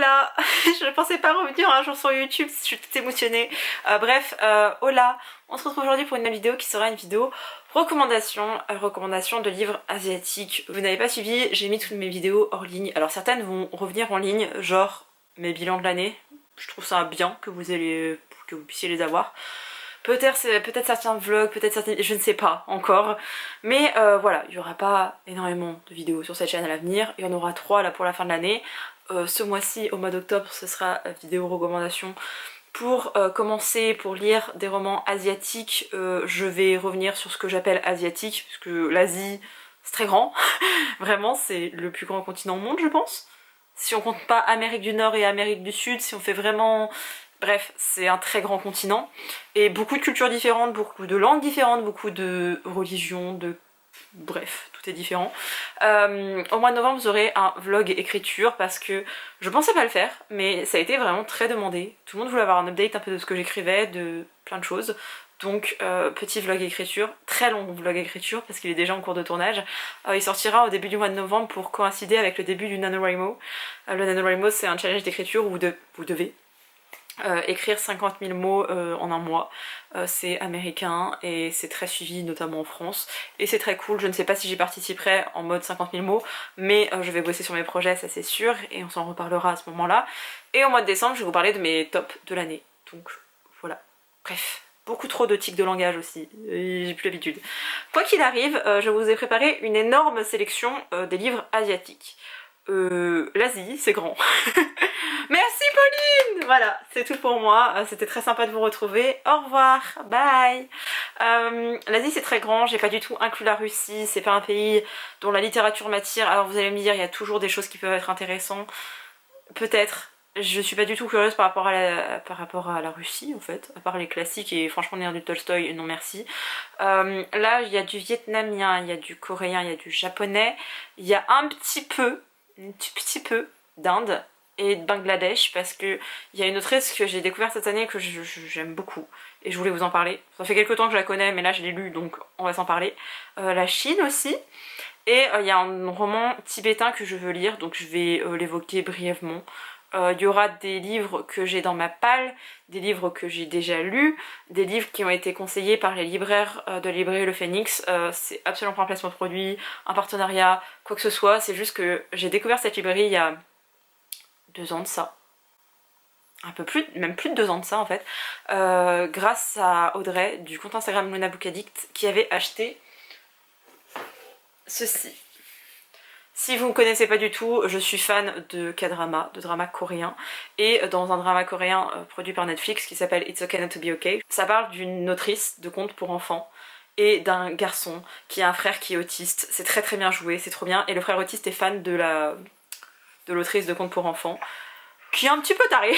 Hola. Je ne pensais pas revenir un jour sur YouTube, je suis toute émotionnée. Hola. On se retrouve aujourd'hui pour une nouvelle vidéo qui sera une vidéo recommandation de livres asiatiques. Vous n'avez pas suivi, j'ai mis toutes mes vidéos hors ligne. Alors certaines vont revenir en ligne, genre mes bilans de l'année. Je trouve ça bien que vous puissiez les avoir. Peut-être certains vlogs, peut-être certains... je ne sais pas encore. Mais voilà, il n'y aura pas énormément de vidéos sur cette chaîne à l'avenir. Il y en aura 3 là pour la fin de l'année. Ce mois-ci, au mois d'octobre, ce sera vidéo recommandation pour commencer, pour lire des romans asiatiques. Je vais revenir sur ce que j'appelle asiatique, parce que l'Asie, c'est très grand. Vraiment, c'est le plus grand continent au monde, je pense. Si on compte pas Amérique du Nord et Amérique du Sud, si on fait vraiment... Bref, c'est un très grand continent, et beaucoup de cultures différentes, beaucoup de langues différentes, beaucoup de religions, bref, tout est différent. Au mois de novembre, vous aurez un vlog écriture, parce que je pensais pas le faire, mais ça a été vraiment très demandé. Tout le monde voulait avoir un update un peu de ce que j'écrivais, de plein de choses. Donc petit vlog écriture, très long vlog écriture parce qu'il est déjà en cours de tournage. Il sortira au début du mois de novembre pour coïncider avec le début du NaNoWriMo. Le NaNoWriMo, c'est un challenge d'écriture où vous devez écrire 50 000 mots en un mois. C'est américain et c'est très suivi, notamment en France, et c'est très cool. Je ne sais pas si j'y participerai en mode 50 000 mots, mais je vais bosser sur mes projets, ça c'est sûr, et on s'en reparlera à ce moment là. Et au mois de décembre, je vais vous parler de mes tops de l'année, donc voilà. Bref, beaucoup trop de tics de langage aussi, j'ai plus l'habitude. Quoi qu'il arrive, je vous ai préparé une énorme sélection des livres asiatiques. L'Asie, c'est grand. Merci Pauline. Voilà, c'est tout pour moi. C'était très sympa de vous retrouver. Au revoir, bye. L'Asie c'est très grand, j'ai pas du tout inclus la Russie, c'est pas un pays dont la littérature m'attire. Alors vous allez me dire, il y a toujours des choses qui peuvent être intéressantes. Peut-être. Je suis pas du tout curieuse par rapport à la Russie en fait, à part les classiques, et franchement lire du Tolstoï, non merci. Là il y a du vietnamien, il y a du coréen, il y a du japonais, il y a un petit peu d'Inde et de Bangladesh, parce que il y a une autrice que j'ai découverte cette année que j'aime beaucoup et je voulais vous en parler. Ça fait quelques temps que je la connais, mais là je l'ai lue, donc on va s'en parler. La Chine aussi, et il y a un roman tibétain que je veux lire, donc je vais l'évoquer brièvement. Il y aura des livres que j'ai dans ma palle, des livres que j'ai déjà lus, des livres qui ont été conseillés par les libraires de la librairie Le Phénix. C'est absolument pas un placement de produit, un partenariat, quoi que ce soit. C'est juste que j'ai découvert cette librairie il y a 2 ans de ça. Un peu plus, même plus de 2 ans de ça en fait. Grâce à Audrey du compte Instagram Luna Book Addict, qui avait acheté ceci. Si vous ne connaissez pas du tout, je suis fan de K-drama, de drama coréen, et dans un drama coréen produit par Netflix qui s'appelle It's Okay Not to Be Okay, ça parle d'une autrice de contes pour enfants et d'un garçon qui a un frère qui est autiste. C'est très très bien joué, c'est trop bien, et le frère autiste est fan de l'autrice de contes pour enfants, qui est un petit peu tarée,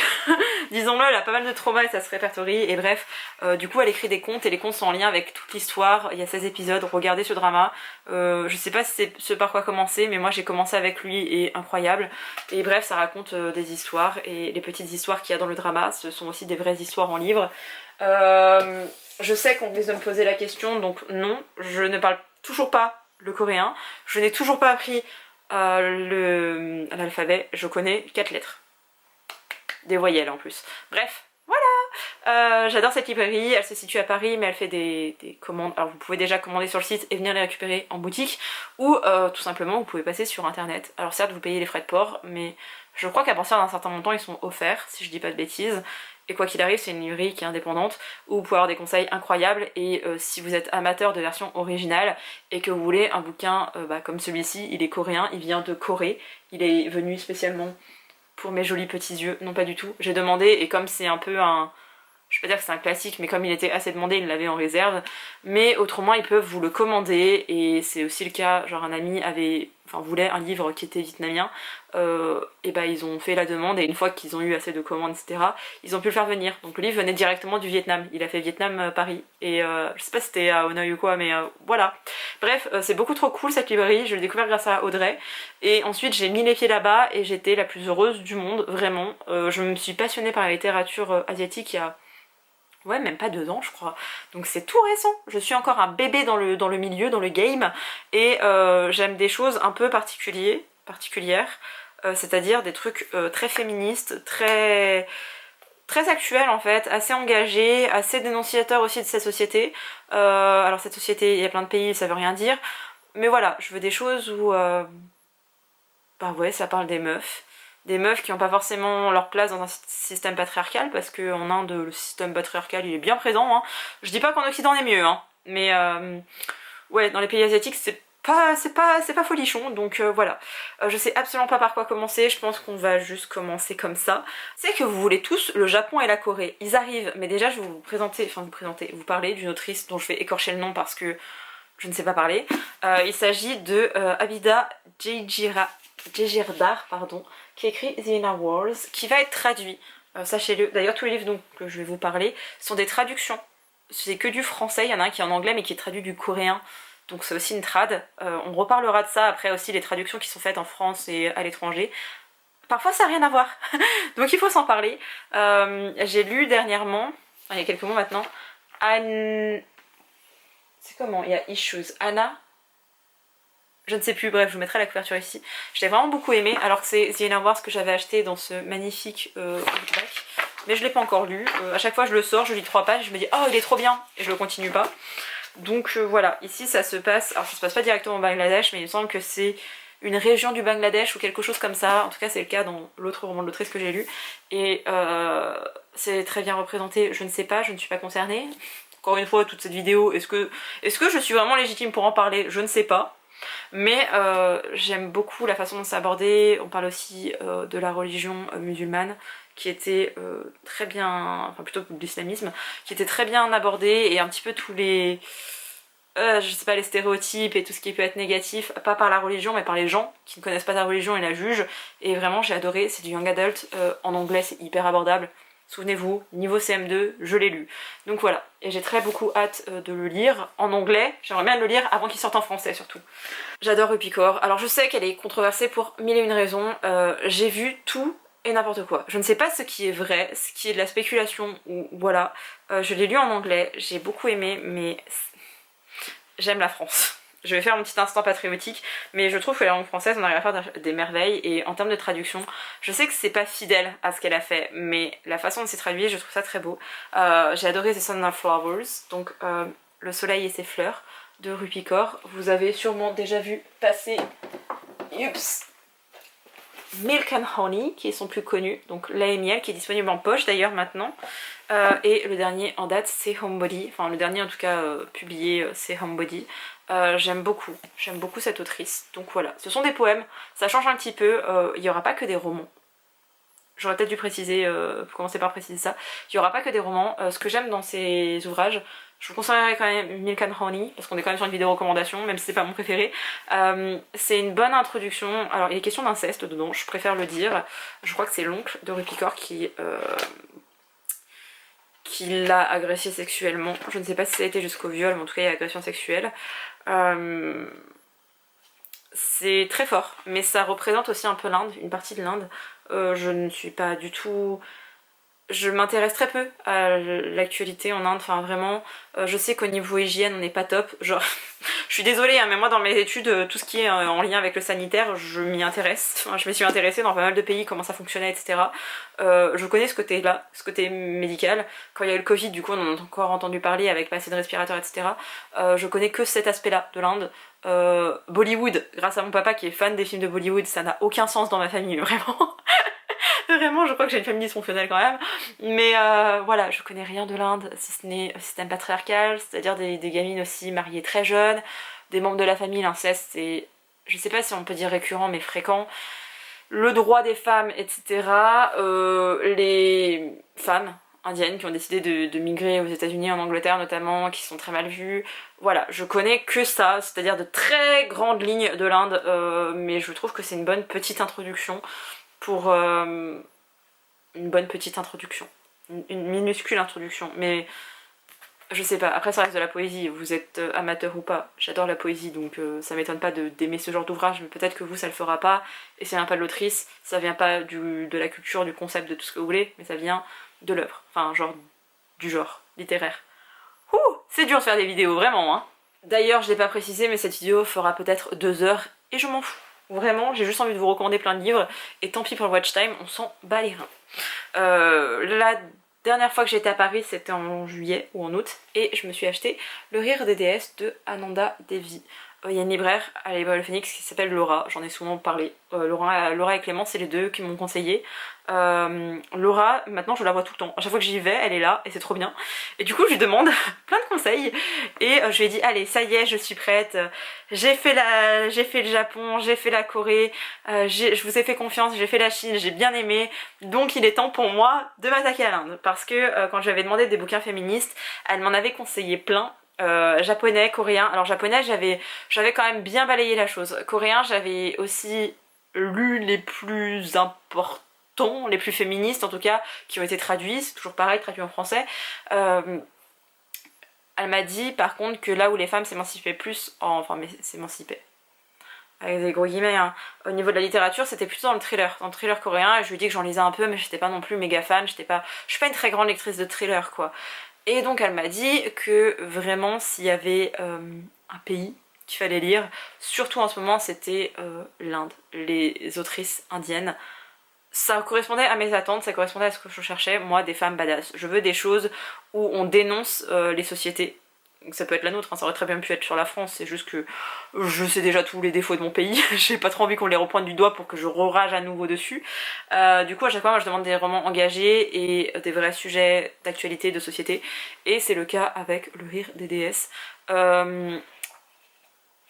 disons-le, elle a pas mal de traumas et ça se répertorie, et bref, du coup elle écrit des contes, et les contes sont en lien avec toute l'histoire. Il y a 16 épisodes, regardez ce drama. Je sais pas si c'est ce par quoi commencer, mais moi j'ai commencé avec lui, et incroyable. Et bref, ça raconte des histoires, et les petites histoires qu'il y a dans le drama, ce sont aussi des vraies histoires en livre. Je sais qu'on risque de me poser la question, donc non, je ne parle toujours pas le coréen, je n'ai toujours pas appris l'alphabet, je connais 4 lettres. Des voyelles en plus. Bref, voilà. J'adore cette librairie, elle se situe à Paris, mais elle fait des commandes. Alors vous pouvez déjà commander sur le site et venir les récupérer en boutique, ou tout simplement vous pouvez passer sur internet. Alors certes vous payez les frais de port, mais je crois qu'à partir d'un certain montant ils sont offerts, si je dis pas de bêtises. Et quoi qu'il arrive, c'est une librairie qui est indépendante, où vous pouvez avoir des conseils incroyables, et si vous êtes amateur de version originale et que vous voulez un bouquin comme celui-ci, il est coréen, il vient de Corée, il est venu spécialement pour mes jolis petits yeux, non pas du tout. J'ai demandé, et comme c'est un peu un... je vais pas dire que c'est un classique, mais comme il était assez demandé, il l'avait en réserve. Mais autrement, ils peuvent vous le commander, et c'est aussi le cas, genre un ami voulait un livre qui était vietnamien, et ils ont fait la demande, et une fois qu'ils ont eu assez de commandes, etc., ils ont pu le faire venir. Donc le livre venait directement du Vietnam, il a fait Vietnam-Paris, et je sais pas si c'était à Hanoï ou quoi, mais voilà. Bref, c'est beaucoup trop cool cette librairie, je l'ai découvert grâce à Audrey, et ensuite j'ai mis les pieds là-bas, et j'étais la plus heureuse du monde, vraiment. Je me suis passionnée par la littérature asiatique il y a... ouais, même pas 2 ans je crois, donc c'est tout récent. Je suis encore un bébé dans le milieu, dans le game, et j'aime des choses un peu particulières. c'est-à-dire des trucs très féministes, très actuels en fait, assez engagés, assez dénonciateurs aussi de cette société. Alors cette société, il y a plein de pays, ça veut rien dire, mais voilà, je veux des choses où bah ouais, ça parle des meufs qui n'ont pas forcément leur place dans un système patriarcal, parce qu'en Inde, le système patriarcal, il est bien présent, hein. Je dis pas qu'en Occident on est mieux, hein, mais ouais, dans les pays asiatiques, c'est pas folichon, donc voilà. Je sais absolument pas par quoi commencer, je pense qu'on va juste commencer comme ça. C'est que vous voulez tous le Japon et la Corée, ils arrivent, mais déjà je vais vous présenter, vous parler d'une autrice dont je vais écorcher le nom parce que je ne sais pas parler. Il s'agit de Abida Djegirdar, pardon, qui écrit The Inner Wars, qui va être traduit, sachez-le. D'ailleurs tous les livres dont je vais vous parler sont des traductions, c'est que du français, il y en a un qui est en anglais mais qui est traduit du coréen, donc c'est aussi une trad. On reparlera de ça après aussi, les traductions qui sont faites en France et à l'étranger. Parfois ça n'a rien à voir, donc il faut s'en parler. J'ai lu dernièrement, il y a quelques mois maintenant, c'est comment? Il y a Issues, Anna, je ne sais plus, bref, je vous mettrai la couverture ici. Je l'ai vraiment beaucoup aimé, alors que c'est The Inner Wars que j'avais acheté dans ce magnifique hardback. Mais je l'ai pas encore lu. À chaque fois je le sors, je lis 3 pages, je me dis oh il est trop bien, et je le continue pas. Donc voilà, ici ça se passe, alors ça se passe pas directement au Bangladesh, mais il me semble que c'est une région du Bangladesh ou quelque chose comme ça. En tout cas c'est le cas dans l'autre roman de l'autrice que j'ai lu. Et c'est très bien représenté, je ne sais pas, je ne suis pas concernée. Encore une fois, toute cette vidéo, est-ce que je suis vraiment légitime pour en parler? Je ne sais pas. Mais j'aime beaucoup la façon dont c'est abordé. On parle aussi de la religion musulmane qui était très bien, enfin plutôt de l'islamisme, qui était très bien abordé, et un petit peu tous les, je sais pas, les stéréotypes et tout ce qui peut être négatif, pas par la religion mais par les gens qui ne connaissent pas la religion et la jugent. Et vraiment j'ai adoré, c'est du young adult, en anglais c'est hyper abordable. Souvenez-vous, niveau CM2, je l'ai lu. Donc voilà, et j'ai très beaucoup hâte de le lire en anglais. J'aimerais bien le lire avant qu'il sorte en français surtout. J'adore Rupi Kaur. Alors je sais qu'elle est controversée pour mille et une raisons. J'ai vu tout et n'importe quoi. Je ne sais pas ce qui est vrai, ce qui est de la spéculation, ou voilà. Je l'ai lu en anglais, j'ai beaucoup aimé, mais j'aime la France. Je vais faire un petit instant patriotique, mais je trouve que la langue française, on arrive à faire des merveilles, et en termes de traduction, je sais que c'est pas fidèle à ce qu'elle a fait, mais la façon dont c'est traduit, je trouve ça très beau. J'ai adoré The Sun and Flowers, donc Le soleil et ses fleurs, de Rupi Kaur. Vous avez sûrement déjà vu passer Milk and Honey, qui est son plus connu, donc lait et miel, qui est disponible en poche d'ailleurs maintenant. Et le dernier en date c'est Homebody, enfin le dernier en tout cas publié c'est Homebody. J'aime beaucoup cette autrice, donc voilà, ce sont des poèmes, ça change un petit peu, il n'y aura pas que des romans. J'aurais peut-être dû préciser, commencer par préciser ça, il n'y aura pas que des romans. Ce que j'aime dans ces ouvrages, je vous conseillerais quand même Milk and Honey, parce qu'on est quand même sur une vidéo recommandation, même si c'est pas mon préféré. C'est une bonne introduction. Alors il est question d'inceste dedans, je préfère le dire. Je crois que c'est l'oncle de Rupi Kaur qui l'a agressé sexuellement. Je ne sais pas si ça a été jusqu'au viol, mais en tout cas il y a agression sexuelle. C'est très fort, mais ça représente aussi un peu l'Inde, une partie de l'Inde. Je ne suis pas du tout... Je m'intéresse très peu à l'actualité en Inde, enfin vraiment, je sais qu'au niveau hygiène on n'est pas top, genre, je suis désolée hein, mais moi dans mes études, tout ce qui est en lien avec le sanitaire, je m'y intéresse, enfin, je me suis intéressée dans pas mal de pays, comment ça fonctionnait, etc. Je connais ce côté-là, ce côté médical. Quand il y a eu le Covid, du coup on en a encore entendu parler avec pas assez de respirateurs, etc. Je connais que cet aspect-là de l'Inde. Bollywood, grâce à mon papa qui est fan des films de Bollywood, ça n'a aucun sens dans ma famille, vraiment. Vraiment, je crois que j'ai une famille dysfonctionnelle quand même. Mais voilà, je connais rien de l'Inde, si ce n'est système patriarcal, c'est-à-dire des gamines aussi mariées très jeunes, des membres de la famille, l'inceste, c'est, je sais pas si on peut dire récurrent, mais fréquent. Le droit des femmes, etc. Les femmes indiennes qui ont décidé de migrer aux États-Unis, en Angleterre notamment, qui sont très mal vues. Voilà, je connais que ça, c'est-à-dire de très grandes lignes de l'Inde, mais je trouve que c'est une bonne petite introduction pour une bonne petite introduction, une minuscule introduction, mais je sais pas, après ça reste de la poésie, vous êtes amateur ou pas, j'adore la poésie, donc ça m'étonne pas d'aimer ce genre d'ouvrage, mais peut-être que vous ça le fera pas, et ça vient pas de l'autrice, ça vient pas de la culture, du concept, de tout ce que vous voulez, mais ça vient de l'œuvre, enfin genre du genre littéraire. Ouh, c'est dur de faire des vidéos, vraiment hein. D'ailleurs je l'ai pas précisé, mais cette vidéo fera peut-être 2 heures, et je m'en fous. Vraiment, j'ai juste envie de vous recommander plein de livres, et tant pis pour le watch time, on s'en bat les reins. La dernière fois que j'étais à Paris, c'était en juillet ou en août, et je me suis acheté Le Rire des déesses de Ananda Devi. Il y a une libraire à la librairie Le Phénix qui s'appelle Laura, j'en ai souvent parlé. Laura et Clément, c'est les deux qui m'ont conseillé. Laura, maintenant je la vois tout le temps. À chaque fois que j'y vais, elle est là et c'est trop bien. Et du coup, je lui demande plein de conseils. Et je lui ai dit, allez, ça y est, je suis prête. J'ai fait le Japon, j'ai fait la Corée, je vous ai fait confiance, j'ai fait la Chine, j'ai bien aimé. Donc il est temps pour moi de m'attaquer à l'Inde. Parce que quand j'avais demandé des bouquins féministes, elle m'en avait conseillé plein. Japonais, coréen. Alors japonais, j'avais quand même bien balayé la chose. Coréen, j'avais aussi lu les plus importants, les plus féministes en tout cas, qui ont été traduits, c'est toujours pareil, traduits en français. Elle m'a dit par contre que là où les femmes s'émancipaient plus, enfin mais s'émancipaient, avec des gros guillemets, hein, au niveau de la littérature, c'était plutôt dans le thriller coréen, et je lui ai dit que j'en lisais un peu, mais j'étais pas non plus méga fan, je suis pas une très grande lectrice de thriller quoi. Et donc elle m'a dit que vraiment s'il y avait un pays qu'il fallait lire, surtout en ce moment, c'était l'Inde, les autrices indiennes. Ça correspondait à mes attentes, ça correspondait à ce que je cherchais, moi, des femmes badass. Je veux des choses où on dénonce les sociétés. Ça peut être la nôtre, hein, ça aurait très bien pu être sur la France, c'est juste que je sais déjà tous les défauts de mon pays, j'ai pas trop envie qu'on les repointe du doigt pour que je rage à nouveau dessus. Du coup à chaque fois moi je demande des romans engagés et des vrais sujets d'actualité, de société, et c'est le cas avec Le Rire des déesses.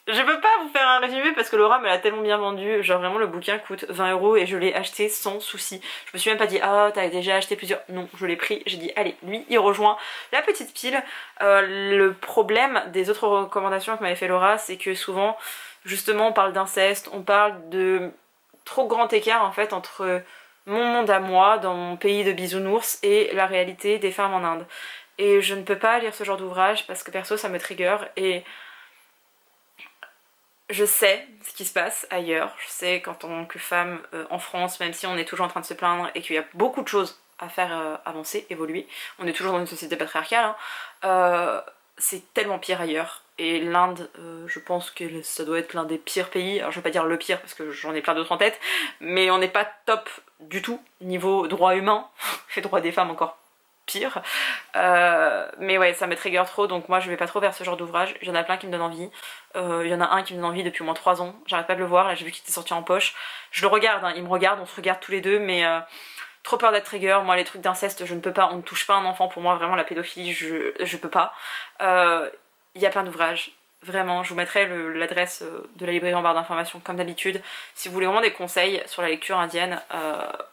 Je peux pas vous faire un résumé parce que Laura me l'a tellement bien vendu, genre vraiment le bouquin coûte 20 € et je l'ai acheté sans souci. Je me suis même pas dit ah t'as déjà acheté plusieurs, non je l'ai pris, j'ai dit allez lui il rejoint la petite pile. Le problème des autres recommandations que m'avait fait Laura c'est que souvent justement on parle d'inceste, on parle de trop grand écart en fait entre mon monde à moi dans mon pays de bisounours et la réalité des femmes en Inde. Et je ne peux pas lire ce genre d'ouvrage parce que perso ça me trigger et je sais ce qui se passe ailleurs, je sais qu'en tant que femme en France, même si on est toujours en train de se plaindre et qu'il y a beaucoup de choses à faire avancer, évoluer, on est toujours dans une société patriarcale, hein, c'est tellement pire ailleurs. Et l'Inde, je pense que ça doit être l'un des pires pays, alors je vais pas dire le pire parce que j'en ai plein d'autres en tête, mais on n'est pas top du tout niveau droits humains, et droits des femmes encore pire. Mais ouais, ça me trigger trop, donc moi je vais pas trop vers ce genre d'ouvrage. Il y en a plein qui me donnent envie. Il y en a un qui me donne envie depuis au moins 3 ans. J'arrête pas de le voir, là j'ai vu qu'il était sorti en poche. Je le regarde, hein, il me regarde, on se regarde tous les deux, mais trop peur d'être trigger. Moi les trucs d'inceste, je ne peux pas, on ne touche pas un enfant. Pour moi vraiment la pédophilie, je peux pas. Il y a plein d'ouvrages. Vraiment, je vous mettrai l'adresse de la librairie en barre d'informations comme d'habitude. Si vous voulez vraiment des conseils sur la lecture indienne,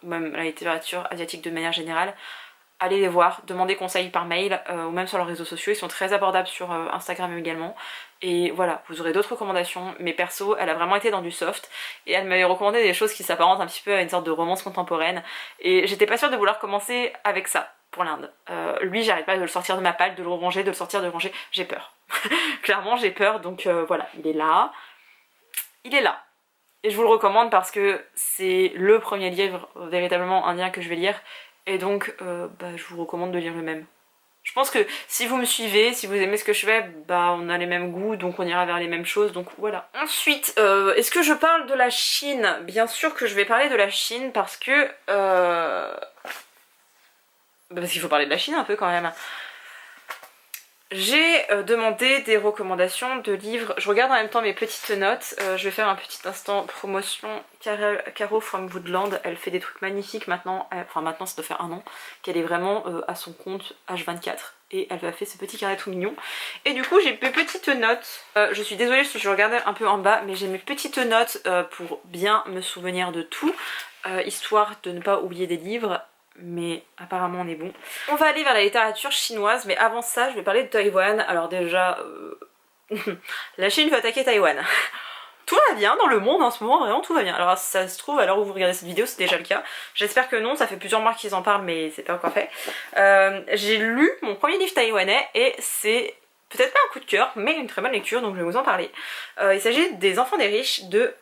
ou même la littérature asiatique de manière générale, allez les voir, demandez conseil par mail ou même sur leurs réseaux sociaux, ils sont très abordables sur Instagram également. Et voilà, vous aurez d'autres recommandations, mais perso, elle a vraiment été dans du soft et elle m'avait recommandé des choses qui s'apparentent un petit peu à une sorte de romance contemporaine et j'étais pas sûre de vouloir commencer avec ça pour l'Inde. Lui, j'arrête pas de le sortir de ma palle, de le ranger, de le sortir, de le ranger, j'ai peur. Clairement, j'ai peur, donc voilà, il est là. Il est là. Et je vous le recommande parce que c'est le premier livre véritablement indien que je vais lire. Et donc, je vous recommande de lire le même. Je pense que si vous me suivez, si vous aimez ce que je fais, on a les mêmes goûts, donc on ira vers les mêmes choses, donc voilà. Ensuite, est-ce que je parle de la Chine? Bien sûr que je vais parler de la Chine parce que... parce qu'il faut parler de la Chine un peu quand même. J'ai demandé des recommandations de livres. Je regarde en même temps mes petites notes. Je vais faire un petit instant promotion. Caro from Woodland, elle fait des trucs magnifiques maintenant. Enfin maintenant ça doit faire 1 an qu'elle est vraiment à son compte H24. Et elle m'a fait ce petit carnet tout mignon. Et du coup j'ai mes petites notes. Je suis désolée si je regardais un peu en bas, mais j'ai mes petites notes pour bien me souvenir de tout. Histoire de ne pas oublier des livres. Mais apparemment on est bon. On va aller vers la littérature chinoise, mais avant ça je vais parler de Taïwan. Alors déjà, la Chine veut attaquer Taïwan. Tout va bien dans le monde en ce moment, vraiment tout va bien. Alors ça se trouve à l'heure où vous regardez cette vidéo c'est déjà le cas. J'espère que non, ça fait plusieurs mois qu'ils en parlent mais c'est pas encore fait. J'ai lu mon premier livre taïwanais et c'est peut-être pas un coup de cœur mais une très bonne lecture donc je vais vous en parler. Il s'agit des Enfants des riches de...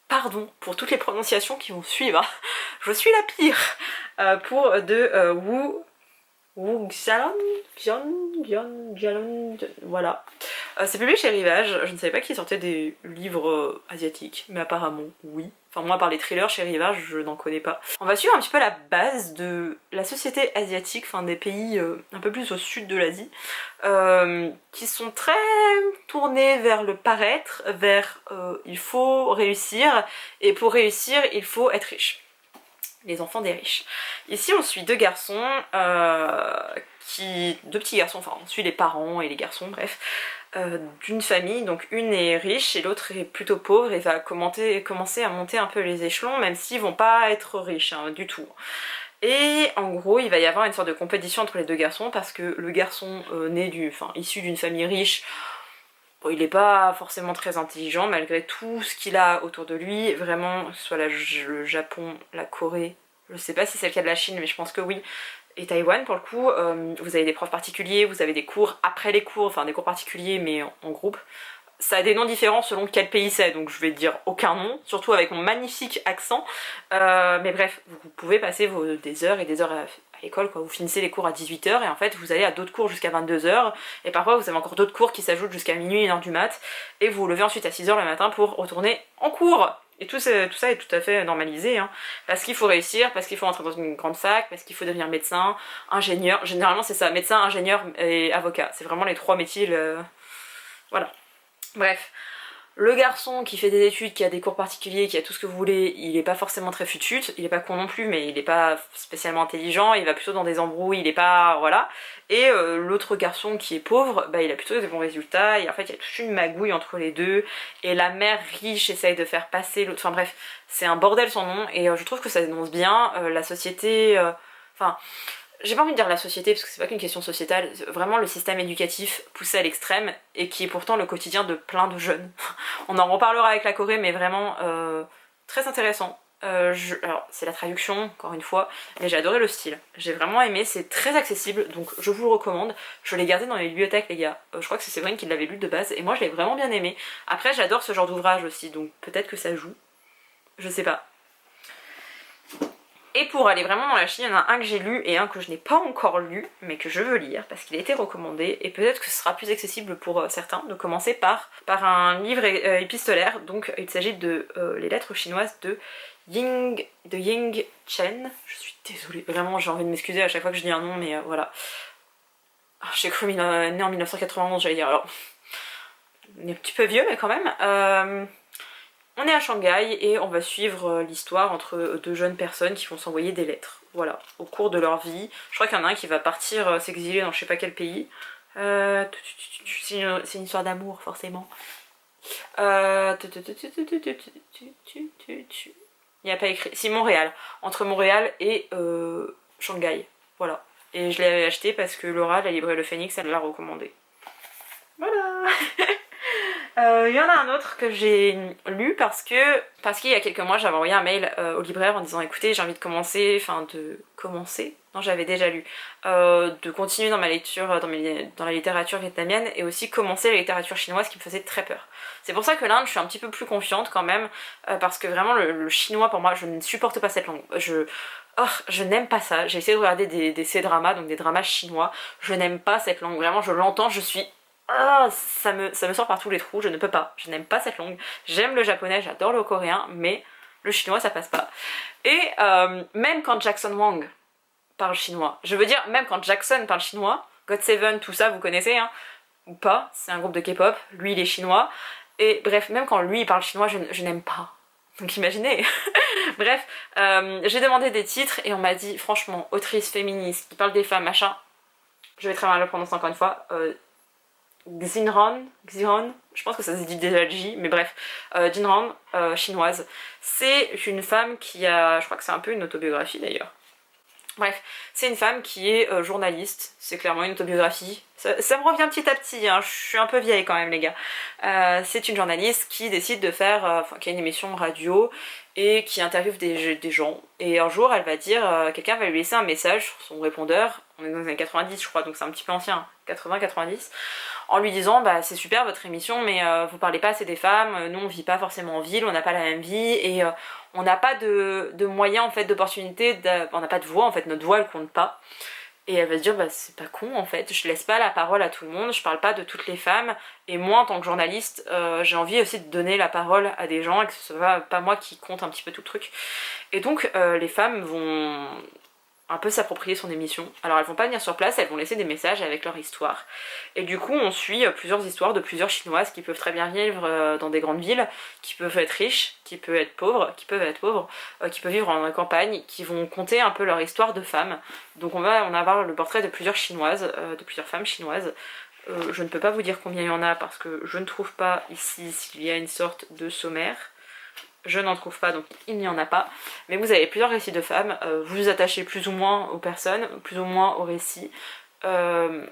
pardon pour toutes les prononciations qui vont suivre, je suis la pire, Wu Xiaolong, voilà. C'est publié chez Rivage, je ne savais pas qu'ils sortaient des livres asiatiques, mais apparemment oui. Enfin moi par les thrillers chez Rivage, je n'en connais pas. On va suivre un petit peu la base de la société asiatique, enfin des pays un peu plus au sud de l'Asie, qui sont très tournés vers le paraître, vers il faut réussir, et pour réussir il faut être riche. Les enfants des riches. Ici on suit deux garçons, deux petits garçons, enfin on suit les parents et les garçons, bref, d'une famille, donc une est riche et l'autre est plutôt pauvre et va commencer à monter un peu les échelons, même s'ils vont pas être riches hein, du tout. Et en gros il va y avoir une sorte de compétition entre les deux garçons parce que le garçon issu d'une famille riche, bon, il n'est pas forcément très intelligent malgré tout ce qu'il a autour de lui, vraiment, que ce soit le Japon, la Corée, je sais pas si c'est le cas de la Chine mais je pense que oui, et Taïwan pour le coup, vous avez des profs particuliers, vous avez des cours après les cours, enfin des cours particuliers mais en groupe. Ça a des noms différents selon quel pays c'est, donc je vais dire aucun nom, surtout avec mon magnifique accent. Mais bref, vous pouvez passer des heures et des heures à l'école, quoi. Vous finissez les cours à 18h et en fait vous allez à d'autres cours jusqu'à 22h et parfois vous avez encore d'autres cours qui s'ajoutent jusqu'à minuit, 1h du mat et vous vous levez ensuite à 6h le matin pour retourner en cours. Et tout ça est tout à fait normalisé, hein. Parce qu'il faut réussir, parce qu'il faut entrer dans une grande fac, parce qu'il faut devenir médecin, ingénieur, généralement c'est ça, médecin, ingénieur et avocat. C'est vraiment les trois métiers, voilà. Bref, le garçon qui fait des études, qui a des cours particuliers, qui a tout ce que vous voulez, il est pas forcément très futut, il est pas con non plus, mais il est pas spécialement intelligent, il va plutôt dans des embrouilles, il est pas... voilà. Et l'autre garçon qui est pauvre, bah il a plutôt des bons résultats, et en fait il y a toute une magouille entre les deux, et la mère riche essaye de faire passer l'autre... Enfin bref, c'est un bordel sans nom, et je trouve que ça dénonce bien la société... Enfin... J'ai pas envie de dire la société parce que c'est pas qu'une question sociétale, vraiment le système éducatif poussé à l'extrême et qui est pourtant le quotidien de plein de jeunes. On en reparlera avec la Corée mais vraiment très intéressant. Alors c'est la traduction encore une fois, mais j'ai adoré le style. J'ai vraiment aimé, c'est très accessible donc je vous le recommande. Je l'ai gardé dans les bibliothèques les gars. Je crois que c'est Séverine qui l'avait lu de base et moi je l'ai vraiment bien aimé. Après j'adore ce genre d'ouvrage aussi donc peut-être que ça joue. Je sais pas. Et pour aller vraiment dans la Chine, il y en a un que j'ai lu et un que je n'ai pas encore lu, mais que je veux lire parce qu'il a été recommandé et peut-être que ce sera plus accessible pour certains de commencer par un livre épistolaire. Donc il s'agit de les lettres chinoises de Ying Chen. Je suis désolée, vraiment j'ai envie de m'excuser à chaque fois que je dis un nom, mais voilà. J'ai cru né en 1991, j'allais dire, alors on est un petit peu vieux mais quand même. On est à Shanghai et on va suivre l'histoire entre deux jeunes personnes qui vont s'envoyer des lettres, voilà, au cours de leur vie. Je crois qu'il y en a un qui va partir s'exiler dans je sais pas quel pays. C'est une histoire d'amour, forcément. Il n'y a pas écrit. C'est Montréal, entre Montréal et Shanghai, voilà. Et je l'ai acheté parce que Laura, de la librairie Le Phénix, elle l'a recommandé. Voilà. Il y en a un autre que j'ai lu parce qu'il y a quelques mois j'avais envoyé un mail au libraire en disant écoutez j'ai envie de commencer, non j'avais déjà lu, de continuer dans ma lecture, dans la littérature vietnamienne et aussi commencer la littérature chinoise qui me faisait très peur. C'est pour ça que l'Inde je suis un petit peu plus confiante quand même parce que vraiment le chinois pour moi je ne supporte pas cette langue. Je n'aime pas ça, j'ai essayé de regarder des C-dramas, donc des dramas chinois, je n'aime pas cette langue, vraiment je l'entends, je suis... ça me sort par tous les trous, je ne peux pas, je n'aime pas cette langue. J'aime le japonais, j'adore le coréen, mais le chinois ça passe pas. Et même quand Jackson Wang parle chinois, je veux dire même quand Jackson parle chinois, GOT7, tout ça vous connaissez hein, ou pas, c'est un groupe de K-pop, lui il est chinois, et bref même quand lui il parle chinois je n'aime pas. Donc imaginez. Bref, j'ai demandé des titres et on m'a dit franchement autrice féministe qui parle des femmes machin, je vais très mal le prononcer encore une fois, Xinran, je pense que ça se dit déjà J, mais bref, Jinran, chinoise. C'est une femme qui a, je crois que c'est un peu une autobiographie d'ailleurs. Bref, c'est une femme qui est journaliste, c'est clairement une autobiographie. Ça me revient petit à petit, hein. Je suis un peu vieille quand même les gars. C'est une journaliste qui décide de faire, qui a une émission radio et qui interviewe des gens. Et un jour elle va dire, quelqu'un va lui laisser un message sur son répondeur, on est dans les années 90 je crois, donc c'est un petit peu ancien, 80-90, en lui disant bah c'est super votre émission mais vous parlez pas assez des femmes, nous on vit pas forcément en ville, on n'a pas la même vie et on n'a pas de moyens en fait d'opportunités, on n'a pas de voix en fait, notre voix elle compte pas. et elle va se dire bah c'est pas con en fait, je laisse pas la parole à tout le monde, je parle pas de toutes les femmes, et moi en tant que journaliste j'ai envie aussi de donner la parole à des gens et que ce soit pas moi qui compte un petit peu tout le truc. Et donc les femmes vont un peu s'approprier son émission. Alors elles vont pas venir sur place, elles vont laisser des messages avec leur histoire. Et du coup on suit plusieurs histoires de plusieurs chinoises qui peuvent très bien vivre dans des grandes villes, qui peuvent être riches, qui peuvent être pauvres, qui peuvent vivre en campagne, qui vont conter un peu leur histoire de femmes. Donc on va avoir le portrait de plusieurs chinoises, de plusieurs femmes chinoises. Je ne peux pas vous dire combien il y en a parce que je ne trouve pas ici s'il y a une sorte de sommaire. Je n'en trouve pas, donc il n'y en a pas. Mais vous avez plusieurs récits de femmes, vous vous attachez plus ou moins aux personnes, plus ou moins aux récits. Il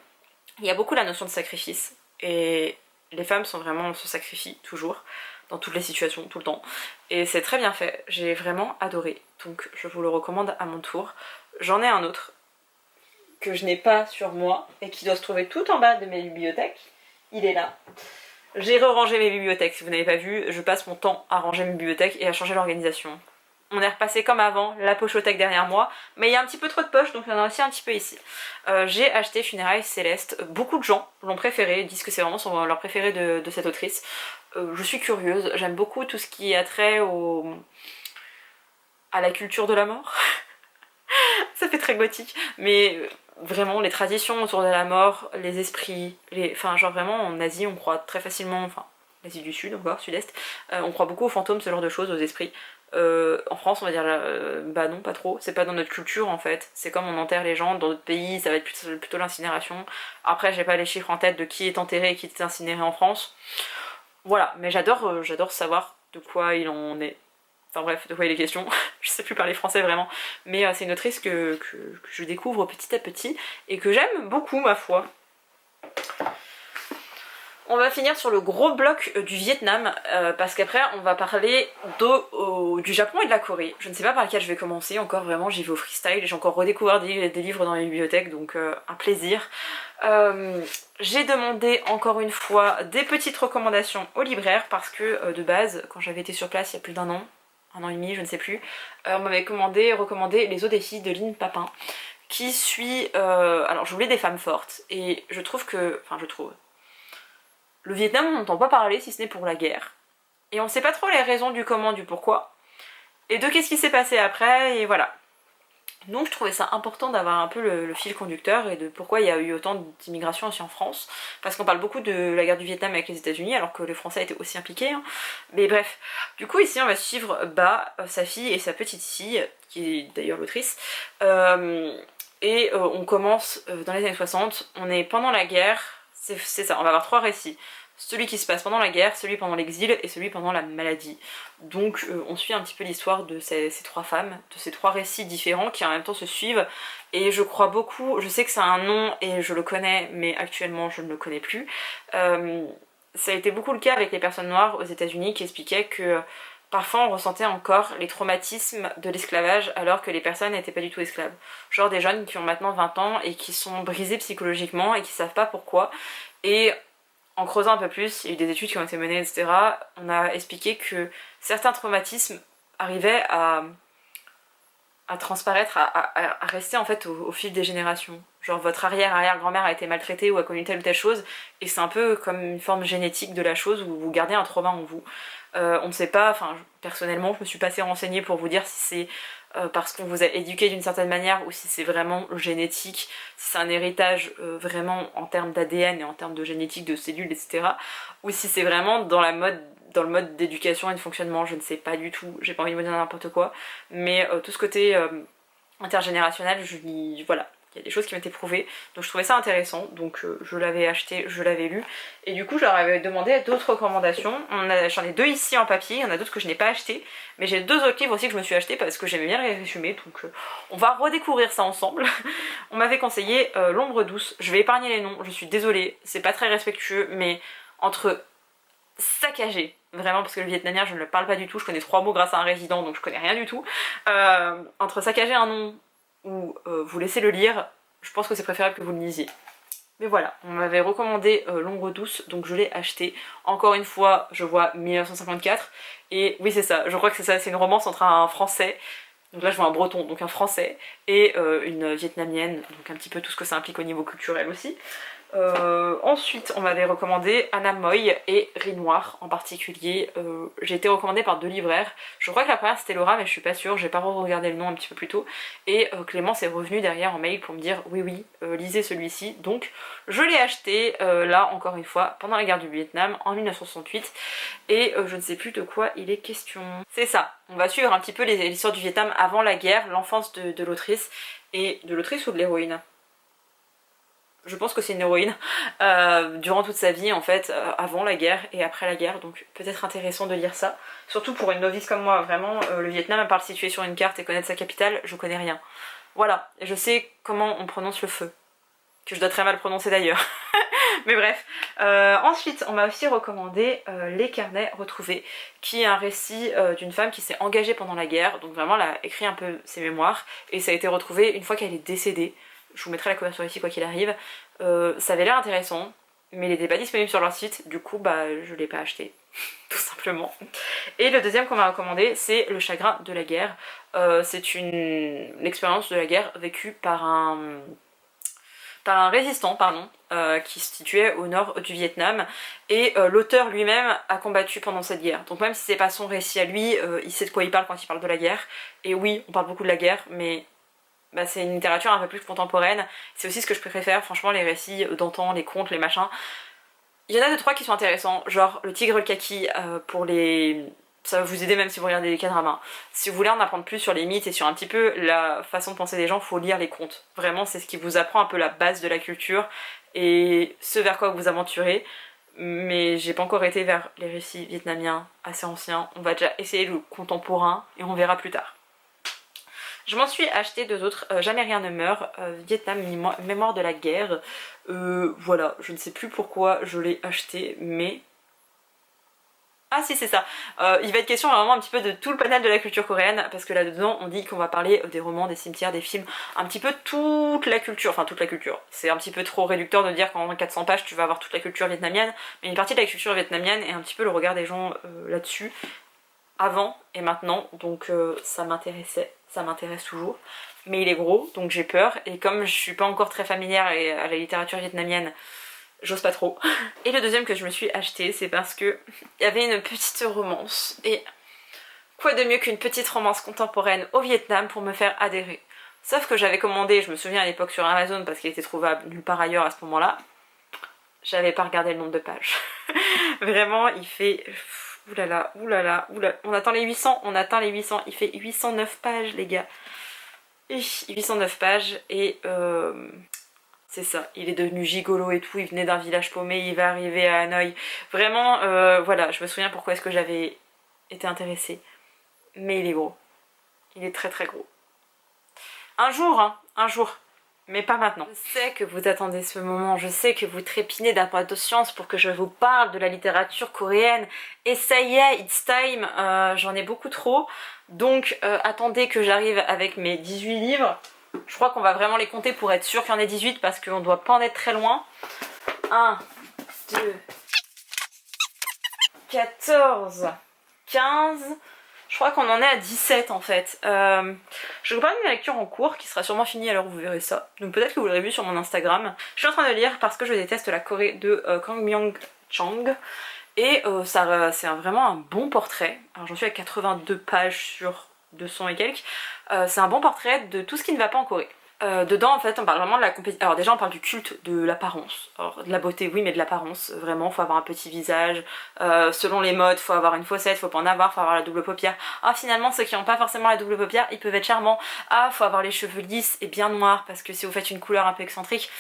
y a beaucoup la notion de sacrifice, et les femmes sont vraiment, se sacrifient toujours, dans toutes les situations, tout le temps. Et c'est très bien fait, j'ai vraiment adoré, donc je vous le recommande à mon tour. J'en ai un autre, que je n'ai pas sur moi, et qui doit se trouver tout en bas de mes bibliothèques. Il est là. J'ai re-rangé mes bibliothèques, si vous n'avez pas vu, je passe mon temps à ranger mes bibliothèques et à changer l'organisation. On est repassé comme avant, la pochothèque derrière moi, mais il y a un petit peu trop de poches, donc il y en a aussi un petit peu ici. J'ai acheté Funérailles Célestes, beaucoup de gens l'ont préféré, disent que c'est vraiment leur préféré de cette autrice. Je suis curieuse, j'aime beaucoup tout ce qui a trait à la culture de la mort. Ça fait très gothique, mais vraiment les traditions autour de la mort, les esprits, enfin genre vraiment en Asie on croit très facilement, enfin l'Asie du Sud encore, Sud-Est, on croit beaucoup aux fantômes, ce genre de choses, aux esprits. En France on va dire bah non pas trop, c'est pas dans notre culture en fait, c'est comme on enterre les gens, dans d'autres pays ça va être plutôt l'incinération. Après j'ai pas les chiffres en tête de qui est enterré et qui est incinéré en France. Voilà, mais j'adore savoir de quoi il en est. Enfin bref, de quoi il est question, je sais plus parler français vraiment, mais c'est une autrice que je découvre petit à petit et que j'aime beaucoup ma foi. On va finir sur le gros bloc du Vietnam, parce qu'après on va parler du Japon et de la Corée. Je ne sais pas par lequel je vais commencer, encore vraiment j'y vais au freestyle, j'ai encore redécouvert des livres dans les bibliothèques, donc un plaisir. J'ai demandé encore une fois des petites recommandations aux libraires, parce que de base, quand j'avais été sur place il y a plus d'un an et demi, je ne sais plus, on m'avait recommandé Les Eaux des filles de Lynn Papin, qui suit... alors je voulais des femmes fortes, et je trouve que... Enfin je trouve... Le Vietnam on n'entend pas parler si ce n'est pour la guerre, et on sait pas trop les raisons du comment, du pourquoi, et de qu'est-ce qui s'est passé après, et voilà. Donc je trouvais ça important d'avoir un peu le fil conducteur et de pourquoi il y a eu autant d'immigration aussi en France, parce qu'on parle beaucoup de la guerre du Vietnam avec les États-Unis alors que les Français étaient aussi impliqués, hein. Mais bref, du coup ici on va suivre Ba, sa fille et sa petite fille, qui est d'ailleurs l'autrice, et on commence dans les années 60, on est pendant la guerre, c'est ça, on va avoir trois récits. Celui qui se passe pendant la guerre, celui pendant l'exil et celui pendant la maladie. Donc on suit un petit peu l'histoire de ces trois femmes, de ces trois récits différents qui en même temps se suivent. Et je crois beaucoup, je sais que ça a un nom et je le connais, mais actuellement je ne le connais plus. Ça a été beaucoup le cas avec les personnes noires aux États-Unis qui expliquaient que parfois on ressentait encore les traumatismes de l'esclavage alors que les personnes n'étaient pas du tout esclaves. Genre des jeunes qui ont maintenant 20 ans et qui sont brisés psychologiquement et qui savent pas pourquoi. Et en creusant un peu plus, il y a eu des études qui ont été menées, etc. On a expliqué que certains traumatismes arrivaient à transparaître, à rester en fait au fil des générations. Genre votre arrière-arrière-grand-mère a été maltraitée ou a connu telle ou telle chose, et c'est un peu comme une forme génétique de la chose où vous gardez un trauma en vous. On ne sait pas, enfin personnellement je me suis pas assez renseignée pour vous dire si c'est parce qu'on vous a éduqué d'une certaine manière ou si c'est vraiment génétique, si c'est un héritage vraiment en termes d'ADN et en termes de génétique, de cellules, etc. Ou si c'est vraiment dans le mode d'éducation et de fonctionnement, je ne sais pas du tout, j'ai pas envie de me dire n'importe quoi, mais tout ce côté intergénérationnel, voilà, il y a des choses qui m'ont été prouvées, donc je trouvais ça intéressant, donc je l'avais acheté, je l'avais lu, et du coup je leur avais demandé d'autres recommandations. J'en ai deux ici en papier, il y en a d'autres que je n'ai pas acheté, mais j'ai deux autres livres aussi que je me suis acheté parce que j'aimais bien les résumés, donc on va redécouvrir ça ensemble. On m'avait conseillé L'Ombre Douce, je vais épargner les noms, je suis désolée, c'est pas très respectueux, mais entre saccagé, vraiment, parce que le vietnamien je ne le parle pas du tout, je connais 3 mots grâce à un résident donc je connais rien du tout, entre saccager un nom ou vous laisser le lire, je pense que c'est préférable que vous le lisiez. Mais voilà, on m'avait recommandé L'Ombre Douce, donc je l'ai acheté. Encore une fois, je vois 1954, et oui c'est ça, je crois que c'est ça, c'est une romance entre un français, donc là je vois un breton, donc un français, et une vietnamienne, donc un petit peu tout ce que ça implique au niveau culturel aussi. Ensuite on m'avait recommandé Anna Moy et Riz Noir en particulier. J'ai été recommandée par 2 libraires. Je crois que la première c'était Laura mais je suis pas sûre, j'ai pas regardé le nom un petit peu plus tôt. Et Clémence est revenue derrière en mail pour me dire oui lisez celui-ci. Donc je l'ai acheté là encore une fois pendant la guerre du Vietnam en 1968 et je ne sais plus de quoi il est question. C'est ça, on va suivre un petit peu l'histoire du Vietnam avant la guerre, l'enfance de l'autrice et de l'autrice ou de l'héroïne. Je pense que c'est une héroïne, durant toute sa vie en fait, avant la guerre et après la guerre, donc peut-être intéressant de lire ça. Surtout pour une novice comme moi, vraiment, le Vietnam, à part le situer sur une carte et connaître sa capitale, je connais rien. Voilà, et je sais comment on prononce le feu, que je dois très mal prononcer d'ailleurs. Mais bref, ensuite on m'a aussi recommandé Les Carnets Retrouvés, qui est un récit d'une femme qui s'est engagée pendant la guerre, donc vraiment elle a écrit un peu ses mémoires, et ça a été retrouvé une fois qu'elle est décédée. Je vous mettrai la couverture ici quoi qu'il arrive. Ça avait l'air intéressant, mais il n'était pas disponible sur leur site, du coup bah je l'ai pas acheté, tout simplement. Et le deuxième qu'on m'a recommandé, c'est Le Chagrin de la guerre. C'est l'expérience de la guerre vécue par un résistant, pardon, qui se situait au nord du Vietnam, et l'auteur lui-même a combattu pendant cette guerre. Donc même si c'est pas son récit à lui, il sait de quoi il parle quand il parle de la guerre. Et oui, on parle beaucoup de la guerre, mais bah, c'est une littérature un peu plus contemporaine, c'est aussi ce que je préfère, franchement les récits d'antan, les contes, les machins. Il y en a 2-3 qui sont intéressants, genre Le Tigre et le Kaki, pour les... ça va vous aider même si vous regardez les K-dramas. Si vous voulez en apprendre plus sur les mythes et sur un petit peu la façon de penser des gens, faut lire les contes. Vraiment c'est ce qui vous apprend un peu la base de la culture et ce vers quoi vous vous aventurez. Mais j'ai pas encore été vers les récits vietnamiens assez anciens, on va déjà essayer le contemporain et on verra plus tard. Je m'en suis acheté 2 autres, Jamais rien ne meurt, Vietnam, mémoire de la guerre. Voilà, je ne sais plus pourquoi je l'ai acheté, mais... Ah si c'est ça, il va être question vraiment un petit peu de tout le panel de la culture coréenne, parce que là-dedans on dit qu'on va parler des romans, des cimetières, des films, un petit peu toute la culture, enfin toute la culture. C'est un petit peu trop réducteur de dire qu'en 400 pages tu vas avoir toute la culture vietnamienne, mais une partie de la culture vietnamienne et un petit peu le regard des gens là-dessus, avant et maintenant, donc ça m'intéressait, ça m'intéresse toujours. Mais il est gros, donc j'ai peur, et comme je suis pas encore très familière à la littérature vietnamienne, j'ose pas trop. Et le deuxième que je me suis acheté, c'est parce que il y avait une petite romance, et quoi de mieux qu'une petite romance contemporaine au Vietnam pour me faire adhérer. Sauf que j'avais commandé, je me souviens à l'époque sur Amazon parce qu'il était trouvable nulle part ailleurs à ce moment-là, j'avais pas regardé le nombre de pages. Vraiment, il fait... Oulala, oulala, oulala, on atteint les 800, il fait 809 pages les gars. 809 pages et c'est ça, il est devenu gigolo et tout, il venait d'un village paumé, il va arriver à Hanoï. Vraiment, voilà, je me souviens pourquoi est-ce que j'avais été intéressée. Mais il est gros, il est très très gros. Un jour, hein, un jour. Mais pas maintenant. Je sais que vous attendez ce moment, je sais que vous trépignez d'impatience pour que je vous parle de la littérature coréenne. Et ça y est, it's time, j'en ai beaucoup trop. Donc attendez que j'arrive avec mes 18 livres. Je crois qu'on va vraiment les compter pour être sûr qu'il y en ait 18 parce qu'on doit pas en être très loin. 1, 2, 14, 15... Je crois qu'on en est à 17 en fait. Je vous parle d'une lecture en cours qui sera sûrement finie alors vous verrez ça. Donc peut-être que vous l'aurez vu sur mon Instagram. Je suis en train de lire parce que je déteste la Corée de Kang Myung-chang. Et c'est vraiment un bon portrait. Alors j'en suis à 82 pages sur 200 et quelques. C'est un bon portrait de tout ce qui ne va pas en Corée. Dedans en fait on parle vraiment de la compétition. Alors déjà on parle du culte de l'apparence. Alors de la beauté oui mais de l'apparence, vraiment faut avoir un petit visage, selon les modes faut avoir une fossette, faut pas en avoir, faut avoir la double paupière. Ah finalement ceux qui n'ont pas forcément la double paupière ils peuvent être charmants. Ah faut avoir les cheveux lisses et bien noirs parce que si vous faites une couleur un peu excentrique,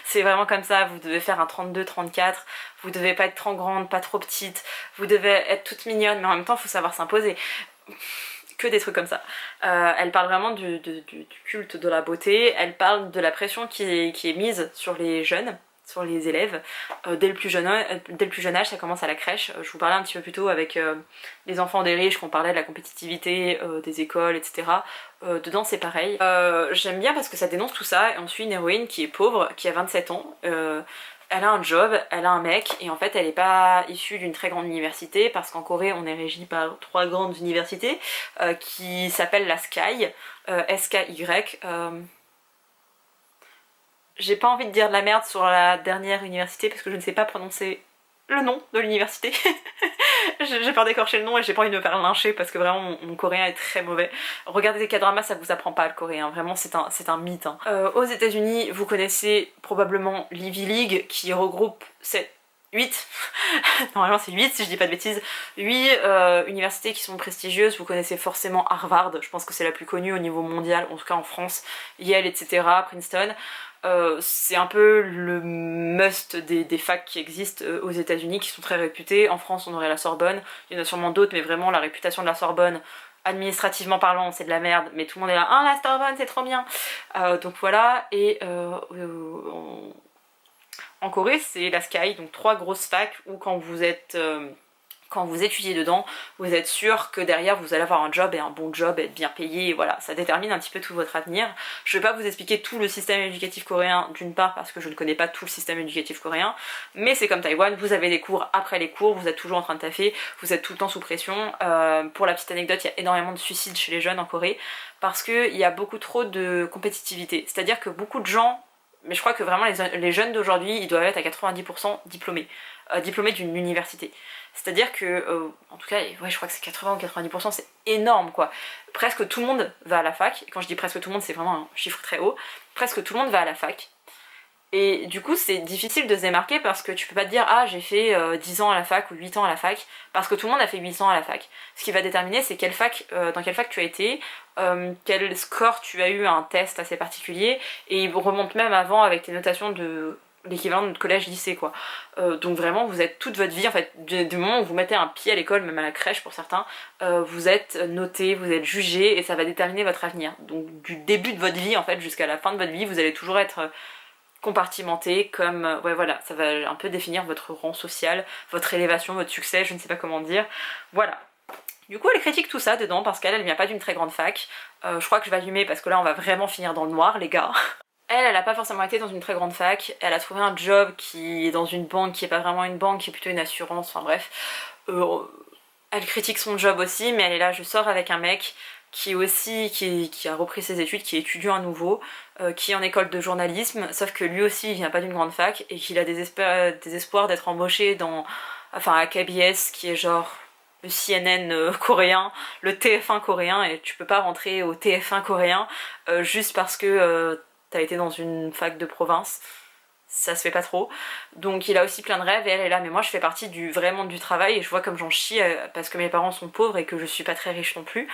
c'est vraiment comme ça, vous devez faire un 32-34, vous devez pas être trop grande, pas trop petite, vous devez être toute mignonne mais en même temps faut savoir s'imposer. Que des trucs comme ça. Elle parle vraiment du culte de la beauté, elle parle de la pression qui est mise sur les jeunes, sur les élèves, dès le plus jeune âge, ça commence à la crèche. Je vous parlais un petit peu plus tôt avec les enfants des riches, qu'on parlait de la compétitivité, des écoles, etc. Dedans c'est pareil. J'aime bien parce que ça dénonce tout ça, et on suit une héroïne qui est pauvre, qui a 27 ans, elle a un job, elle a un mec, et en fait elle n'est pas issue d'une très grande université, parce qu'en Corée on est régi par 3 grandes universités qui s'appellent la SKY, S-K-Y. J'ai pas envie de dire de la merde sur la dernière université parce que je ne sais pas prononcer le nom de l'université. J'ai peur d'écorcher le nom et j'ai pas envie de me faire lyncher parce que vraiment mon coréen est très mauvais. Regardez des K-dramas, ça vous apprend pas le coréen, vraiment c'est un mythe. Hein. Aux États-Unis, vous connaissez probablement l'Ivy League qui regroupe 8, normalement c'est 8 si je dis pas de bêtises, 8 universités qui sont prestigieuses. Vous connaissez forcément Harvard, je pense que c'est la plus connue au niveau mondial, en tout cas en France, Yale, etc., Princeton. C'est un peu le must des facs qui existent aux États-Unis, qui sont très réputées. En France, on aurait la Sorbonne, il y en a sûrement d'autres, mais vraiment la réputation de la Sorbonne, administrativement parlant, c'est de la merde, mais tout le monde est là, ah la Sorbonne, c'est trop bien. Donc voilà, et en Corée, c'est la SKY, donc 3 grosses facs où quand vous étudiez dedans, vous êtes sûr que derrière vous allez avoir un job et un bon job, être bien payé, et voilà, ça détermine un petit peu tout votre avenir. Je vais pas vous expliquer tout le système éducatif coréen, d'une part parce que je ne connais pas tout le système éducatif coréen, mais c'est comme Taïwan, vous avez des cours après les cours, vous êtes toujours en train de taffer, vous êtes tout le temps sous pression. Pour la petite anecdote, il y a énormément de suicides chez les jeunes en Corée, parce qu'il y a beaucoup trop de compétitivité, c'est-à-dire que beaucoup de gens, mais je crois que vraiment les jeunes d'aujourd'hui, ils doivent être à 90% diplômés, diplômés d'une université. C'est-à-dire que, en tout cas, ouais, je crois que c'est 80 ou 90%, c'est énorme quoi. Presque tout le monde va à la fac, et quand je dis presque tout le monde, c'est vraiment un chiffre très haut, presque tout le monde va à la fac. Et du coup, c'est difficile de se démarquer parce que tu peux pas te dire ah j'ai fait 10 ans à la fac ou 8 ans à la fac, parce que tout le monde a fait 8 ans à la fac. Ce qui va déterminer c'est dans quelle fac tu as été, quel score tu as eu à un test assez particulier, et il remonte même avant avec tes notations de l'équivalent de notre collège-lycée quoi. Donc vraiment vous êtes toute votre vie en fait, du moment où vous mettez un pied à l'école, même à la crèche pour certains, vous êtes noté, vous êtes jugé et ça va déterminer votre avenir. Donc du début de votre vie en fait jusqu'à la fin de votre vie, vous allez toujours être compartimenté comme, ouais voilà, ça va un peu définir votre rang social, votre élévation, votre succès, je ne sais pas comment dire, voilà. Du coup elle critique tout ça dedans parce qu'elle vient pas d'une très grande fac, je crois que je vais allumer parce que là on va vraiment finir dans le noir les gars. Elle a pas forcément été dans une très grande fac, elle a trouvé un job qui est dans une banque qui est pas vraiment une banque, qui est plutôt une assurance, enfin bref. Elle critique son job aussi, mais elle est là, je sors avec un mec qui a repris ses études, qui est étudiant à nouveau, qui est en école de journalisme, sauf que lui aussi il vient pas d'une grande fac et qu'il a des espoirs d'être embauché à KBS qui est genre le CNN coréen, le TF1 coréen, et tu peux pas rentrer au TF1 coréen juste parce que t'as été dans une fac de province. Ça se fait pas trop, donc il a aussi plein de rêves et elle est là, mais moi je fais partie vraiment du travail et je vois comme j'en chie parce que mes parents sont pauvres et que je suis pas très riche non plus,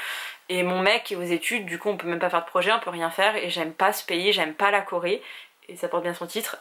et mon mec est aux études, du coup on peut même pas faire de projet, on peut rien faire, et j'aime pas ce pays, j'aime pas la Corée, et ça porte bien son titre,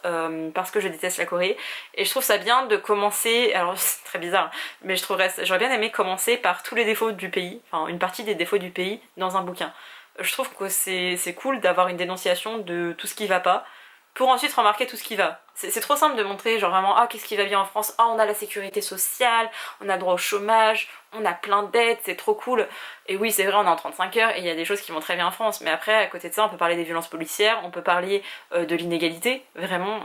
parce que je déteste la Corée, et je trouve ça bien de commencer, alors c'est très bizarre, mais j'aurais bien aimé commencer par tous les défauts du pays, enfin une partie des défauts du pays dans un bouquin. Je trouve que c'est cool d'avoir une dénonciation de tout ce qui va pas, pour ensuite remarquer tout ce qui va. C'est trop simple de montrer genre vraiment ah qu'est-ce qui va bien en France, ah on a la sécurité sociale, on a le droit au chômage, on a plein d'aides, c'est trop cool. Et oui c'est vrai on est en 35 heures et il y a des choses qui vont très bien en France, mais après à côté de ça on peut parler des violences policières, on peut parler de l'inégalité, vraiment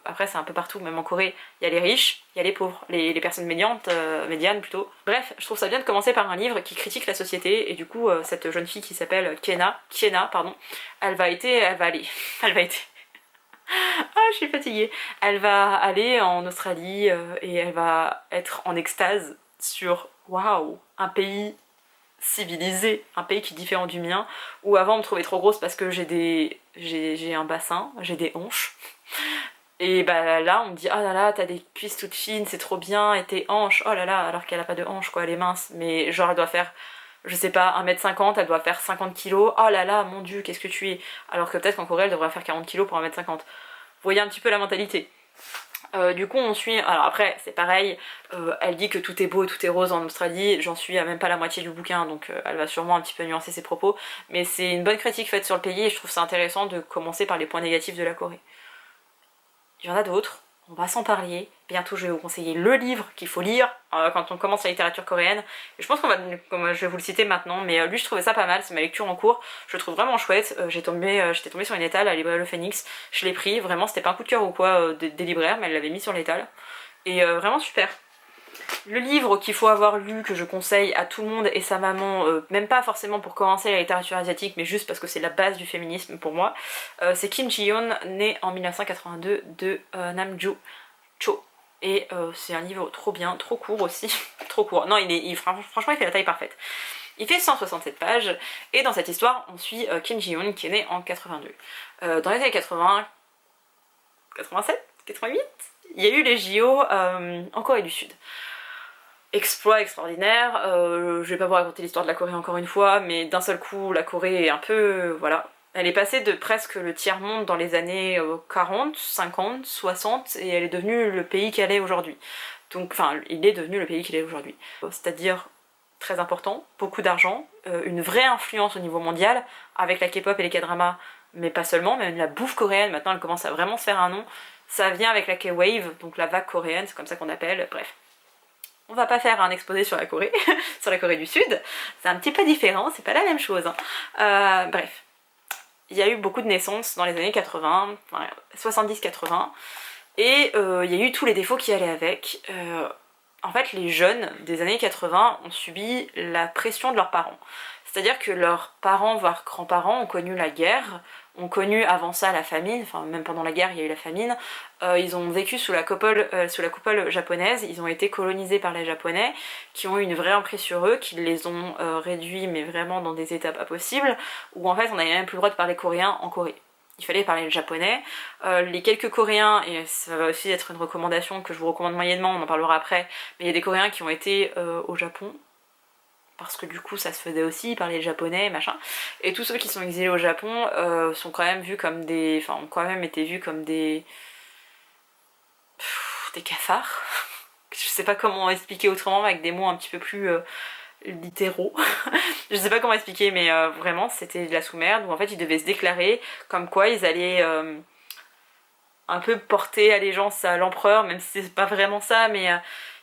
après c'est un peu partout, même en Corée il y a les riches, il y a les pauvres, les personnes médianes plutôt. Bref, je trouve ça bien de commencer par un livre qui critique la société, et du coup cette jeune fille qui s'appelle Kiena, elle va aller ah, je suis fatiguée. Elle va aller en Australie et elle va être en extase sur waouh, un pays civilisé, un pays qui est différent du mien, où avant on me trouvait trop grosse parce que j'ai un bassin, j'ai des hanches. Et bah là on me dit oh là là t'as des cuisses toutes fines, c'est trop bien, et tes hanches, oh là là, alors qu'elle a pas de hanches quoi, elle est mince, mais genre elle doit faire je sais pas, 1m50, elle doit faire 50 kilos, oh là là, mon dieu, qu'est-ce que tu es. Alors que peut-être qu'en Corée, elle devrait faire 40 kilos pour 1m50. Vous voyez un petit peu la mentalité. Du coup, on suit... Alors après, c'est pareil, elle dit que tout est beau, tout est rose en Australie, j'en suis à même pas la moitié du bouquin, donc elle va sûrement un petit peu nuancer ses propos, mais c'est une bonne critique faite sur le pays, et je trouve ça intéressant de commencer par les points négatifs de la Corée. Il y en a d'autres, on va s'en parler. Bientôt je vais vous conseiller le livre qu'il faut lire quand on commence la littérature coréenne. Et je pense comme je vais vous le citer maintenant, mais lui je trouvais ça pas mal, c'est ma lecture en cours. Je le trouve vraiment chouette. J'étais tombée sur une étale à la librairie Le Phénix. Je l'ai pris, vraiment c'était pas un coup de cœur ou quoi des libraires, mais elle l'avait mis sur l'étale. Et vraiment super. Le livre qu'il faut avoir lu, que je conseille à tout le monde et sa maman, même pas forcément pour commencer la littérature asiatique, mais juste parce que c'est la base du féminisme pour moi, c'est Kim Ji-yeon, né en 1982 de Namju Cho. Et c'est un livre trop bien, trop court aussi, trop court. Non, franchement il fait la taille parfaite. Il fait 167 pages, et dans cette histoire, on suit Kim Ji-yeon qui est né en 82. Dans les années 80, 87, 88, il y a eu les JO en Corée du Sud. Exploit extraordinaire, je vais pas vous raconter l'histoire de la Corée encore une fois, mais d'un seul coup la Corée est un peu, voilà, elle est passée de presque le tiers-monde dans les années 40, 50, 60, et elle est devenue le pays qu'elle est aujourd'hui. Donc, enfin, il est devenu le pays qu'il est aujourd'hui. C'est-à-dire très important, beaucoup d'argent, une vraie influence au niveau mondial, avec la K-pop et les K-dramas, mais pas seulement, même la bouffe coréenne, maintenant elle commence à vraiment se faire un nom. Ça vient avec la K-wave, donc la vague coréenne, c'est comme ça qu'on appelle, bref. On va pas faire un exposé sur la Corée, sur la Corée du Sud, c'est un petit peu différent, c'est pas la même chose. Hein. Bref, il y a eu beaucoup de naissances dans les années 80, 70-80, et il y a eu tous les défauts qui allaient avec. En fait, les jeunes des années 80 ont subi la pression de leurs parents. C'est-à-dire que leurs parents, voire grands-parents, ont connu la guerre, ont connu avant ça la famine, enfin même pendant la guerre il y a eu la famine, ils ont vécu sous la coupole japonaise, ils ont été colonisés par les Japonais, qui ont eu une vraie emprise sur eux, qui les ont réduits mais vraiment dans des états pas possibles, où en fait on n'avait même plus le droit de parler coréen en Corée. Il fallait parler le japonais. Les quelques coréens, et ça va aussi être une recommandation que je vous recommande moyennement, on en parlera après, mais il y a des coréens qui ont été au Japon, parce que du coup ça se faisait aussi, parler le japonais, machin. Et tous ceux qui sont exilés au Japon sont quand même vus comme des... Enfin, ont quand même été vus comme des cafards. Je sais pas comment expliquer autrement, avec des mots un petit peu plus littéraux. Je sais pas comment expliquer, mais vraiment c'était de la sous-merde, où en fait ils devaient se déclarer comme quoi ils allaient un peu porter allégeance à l'empereur, même si c'est pas vraiment ça, mais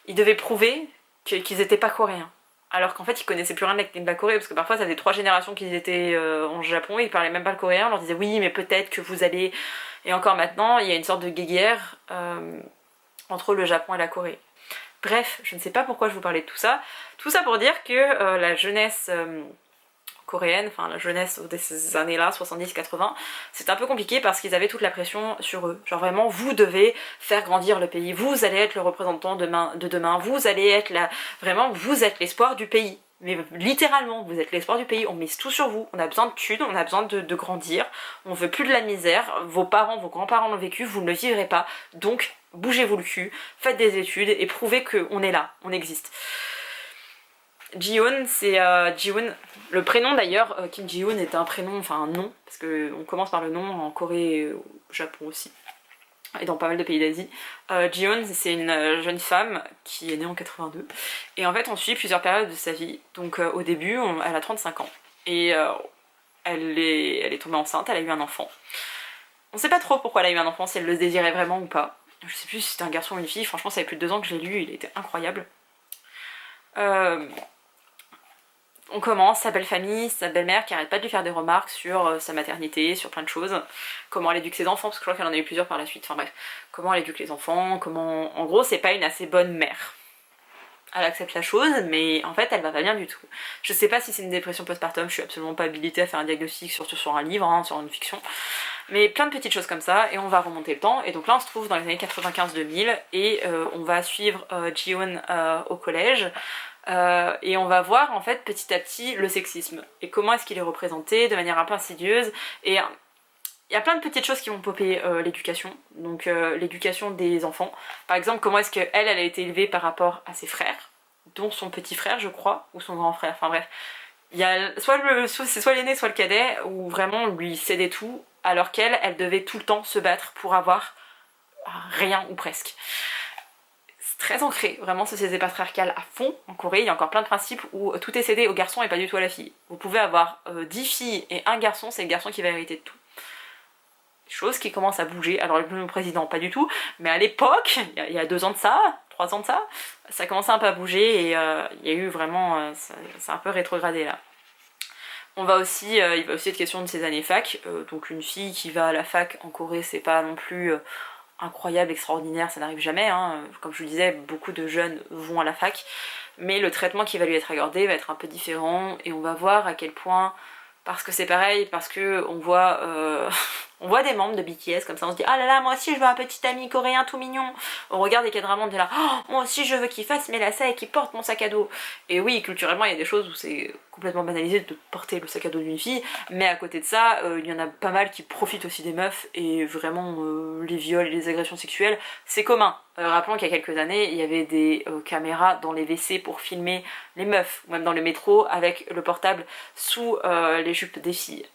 ils devaient prouver qu'ils étaient pas coréens. Alors qu'en fait ils connaissaient plus rien de la Corée, parce que parfois ça faisait 3 générations qu'ils étaient en Japon, ils parlaient même pas le coréen, on leur disait oui mais peut-être que vous allez... Et encore maintenant il y a une sorte de guéguerre entre le Japon et la Corée. Bref, je ne sais pas pourquoi je vous parlais de tout ça. Tout ça pour dire que la jeunesse coréenne, enfin la jeunesse de ces années-là, 70-80, c'est un peu compliqué parce qu'ils avaient toute la pression sur eux. Genre vraiment, vous devez faire grandir le pays, vous allez être le représentant de demain, vous allez être la... Vraiment, vous êtes l'espoir du pays. Mais littéralement, vous êtes l'espoir du pays, on mise tout sur vous, on a besoin de thunes, on a besoin de grandir, on veut plus de la misère, vos parents, vos grands-parents l'ont vécu, vous ne le vivrez pas, donc bougez-vous le cul, faites des études et prouvez qu'on est là, on existe. Ji-hoon, c'est Ji-hoon. Le prénom d'ailleurs, Kim Ji-hoon est un prénom, enfin un nom, parce qu'on commence par le nom en Corée et au Japon aussi, et dans pas mal de pays d'Asie. Ji-hoon, c'est une jeune femme qui est née en 82, et en fait on suit plusieurs périodes de sa vie. Donc au début, elle a 35 ans, et elle est tombée enceinte, elle a eu un enfant. On sait pas trop pourquoi elle a eu un enfant, si elle le désirait vraiment ou pas. Je sais plus si c'était un garçon ou une fille, franchement ça fait plus de 2 ans que je l'ai lu, il était incroyable. On commence, sa belle famille, sa belle-mère qui arrête pas de lui faire des remarques sur sa maternité, sur plein de choses, comment elle éduque ses enfants, parce que je crois qu'elle en a eu plusieurs par la suite, enfin bref, comment elle éduque les enfants, comment... En gros, c'est pas une assez bonne mère. Elle accepte la chose, mais en fait, elle va pas bien du tout. Je sais pas si c'est une dépression postpartum, je suis absolument pas habilitée à faire un diagnostic, surtout sur un livre, hein, sur une fiction, mais plein de petites choses comme ça, et on va remonter le temps, et donc là on se trouve dans les années 95-2000, et on va suivre Ji-hoon au collège, et on va voir en fait petit à petit le sexisme et comment est-ce qu'il est représenté de manière un peu insidieuse. Et il y a plein de petites choses qui vont popper l'éducation, donc l'éducation des enfants. Par exemple, comment est-ce qu'elle a été élevée par rapport à ses frères, dont son petit frère je crois, ou son grand frère, enfin bref. Il y a c'est soit l'aîné soit le cadet, où vraiment on lui cédait tout, alors elle devait tout le temps se battre pour avoir rien ou presque. Très ancré, vraiment société patriarcale à fond. En Corée, il y a encore plein de principes où tout est cédé au garçon et pas du tout à la fille. Vous pouvez avoir 10 filles et un garçon, c'est le garçon qui va hériter de tout. choses qui commencent à bouger. Alors le président pas du tout, mais à l'époque, il y a 2 ans de ça, 3 ans de ça commençait un peu à bouger et il y a eu vraiment, c'est un peu rétrogradé là. Il va aussi être question de ses années fac, donc une fille qui va à la fac en Corée, c'est pas non plus incroyable, extraordinaire, ça n'arrive jamais, hein. Comme je vous le disais, beaucoup de jeunes vont à la fac, mais le traitement qui va lui être accordé va être un peu différent, et on va voir à quel point, parce que c'est pareil, parce que on voit on voit des membres de BTS comme ça, on se dit ah là là, moi aussi je veux un petit ami coréen tout mignon. On regarde des cadrans, on dit là oh, moi aussi je veux qu'il fasse mes lacets et qu'il porte mon sac à dos. Et oui, culturellement il y a des choses où c'est complètement banalisé de porter le sac à dos d'une fille, mais à côté de ça il y en a pas mal qui profitent aussi des meufs, et vraiment les viols et les agressions sexuelles c'est commun. Rappelons qu'il y a quelques années il y avait des caméras dans les WC pour filmer les meufs, ou même dans le métro avec le portable sous les jupes des filles.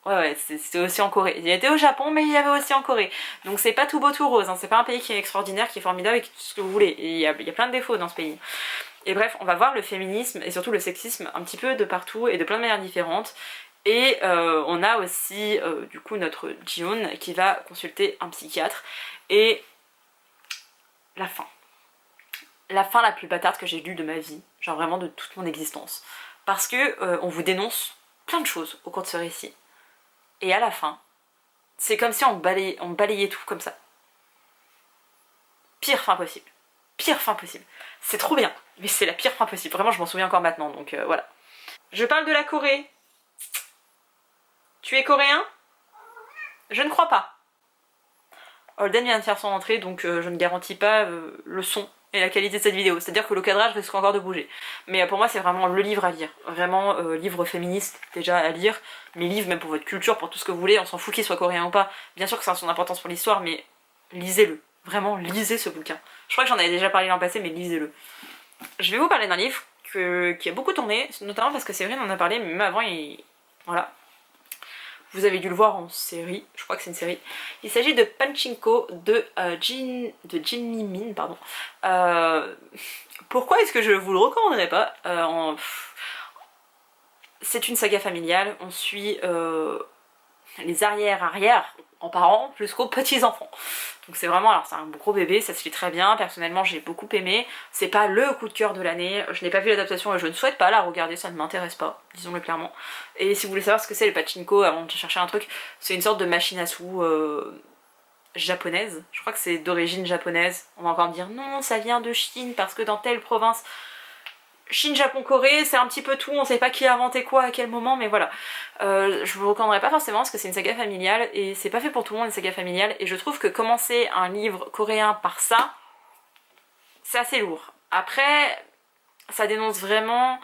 Ouais, c'était aussi en Corée. Il y était au Japon, mais il y avait aussi en Corée. Donc c'est pas tout beau tout rose, hein. C'est pas un pays qui est extraordinaire, qui est formidable et tout ce que vous voulez. Et il y a plein de défauts dans ce pays. Et bref, on va voir le féminisme et surtout le sexisme un petit peu de partout et de plein de manières différentes. Et on a aussi du coup notre Jihoon qui va consulter un psychiatre. Et la fin. La fin la plus bâtarde que j'ai lue de ma vie, genre vraiment de toute mon existence. Parce que on vous dénonce plein de choses au cours de ce récit. Et à la fin, c'est comme si on balayait tout comme ça. Pire fin possible. Pire fin possible. C'est trop bien, mais c'est la pire fin possible. Vraiment, je m'en souviens encore maintenant, donc voilà. Je parle de la Corée. Tu es coréen? Je ne crois pas. Holden vient de faire son entrée, donc je ne garantis pas le son et la qualité de cette vidéo. C'est-à-dire que le cadrage risque encore de bouger. Mais pour moi, c'est vraiment le livre à lire. Vraiment, livre féministe déjà à lire. Mais livre même pour votre culture, pour tout ce que vous voulez. On s'en fout qu'il soit coréen ou pas. Bien sûr que ça a son importance pour l'histoire, mais lisez-le. Vraiment, lisez ce bouquin. Je crois que j'en avais déjà parlé l'an passé, mais lisez-le. Je vais vous parler d'un livre qui a beaucoup tourné, notamment parce que Séverine en a parlé, mais même avant, voilà. Vous avez dû le voir en série, je crois que c'est une série. Il s'agit de Pachinko de Jin Mi-min, pardon. Pourquoi est-ce que je vous le recommanderais pas? C'est une saga familiale, on suit les arrière-grands-parents jusqu'aux petits-enfants. Donc c'est vraiment, alors c'est un gros bébé, ça se lit très bien, personnellement j'ai beaucoup aimé. C'est pas le coup de cœur de l'année, je n'ai pas vu l'adaptation et je ne souhaite pas la regarder, ça ne m'intéresse pas, disons-le clairement. Et si vous voulez savoir ce que c'est le pachinko, avant de chercher un truc, c'est une sorte de machine à sous japonaise. Je crois que c'est d'origine japonaise. On va encore me dire non, ça vient de Chine parce que dans telle province... Chine, Japon, Corée, c'est un petit peu tout, on sait pas qui a inventé quoi à quel moment, mais voilà. Je vous recommanderais pas forcément parce que c'est une saga familiale et c'est pas fait pour tout le monde une saga familiale, et je trouve que commencer un livre coréen par ça, c'est assez lourd. Après, ça dénonce vraiment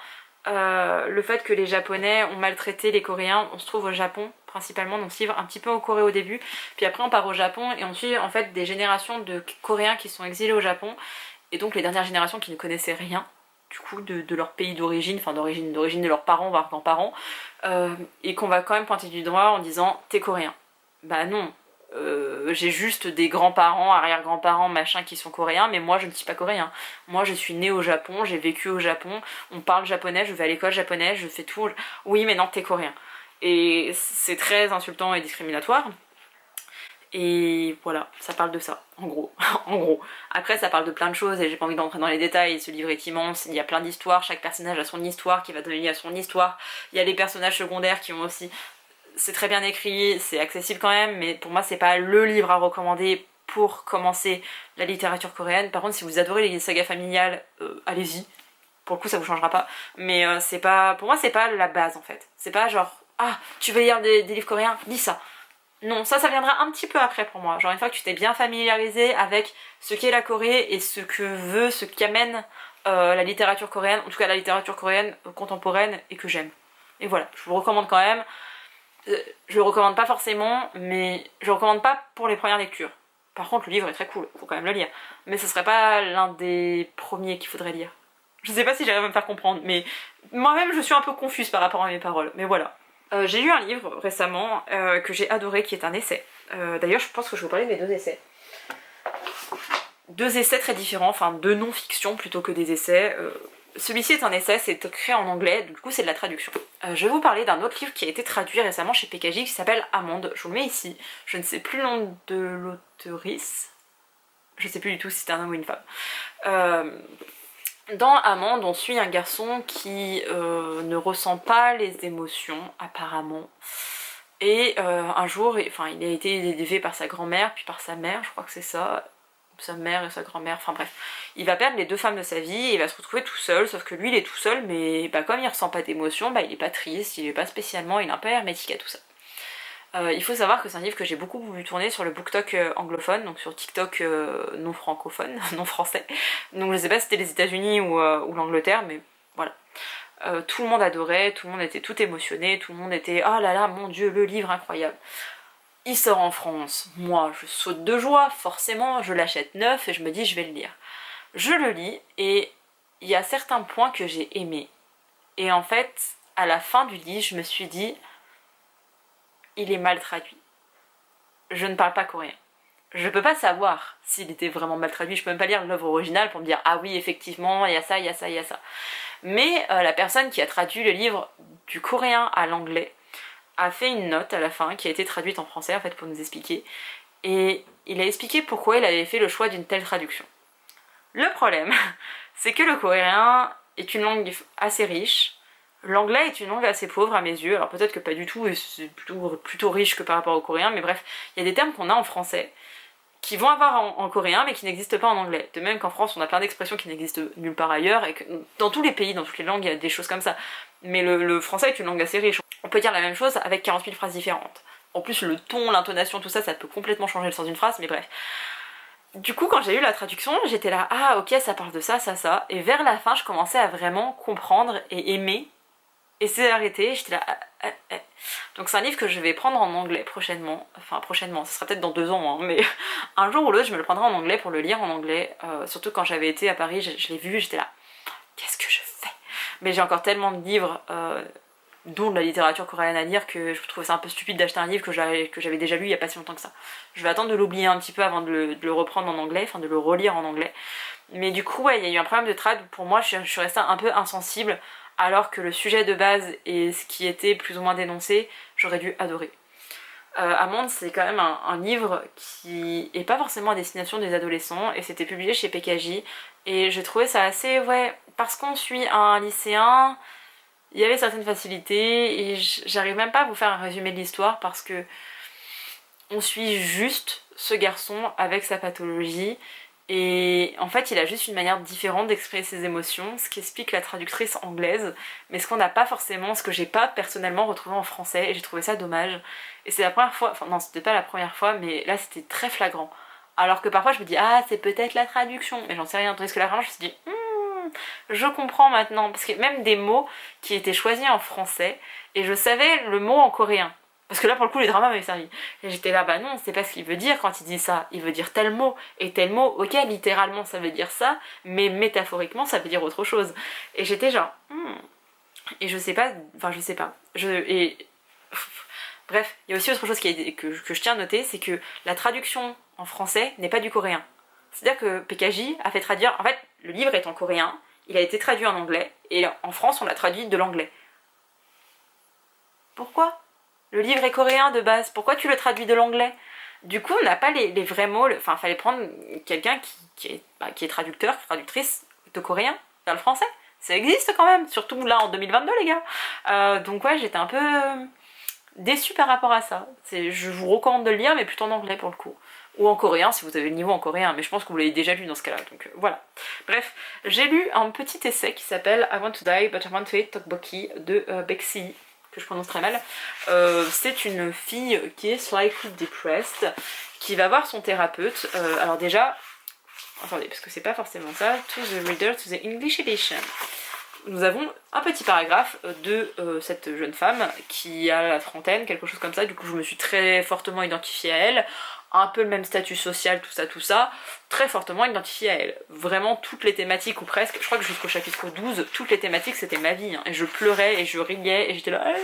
le fait que les Japonais ont maltraité les Coréens. On se trouve au Japon principalement dans ce livre, un petit peu en Corée au début, puis après on part au Japon et on suit en fait des générations de Coréens qui sont exilés au Japon, et donc les dernières générations qui ne connaissaient rien du coup de leur pays d'origine, enfin d'origine de leurs parents, voire grands-parents, et qu'on va quand même pointer du doigt en disant t'es coréen. Bah non, j'ai juste des grands-parents, arrière-grands-parents, machin qui sont coréens, mais moi je ne suis pas coréen. Moi je suis née au Japon, j'ai vécu au Japon, on parle japonais, je vais à l'école japonaise, je fais tout. Oui mais non, t'es coréen. Et c'est très insultant et discriminatoire. Et voilà, ça parle de ça, en gros. En gros. Après, ça parle de plein de choses et j'ai pas envie d'entrer dans les détails. Ce livre est immense, il y a plein d'histoires, chaque personnage a son histoire qui va donner lieu à son histoire. Il y a les personnages secondaires qui ont aussi... C'est très bien écrit, c'est accessible quand même, mais pour moi, c'est pas le livre à recommander pour commencer la littérature coréenne. Par contre, si vous adorez les sagas familiales, allez-y. Pour le coup, ça vous changera pas. Mais c'est pas... Pour moi, c'est pas la base, en fait. C'est pas genre, ah, tu veux lire des livres coréens? Lis ça. Non, ça viendra un petit peu après pour moi. Genre une fois que tu t'es bien familiarisé avec ce qu'est la Corée et ce que veut, ce qu'amène la littérature coréenne, en tout cas la littérature coréenne contemporaine, et que j'aime. Et voilà, je vous le recommande quand même. Je le recommande pas forcément, mais je le recommande pas pour les premières lectures. Par contre, le livre est très cool, faut quand même le lire. Mais ce serait pas l'un des premiers qu'il faudrait lire. Je sais pas si j'arrive à me faire comprendre, mais moi-même je suis un peu confuse par rapport à mes paroles, mais voilà. J'ai lu un livre récemment que j'ai adoré, qui est un essai. D'ailleurs, je pense que je vais vous parler de mes 2 essais. 2 essais très différents, enfin 2 non-fiction plutôt que des essais. celui-ci est un essai, c'est écrit en anglais, du coup c'est de la traduction. Je vais vous parler d'un autre livre qui a été traduit récemment chez PKJ qui s'appelle Amande. Je vous le mets ici. Je ne sais plus le nom de l'auteurice. Je sais plus du tout si c'est un homme ou une femme. Dans Amande, on suit un garçon qui ne ressent pas les émotions, apparemment. Et un jour, il a été élevé par sa grand-mère, puis par sa mère, je crois que c'est ça. Sa mère et sa grand-mère, enfin bref. Il va perdre les deux femmes de sa vie et il va se retrouver tout seul, sauf que lui il est tout seul, mais comme il ressent pas d'émotion, il est pas triste, il est pas spécialement, il est un peu hermétique à tout ça. Il faut savoir que c'est un livre que j'ai beaucoup vu tourner sur le BookTok anglophone, donc sur TikTok non francophone, non français. Donc je sais pas si c'était les États-Unis ou l'Angleterre, mais voilà. Tout le monde adorait, tout le monde était tout émotionné, tout le monde était oh là là, mon dieu, le livre incroyable. Il sort en France, moi je saute de joie, forcément, je l'achète neuf et je me dis je vais le lire. Je le lis et il y a certains points que j'ai aimés. Et en fait, à la fin du livre, je me suis dit, il est mal traduit. Je ne parle pas coréen. Je peux pas savoir s'il était vraiment mal traduit, je peux même pas lire l'œuvre originale pour me dire ah oui effectivement, il y a ça, il y a ça, il y a ça. Mais la personne qui a traduit le livre du coréen à l'anglais a fait une note à la fin qui a été traduite en français en fait pour nous expliquer et il a expliqué pourquoi il avait fait le choix d'une telle traduction. Le problème c'est que le coréen est une langue assez riche, l'anglais est une langue assez pauvre à mes yeux, alors peut-être que pas du tout et c'est plutôt riche que par rapport au coréen, mais bref, il y a des termes qu'on a en français qui vont avoir en coréen mais qui n'existent pas en anglais. De même qu'en France on a plein d'expressions qui n'existent nulle part ailleurs et que dans tous les pays, dans toutes les langues il y a des choses comme ça. Mais le français est une langue assez riche. On peut dire la même chose avec 40 000 phrases différentes. En plus le ton, l'intonation, tout ça, ça peut complètement changer le sens d'une phrase, mais bref. Du coup quand j'ai eu la traduction, j'étais là, ah ok ça parle de ça, ça, ça. Et vers la fin je commençais à vraiment comprendre et aimer. Et c'est arrêté, j'étais là, Donc c'est un livre que je vais prendre en anglais prochainement, enfin prochainement, ce sera peut-être dans 2 ans, hein, mais un jour ou l'autre je me le prendrai en anglais pour le lire en anglais, surtout quand j'avais été à Paris, je l'ai vu, j'étais là, qu'est-ce que je fais? Mais j'ai encore tellement de livres, dont de la littérature coréenne à lire, que je trouve ça un peu stupide d'acheter un livre que j'avais déjà lu il y a pas si longtemps que ça. Je vais attendre de l'oublier un petit peu avant de le reprendre en anglais, enfin de le relire en anglais. Mais du coup ouais, il y a eu un problème de trad, pour moi je suis restée un peu insensible, alors que le sujet de base et ce qui était plus ou moins dénoncé, j'aurais dû adorer. Amande, c'est quand même un livre qui est pas forcément à destination des adolescents, et c'était publié chez PKJ, et j'ai trouvé ça assez, ouais, parce qu'on suit un lycéen, il y avait certaines facilités, et j'arrive même pas à vous faire un résumé de l'histoire, parce que on suit juste ce garçon avec sa pathologie, et en fait il a juste une manière différente d'exprimer ses émotions, ce qui explique la traductrice anglaise, mais ce qu'on n'a pas forcément, ce que j'ai pas personnellement retrouvé en français, et j'ai trouvé ça dommage. Et c'est la première fois, enfin non c'était pas la première fois, mais là c'était très flagrant. Alors que parfois je me dis ah c'est peut-être la traduction, mais j'en sais rien, tandis que là vraiment je me suis dit je comprends maintenant, parce que même des mots qui étaient choisis en français, et je savais le mot en coréen. Parce que là, pour le coup, les dramas m'avaient servi. Et j'étais là, bah non, c'est pas ce qu'il veut dire quand il dit ça. Il veut dire tel mot. Et tel mot, ok, littéralement, ça veut dire ça, mais métaphoriquement, ça veut dire autre chose. Et j'étais genre, Et je sais pas, enfin, je sais pas. Bref, il y a aussi autre chose que je tiens à noter, c'est que la traduction en français n'est pas du coréen. C'est-à-dire que PKJ a fait traduire, en fait, le livre est en coréen, il a été traduit en anglais, et en France, on l'a traduit de l'anglais. Pourquoi ? Le livre est coréen de base, pourquoi tu le traduis de l'anglais? Du coup, on n'a pas les vrais mots, enfin, fallait prendre quelqu'un qui est traducteur, traductrice de coréen vers le français. Ça existe quand même, surtout là en 2022 les gars. Donc ouais, j'étais un peu déçue par rapport à ça. Je vous recommande de le lire, mais plutôt en anglais pour le coup. Ou en coréen si vous avez le niveau en coréen, mais je pense que vous l'avez déjà lu dans ce cas-là, donc voilà. Bref, j'ai lu un petit essai qui s'appelle I Want to Die but I Want to Eat Tteokbokki de Bexi, que je prononce très mal. C'est une fille qui est slightly depressed, qui va voir son thérapeute. Alors déjà, attendez, parce que c'est pas forcément ça. To the reader, to the English edition. Nous avons un petit paragraphe de cette jeune femme qui a la trentaine, quelque chose comme ça. Du coup, je me suis très fortement identifiée à elle. Un peu le même statut social, tout ça, très fortement identifiée à elle. Vraiment toutes les thématiques, ou presque, je crois que jusqu'au chapitre 12, toutes les thématiques c'était ma vie, hein. Et je pleurais et je riais et j'étais là...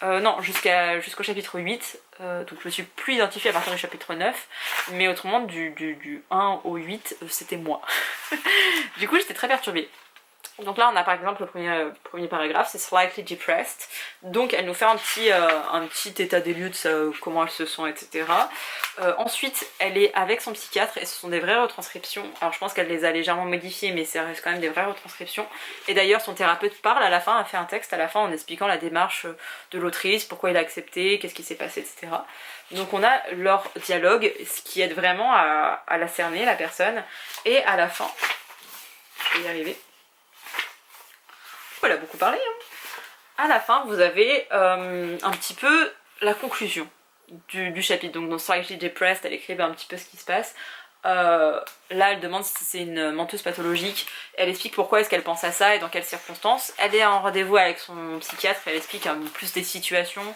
non, jusqu'au chapitre 8, donc je me suis plus identifiée à partir du chapitre 9, mais autrement du 1 au 8, c'était moi. Du coup j'étais très perturbée. Donc là on a par exemple le premier paragraphe, c'est slightly depressed, donc elle nous fait un petit état des lieux de ça, comment elle se sent, etc. Ensuite elle est avec son psychiatre et ce sont des vraies retranscriptions, alors je pense qu'elle les a légèrement modifiées mais ça reste quand même des vraies retranscriptions, et d'ailleurs son thérapeute parle à la fin, a fait un texte à la fin en expliquant la démarche de l'autrice, pourquoi il a accepté, qu'est-ce qui s'est passé, etc. Donc on a leur dialogue, ce qui aide vraiment à la cerner, la personne, et à la fin, je vais y arriver, elle a beaucoup parlé, hein. À la fin, vous avez un petit peu la conclusion du chapitre. Donc dans Slightly Depressed, elle écrivait un petit peu ce qui se passe. Là, elle demande si c'est une menteuse pathologique. Elle explique pourquoi est-ce qu'elle pense à ça et dans quelles circonstances. Elle est en rendez-vous avec son psychiatre, elle explique plus des situations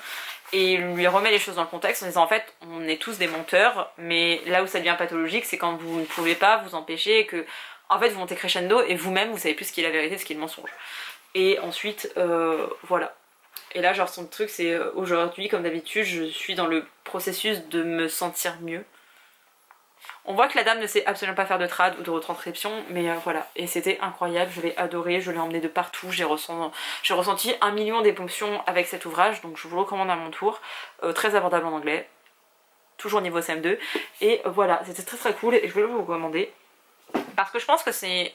et lui remet les choses dans le contexte en disant en fait on est tous des menteurs, mais là où ça devient pathologique c'est quand vous ne pouvez pas vous empêcher et que en fait vous montez crescendo et vous-même vous savez plus ce qui est la vérité, ce qui est le mensonge. Et ensuite, voilà. Et là, genre, son truc, c'est aujourd'hui, comme d'habitude, je suis dans le processus de me sentir mieux. On voit que la dame ne sait absolument pas faire de trad ou de retranscription, mais voilà. Et c'était incroyable, je l'ai adoré, je l'ai emmené de partout, j'ai ressenti 1 million d'émotions avec cet ouvrage, donc je vous le recommande à mon tour. Très abordable en anglais, toujours niveau CM2. Et voilà, c'était très très cool et je voulais vous le recommander. Parce que je pense que c'est...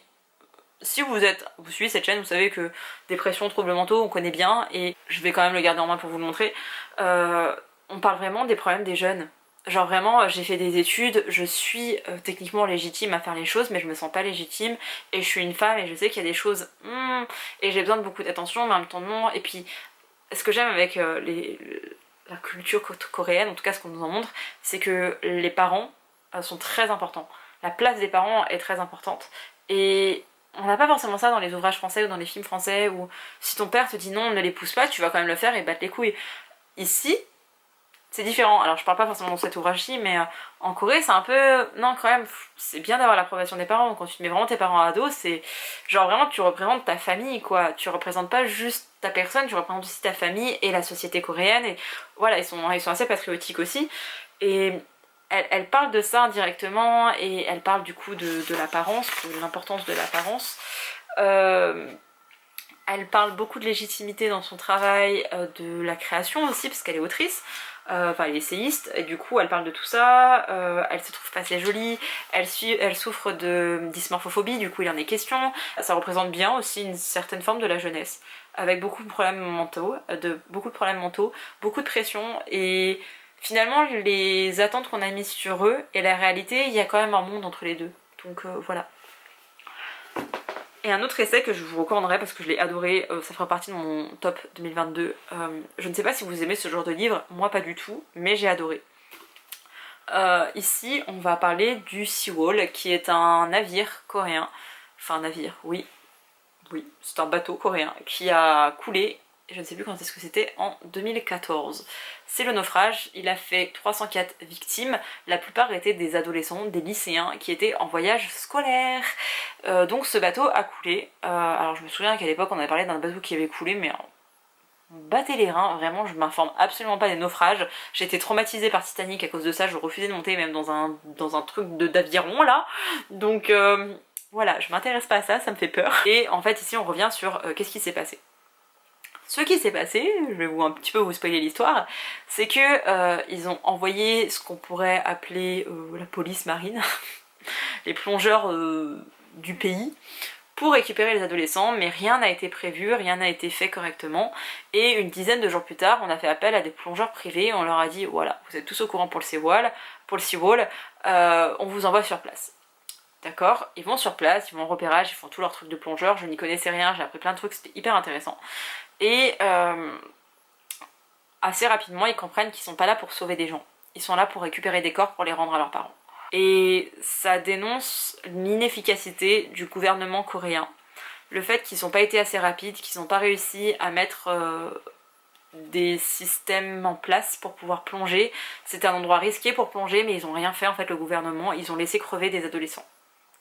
Si vous suivez cette chaîne, vous savez que dépression, troubles mentaux, on connaît bien, et je vais quand même le garder en main pour vous le montrer. On parle vraiment des problèmes des jeunes. Genre vraiment, j'ai fait des études, je suis techniquement légitime à faire les choses, mais je me sens pas légitime, et je suis une femme, et je sais qu'il y a des choses, et j'ai besoin de beaucoup d'attention, mais en même temps non. Et puis, ce que j'aime avec la culture coréenne, en tout cas ce qu'on nous en montre, c'est que les parents sont très importants. La place des parents est très importante. Et on n'a pas forcément ça dans les ouvrages français ou dans les films français où si ton père te dit non, ne l'épouse pas, tu vas quand même le faire et battre les couilles. Ici, c'est différent. Alors je parle pas forcément dans cet ouvrage-ci, mais en Corée c'est un peu... Non, quand même, c'est bien d'avoir l'approbation des parents. Quand tu te mets vraiment tes parents à dos, c'est genre vraiment tu représentes ta famille, quoi. Tu représentes pas juste ta personne, tu représentes aussi ta famille et la société coréenne. Et voilà, ils sont assez patriotiques aussi. Et... Elle parle de ça indirectement et elle parle du coup de l'apparence, de l'importance de l'apparence. Elle parle beaucoup de légitimité dans son travail, de la création aussi parce qu'elle est autrice, enfin elle est essayiste et du coup elle parle de tout ça, elle se trouve pas assez jolie, elle souffre de dysmorphophobie, du coup il en est question. Ça représente bien aussi une certaine forme de la jeunesse, avec beaucoup de problèmes mentaux, beaucoup de pression et... Finalement, les attentes qu'on a mises sur eux et la réalité, il y a quand même un monde entre les deux. Donc voilà. Et un autre essai que je vous recommanderais parce que je l'ai adoré, ça fera partie de mon top 2022. Je ne sais pas si vous aimez ce genre de livre, moi pas du tout, mais j'ai adoré. Ici, on va parler du Seawall, qui est un navire coréen. Enfin, un navire, oui, c'est un bateau coréen qui a coulé. Je ne sais plus quand est-ce que c'était, en 2014. C'est le naufrage, il a fait 304 victimes, la plupart étaient des adolescents, des lycéens qui étaient en voyage scolaire. Donc ce bateau a coulé. Alors je me souviens qu'à l'époque on avait parlé d'un bateau qui avait coulé, mais on battait les reins, vraiment je m'informe absolument pas des naufrages. J'ai été traumatisée par Titanic à cause de ça, je refusais de monter même dans un truc d'aviron là. Donc voilà, je m'intéresse pas à ça, ça me fait peur. Et en fait ici on revient sur qu'est-ce qui s'est passé. Ce qui s'est passé, je vais un petit peu vous spoiler l'histoire, c'est que ils ont envoyé ce qu'on pourrait appeler la police marine, les plongeurs du pays, pour récupérer les adolescents, mais rien n'a été prévu, rien n'a été fait correctement, et une dizaine de jours plus tard, on a fait appel à des plongeurs privés, on leur a dit voilà, vous êtes tous au courant pour le Seawall, on vous envoie sur place. D'accord, ils vont sur place, ils vont en repérage, ils font tout leur truc de plongeur, je n'y connaissais rien, j'ai appris plein de trucs, c'était hyper intéressant. Et assez rapidement, ils comprennent qu'ils sont pas là pour sauver des gens. Ils sont là pour récupérer des corps pour les rendre à leurs parents. Et ça dénonce l'inefficacité du gouvernement coréen. Le fait qu'ils n'ont pas été assez rapides, qu'ils n'ont pas réussi à mettre des systèmes en place pour pouvoir plonger. C'était un endroit risqué pour plonger, mais ils n'ont rien fait en fait le gouvernement. Ils ont laissé crever des adolescents.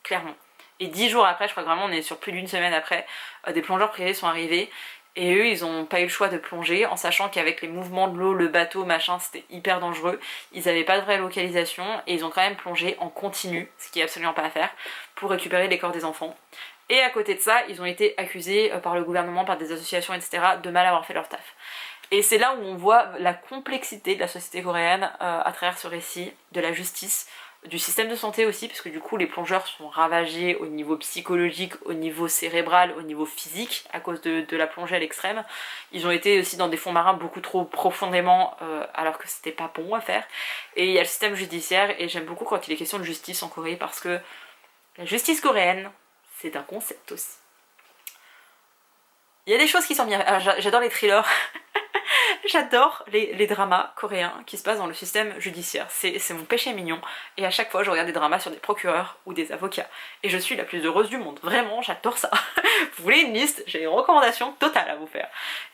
Clairement. Et 10 jours après, je crois que vraiment on est sur plus d'une semaine après, des plongeurs privés sont arrivés. Et eux, ils ont pas eu le choix de plonger, en sachant qu'avec les mouvements de l'eau, le bateau, machin, c'était hyper dangereux. Ils avaient pas de vraie localisation, et ils ont quand même plongé en continu, ce qui est absolument pas à faire, pour récupérer les corps des enfants. Et à côté de ça, ils ont été accusés par le gouvernement, par des associations, etc. de mal avoir fait leur taf. Et c'est là où on voit la complexité de la société coréenne à travers ce récit, de la justice, du système de santé aussi, parce que du coup les plongeurs sont ravagés au niveau psychologique, au niveau cérébral, au niveau physique, à cause de la plongée à l'extrême. Ils ont été aussi dans des fonds marins beaucoup trop profondément, alors que c'était pas bon à faire. Et il y a le système judiciaire, et j'aime beaucoup quand il est question de justice en Corée, parce que la justice coréenne, c'est un concept aussi. Il y a des choses qui sont bien. J'adore les thrillers. J'adore les dramas coréens qui se passent dans le système judiciaire. C'est mon péché mignon. Et à chaque fois, je regarde des dramas sur des procureurs ou des avocats. Et je suis la plus heureuse du monde. Vraiment, j'adore ça. Vous voulez une liste? J'ai une recommandation totale à vous faire.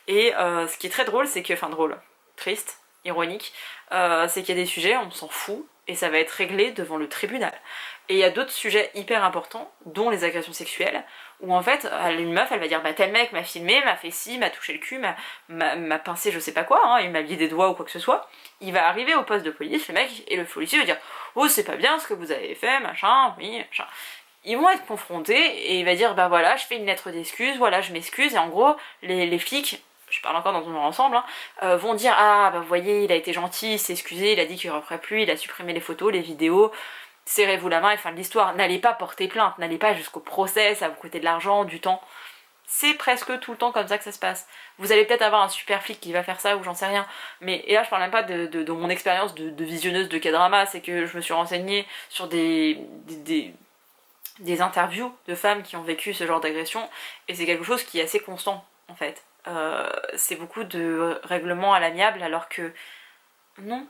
Et ce qui est très drôle, c'est que... Enfin drôle, triste, ironique, c'est qu'il y a des sujets, on s'en fout, et ça va être réglé devant le tribunal. Et il y a d'autres sujets hyper importants, dont les agressions sexuelles, où en fait, une meuf, elle va dire bah tel mec m'a filmé, m'a fait ci, m'a touché le cul, m'a pincé je sais pas quoi, hein, il m'a lié des doigts ou quoi que ce soit. Il va arriver au poste de police, le mec, et le policier va dire oh c'est pas bien ce que vous avez fait, machin, oui, machin. Ils vont être confrontés, et il va dire bah voilà, je fais une lettre d'excuse, voilà, je m'excuse, et en gros, les flics, je parle encore dans mon ensemble, hein, vont dire ah bah vous voyez, il a été gentil, il s'est excusé, il a dit qu'il ne referait plus, il a supprimé les photos, les vidéos, serrez-vous la main et fin de l'histoire. N'allez pas porter plainte, n'allez pas jusqu'au procès, ça va vous coûter de l'argent, du temps. C'est presque tout le temps comme ça que ça se passe. Vous allez peut-être avoir un super flic qui va faire ça ou j'en sais rien, mais et là je parle même pas de mon expérience de visionneuse de K-drama, c'est que je me suis renseignée sur des interviews de femmes qui ont vécu ce genre d'agression, et c'est quelque chose qui est assez constant en fait. C'est beaucoup de règlements à l'amiable alors que non.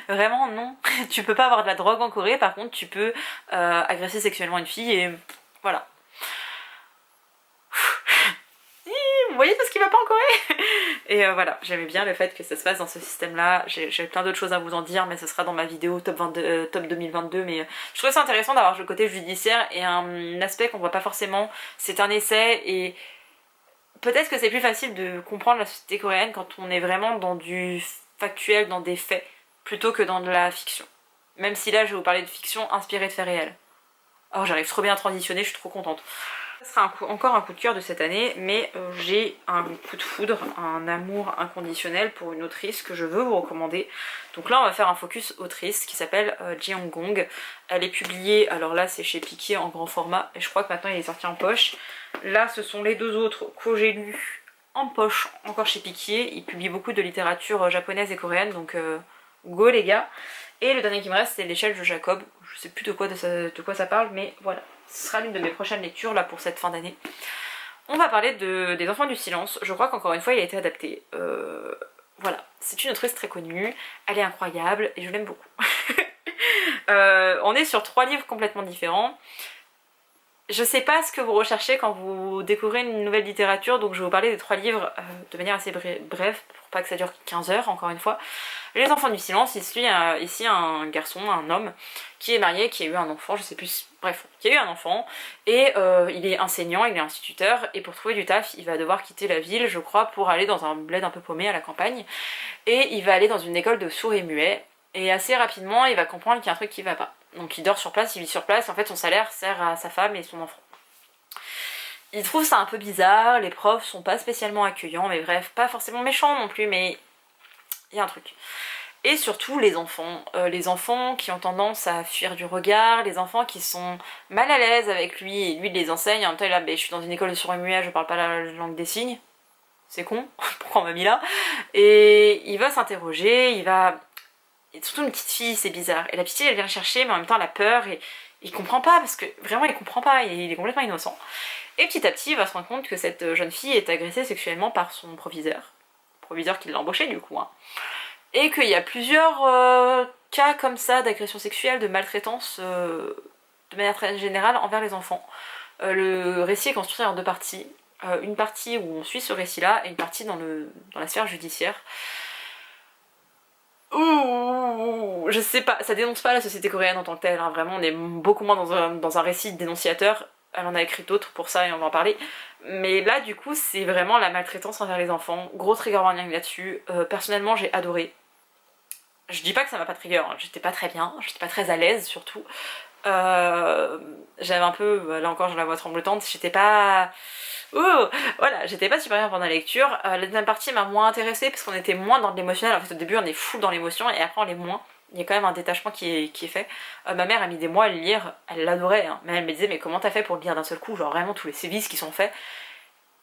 Vraiment non. Tu peux pas avoir de la drogue en Corée, par contre tu peux agresser sexuellement une fille et voilà. Vous voyez tout ce qui va pas en Corée. Et voilà, j'aimais bien le fait que ça se passe dans ce système là. J'ai plein d'autres choses à vous en dire, mais ce sera dans ma vidéo top 2022, mais je trouvais ça intéressant d'avoir le côté judiciaire et un aspect qu'on voit pas forcément. C'est un essai et peut-être que c'est plus facile de comprendre la société coréenne quand on est vraiment dans du factuel, dans des faits, plutôt que dans de la fiction. Même si là je vais vous parler de fiction inspirée de faits réels. Oh, j'arrive trop bien à transitionner, je suis trop contente. Ce sera encore un coup de cœur de cette année, mais j'ai un coup de foudre, un amour inconditionnel pour une autrice que je veux vous recommander. Donc là on va faire un focus autrice qui s'appelle Ji Hong-gong. Elle est publiée, alors là c'est chez Piquet en grand format, et je crois que maintenant il est sorti en poche. Là ce sont les deux autres que j'ai lus en poche, encore chez Piquet. Ils publient beaucoup de littérature japonaise et coréenne, donc go les gars. Et le dernier qui me reste c'est L'échelle de Jacob. Je sais plus de quoi ça parle, mais voilà. Ce sera l'une de mes prochaines lectures là pour cette fin d'année. On va parler des Enfants du Silence. Je crois qu'encore une fois il a été adapté. Voilà, c'est une autrice très connue, elle est incroyable et je l'aime beaucoup. On est sur 3 livres complètement différents. Je sais pas ce que vous recherchez quand vous découvrez une nouvelle littérature, donc je vais vous parler des 3 livres de manière assez brève, pour pas que ça dure 15 heures encore une fois. Les Enfants du Silence, ici un garçon, un homme, qui est marié, qui a eu un enfant, je sais plus, bref, qui a eu un enfant, et il est enseignant, il est instituteur, et pour trouver du taf, il va devoir quitter la ville, je crois, pour aller dans un bled un peu paumé à la campagne, et il va aller dans une école de sourds et muets, et assez rapidement, il va comprendre qu'il y a un truc qui va pas. Donc il dort sur place, il vit sur place, en fait son salaire sert à sa femme et son enfant. Il trouve ça un peu bizarre, les profs sont pas spécialement accueillants, mais bref, pas forcément méchants non plus, mais il y a un truc. Et surtout les enfants qui ont tendance à fuir du regard, les enfants qui sont mal à l'aise avec lui, et lui il les enseigne, en même temps il est là, je suis dans une école de sourds et muets, je parle pas la langue des signes, c'est con, pourquoi on m'a mis là? Et il va s'interroger, il va... Et surtout une petite fille, c'est bizarre. Et la petite fille, elle vient le chercher, mais en même temps, elle a peur et il comprend pas, parce que vraiment, il comprend pas, il est complètement innocent. Et petit à petit, il va se rendre compte que cette jeune fille est agressée sexuellement par son proviseur qui l'a embauché du coup. Hein. Et qu'il y a plusieurs cas comme ça d'agression sexuelle, de maltraitance, de manière très générale, envers les enfants. Le récit est construit en 2 parties. Une partie où on suit ce récit-là, et une partie dans la sphère judiciaire. Ouh, je sais pas, ça dénonce pas la société coréenne en tant que telle, hein. Vraiment on est beaucoup moins dans un récit dénonciateur, elle en a écrit d'autres pour ça et on va en parler, mais là du coup c'est vraiment la maltraitance envers les enfants, gros trigger warning là-dessus, personnellement j'ai adoré. Je dis pas que ça m'a pas trigger, hein. J'étais pas très bien, j'étais pas très à l'aise surtout, J'avais un peu, là encore j'ai la voix tremblotante, j'étais pas... Ouh, voilà, j'étais pas super bien pendant la lecture. La deuxième partie m'a moins intéressée parce qu'on était moins dans l'émotionnel. En fait, au début, on est full dans l'émotion et après, on l'est moins. Il y a quand même un détachement qui est fait. Ma mère a mis des mois à le lire, elle l'adorait, hein. Mais elle me disait, mais comment t'as fait pour le lire d'un seul coup? Genre vraiment tous les sévices qui sont faits.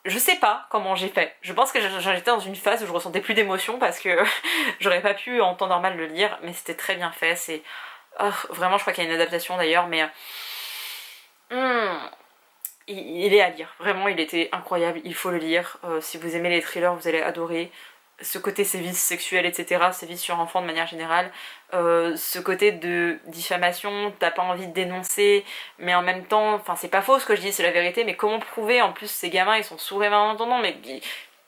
Je sais pas comment j'ai fait. Je pense que j'étais dans une phase où je ressentais plus d'émotion parce que j'aurais pas pu en temps normal le lire, mais c'était très bien fait. C'est vraiment, je crois qu'il y a une adaptation d'ailleurs, mais il est à lire. Vraiment, il était incroyable. Il faut le lire. Si vous aimez les thrillers, vous allez adorer. Ce côté sévices sexuels, etc., sévices sur enfants de manière générale, ce côté de diffamation, t'as pas envie de dénoncer, mais en même temps, enfin c'est pas faux ce que je dis, c'est la vérité, mais comment prouver? En plus ces gamins ils sont sourds et malentendants, mais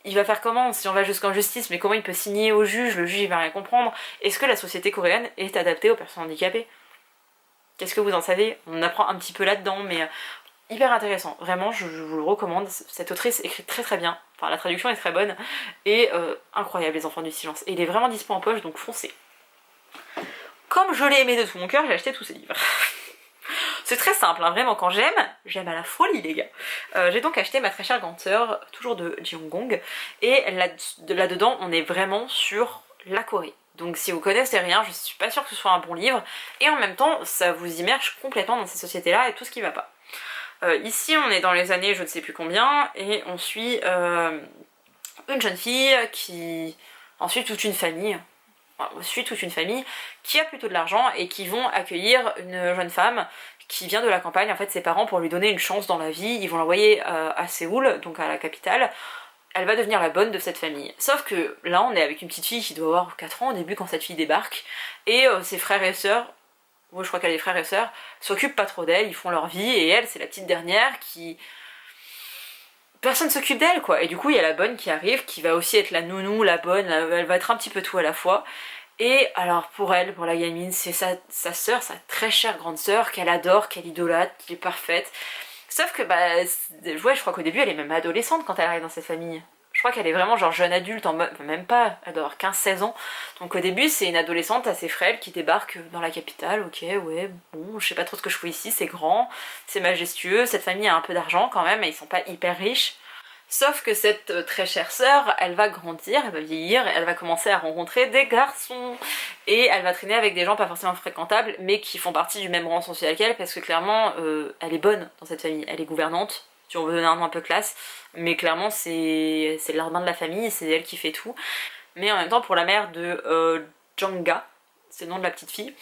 il va faire comment si on va jusqu'en justice? Mais comment il peut signer au juge? Le juge il va rien comprendre. Est-ce que la société coréenne est adaptée aux personnes handicapées? Qu'est-ce que vous en savez? On apprend un petit peu là-dedans, mais hyper intéressant, vraiment je vous le recommande. Cette autrice écrit très très bien, enfin la traduction est très bonne et incroyable, Les Enfants du Silence, et il est vraiment dispo en poche, donc foncez. Comme je l'ai aimé de tout mon cœur, j'ai acheté tous ces livres. C'est très simple, hein, vraiment, quand j'aime à la folie les gars. J'ai donc acheté Ma très chère grande sœur, toujours de Jeong Gong, et là-dedans on est vraiment sur la Corée. Donc si vous connaissez rien, je suis pas sûre que ce soit un bon livre, et en même temps ça vous immerge complètement dans ces sociétés-là et tout ce qui va pas. Ici on est dans les années je ne sais plus combien et on suit une jeune fille qui... ensuite toute une famille, qui a plutôt de l'argent et qui vont accueillir une jeune femme qui vient de la campagne, en fait ses parents pour lui donner une chance dans la vie, ils vont l'envoyer à Séoul, donc à la capitale. Elle va devenir la bonne de cette famille. Sauf que là on est avec une petite fille qui doit avoir 4 ans au début quand cette fille débarque, et ses frères et sœurs, moi je crois qu'elle a des frères et sœurs, s'occupent pas trop d'elle, ils font leur vie, et elle c'est la petite dernière qui... personne s'occupe d'elle quoi, et du coup il y a la bonne qui arrive, qui va aussi être la nounou, la bonne, elle va être un petit peu tout à la fois. Et alors pour elle, pour la gamine, c'est sa sœur, sa très chère grande sœur, qu'elle adore, qu'elle idolâtre, qui est parfaite. Sauf que bah, ouais, je crois qu'au début elle est même adolescente quand elle arrive dans cette famille. Je crois qu'elle est vraiment genre jeune adulte, en mode, enfin, même pas, elle doit avoir 15-16 ans. Donc au début c'est une adolescente assez frêle qui débarque dans la capitale, ok ouais, bon, je sais pas trop ce que je fais ici, c'est grand, c'est majestueux, cette famille a un peu d'argent quand même, mais ils sont pas hyper riches. Sauf que cette très chère sœur, elle va grandir, elle va vieillir, elle va commencer à rencontrer des garçons. Et elle va traîner avec des gens pas forcément fréquentables, mais qui font partie du même rang social qu'elle, parce que clairement, elle est bonne dans cette famille. Elle est gouvernante, si on veut donner un nom un peu classe, mais clairement c'est l'ardin de la famille, c'est elle qui fait tout. Mais en même temps, pour la mère de Janga, c'est le nom de la petite fille,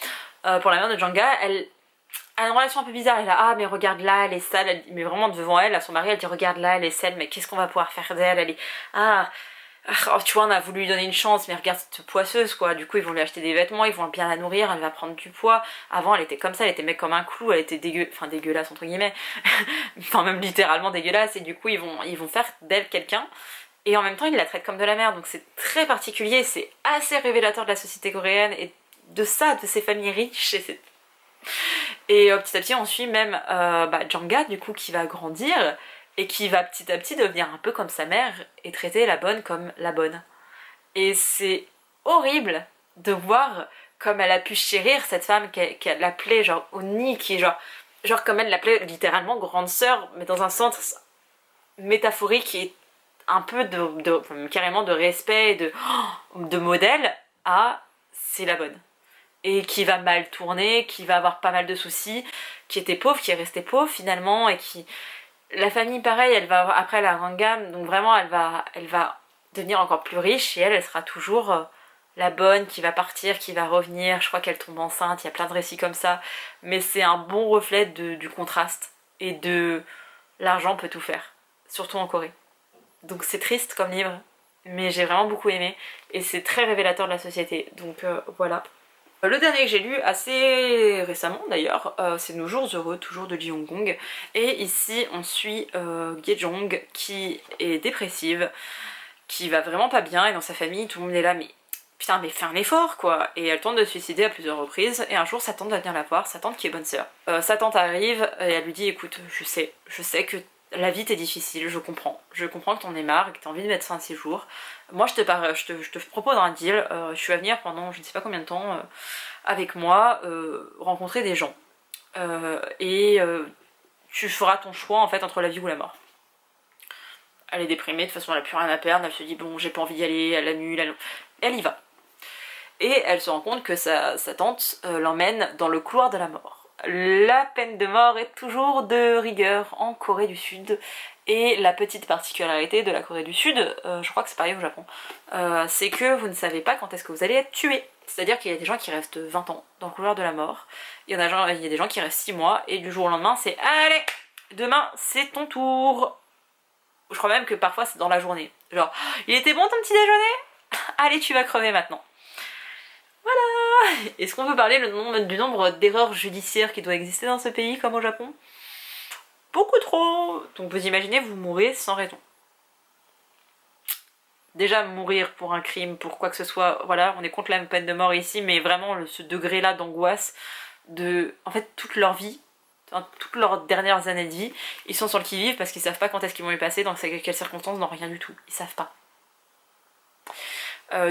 pour la mère de Janga, elle a une relation un peu bizarre. Elle a ah mais regarde là, elle est sale, mais vraiment devant elle, à son mari, elle dit regarde là, elle est sale, mais qu'est-ce qu'on va pouvoir faire d'elle, elle est oh, tu vois, on a voulu lui donner une chance, mais regarde cette poisseuse quoi. Du coup ils vont lui acheter des vêtements, ils vont bien la nourrir, elle va prendre du poids. Avant elle était comme ça, elle était mec comme un clou, elle était dégueulasse entre guillemets, enfin même littéralement dégueulasse, et du coup ils vont faire d'elle quelqu'un. Et en même temps ils la traitent comme de la merde, donc c'est très particulier, c'est assez révélateur de la société coréenne et de ça, de ces familles riches. Et petit à petit on suit même Janga du coup qui va grandir et qui va petit à petit devenir un peu comme sa mère et traiter la bonne comme la bonne. Et c'est horrible de voir comme elle a pu chérir cette femme qu'elle appelait genre Oni, qui est genre comme elle l'appelait littéralement grande sœur, mais dans un sens métaphorique et un peu carrément de respect et de modèle à c'est la bonne. Et qui va mal tourner, qui va avoir pas mal de soucis, qui était pauvre, qui est resté pauvre finalement, et qui... La famille pareil, elle va après la Rangam, donc vraiment elle va devenir encore plus riche, et elle sera toujours la bonne qui va partir, qui va revenir, je crois qu'elle tombe enceinte, il y a plein de récits comme ça, mais c'est un bon reflet du contraste, et de l'argent peut tout faire, surtout en Corée. Donc c'est triste comme livre, mais j'ai vraiment beaucoup aimé, et c'est très révélateur de la société, donc voilà. Le dernier que j'ai lu assez récemment d'ailleurs, c'est Nos jours heureux, toujours de Jeong Gong. Et ici on suit Gye-jong qui est dépressive, qui va vraiment pas bien, et dans sa famille tout le monde est là mais putain mais fais un effort quoi. Et elle tente de se suicider à plusieurs reprises, et un jour sa tante va venir la voir, sa tante qui est bonne sœur. Sa tante arrive et elle lui dit écoute je sais que la vie t'est difficile, je comprends que t'en aies marre et que t'as envie de mettre fin à ces jours. Moi je te propose un deal, je suis à venir pendant je ne sais pas combien de temps avec moi rencontrer des gens. tu feras ton choix en fait entre la vie ou la mort. Elle est déprimée, de toute façon elle a plus rien à perdre, elle se dit bon j'ai pas envie d'y aller, elle annule, elle y va. Et elle se rend compte que sa tante l'emmène dans le couloir de la mort. La peine de mort est toujours de rigueur en Corée du Sud. Et la petite particularité de la Corée du Sud, je crois que c'est pareil au Japon, c'est que vous ne savez pas quand est-ce que vous allez être tué. C'est-à-dire qu'il y a des gens qui restent 20 ans dans le couloir de la mort, il y a des gens qui restent 6 mois, et du jour au lendemain c'est allez, demain c'est ton tour. Je crois même que parfois c'est dans la journée. Genre, il était bon ton petit déjeuner? Allez, tu vas crever maintenant. Voilà. Est-ce qu'on peut parler du nombre d'erreurs judiciaires qui doivent exister dans ce pays comme au Japon? Beaucoup trop. Donc vous imaginez, vous mourrez sans raison. Déjà mourir pour un crime, pour quoi que ce soit, voilà, on est contre la peine de mort ici, mais vraiment ce degré-là d'angoisse de... En fait, toute leur vie, toutes leurs dernières années de vie, ils sont sur le qui-vive parce qu'ils savent pas quand est-ce qu'ils vont y passer, dans quelles circonstances, dans rien du tout. Ils savent pas.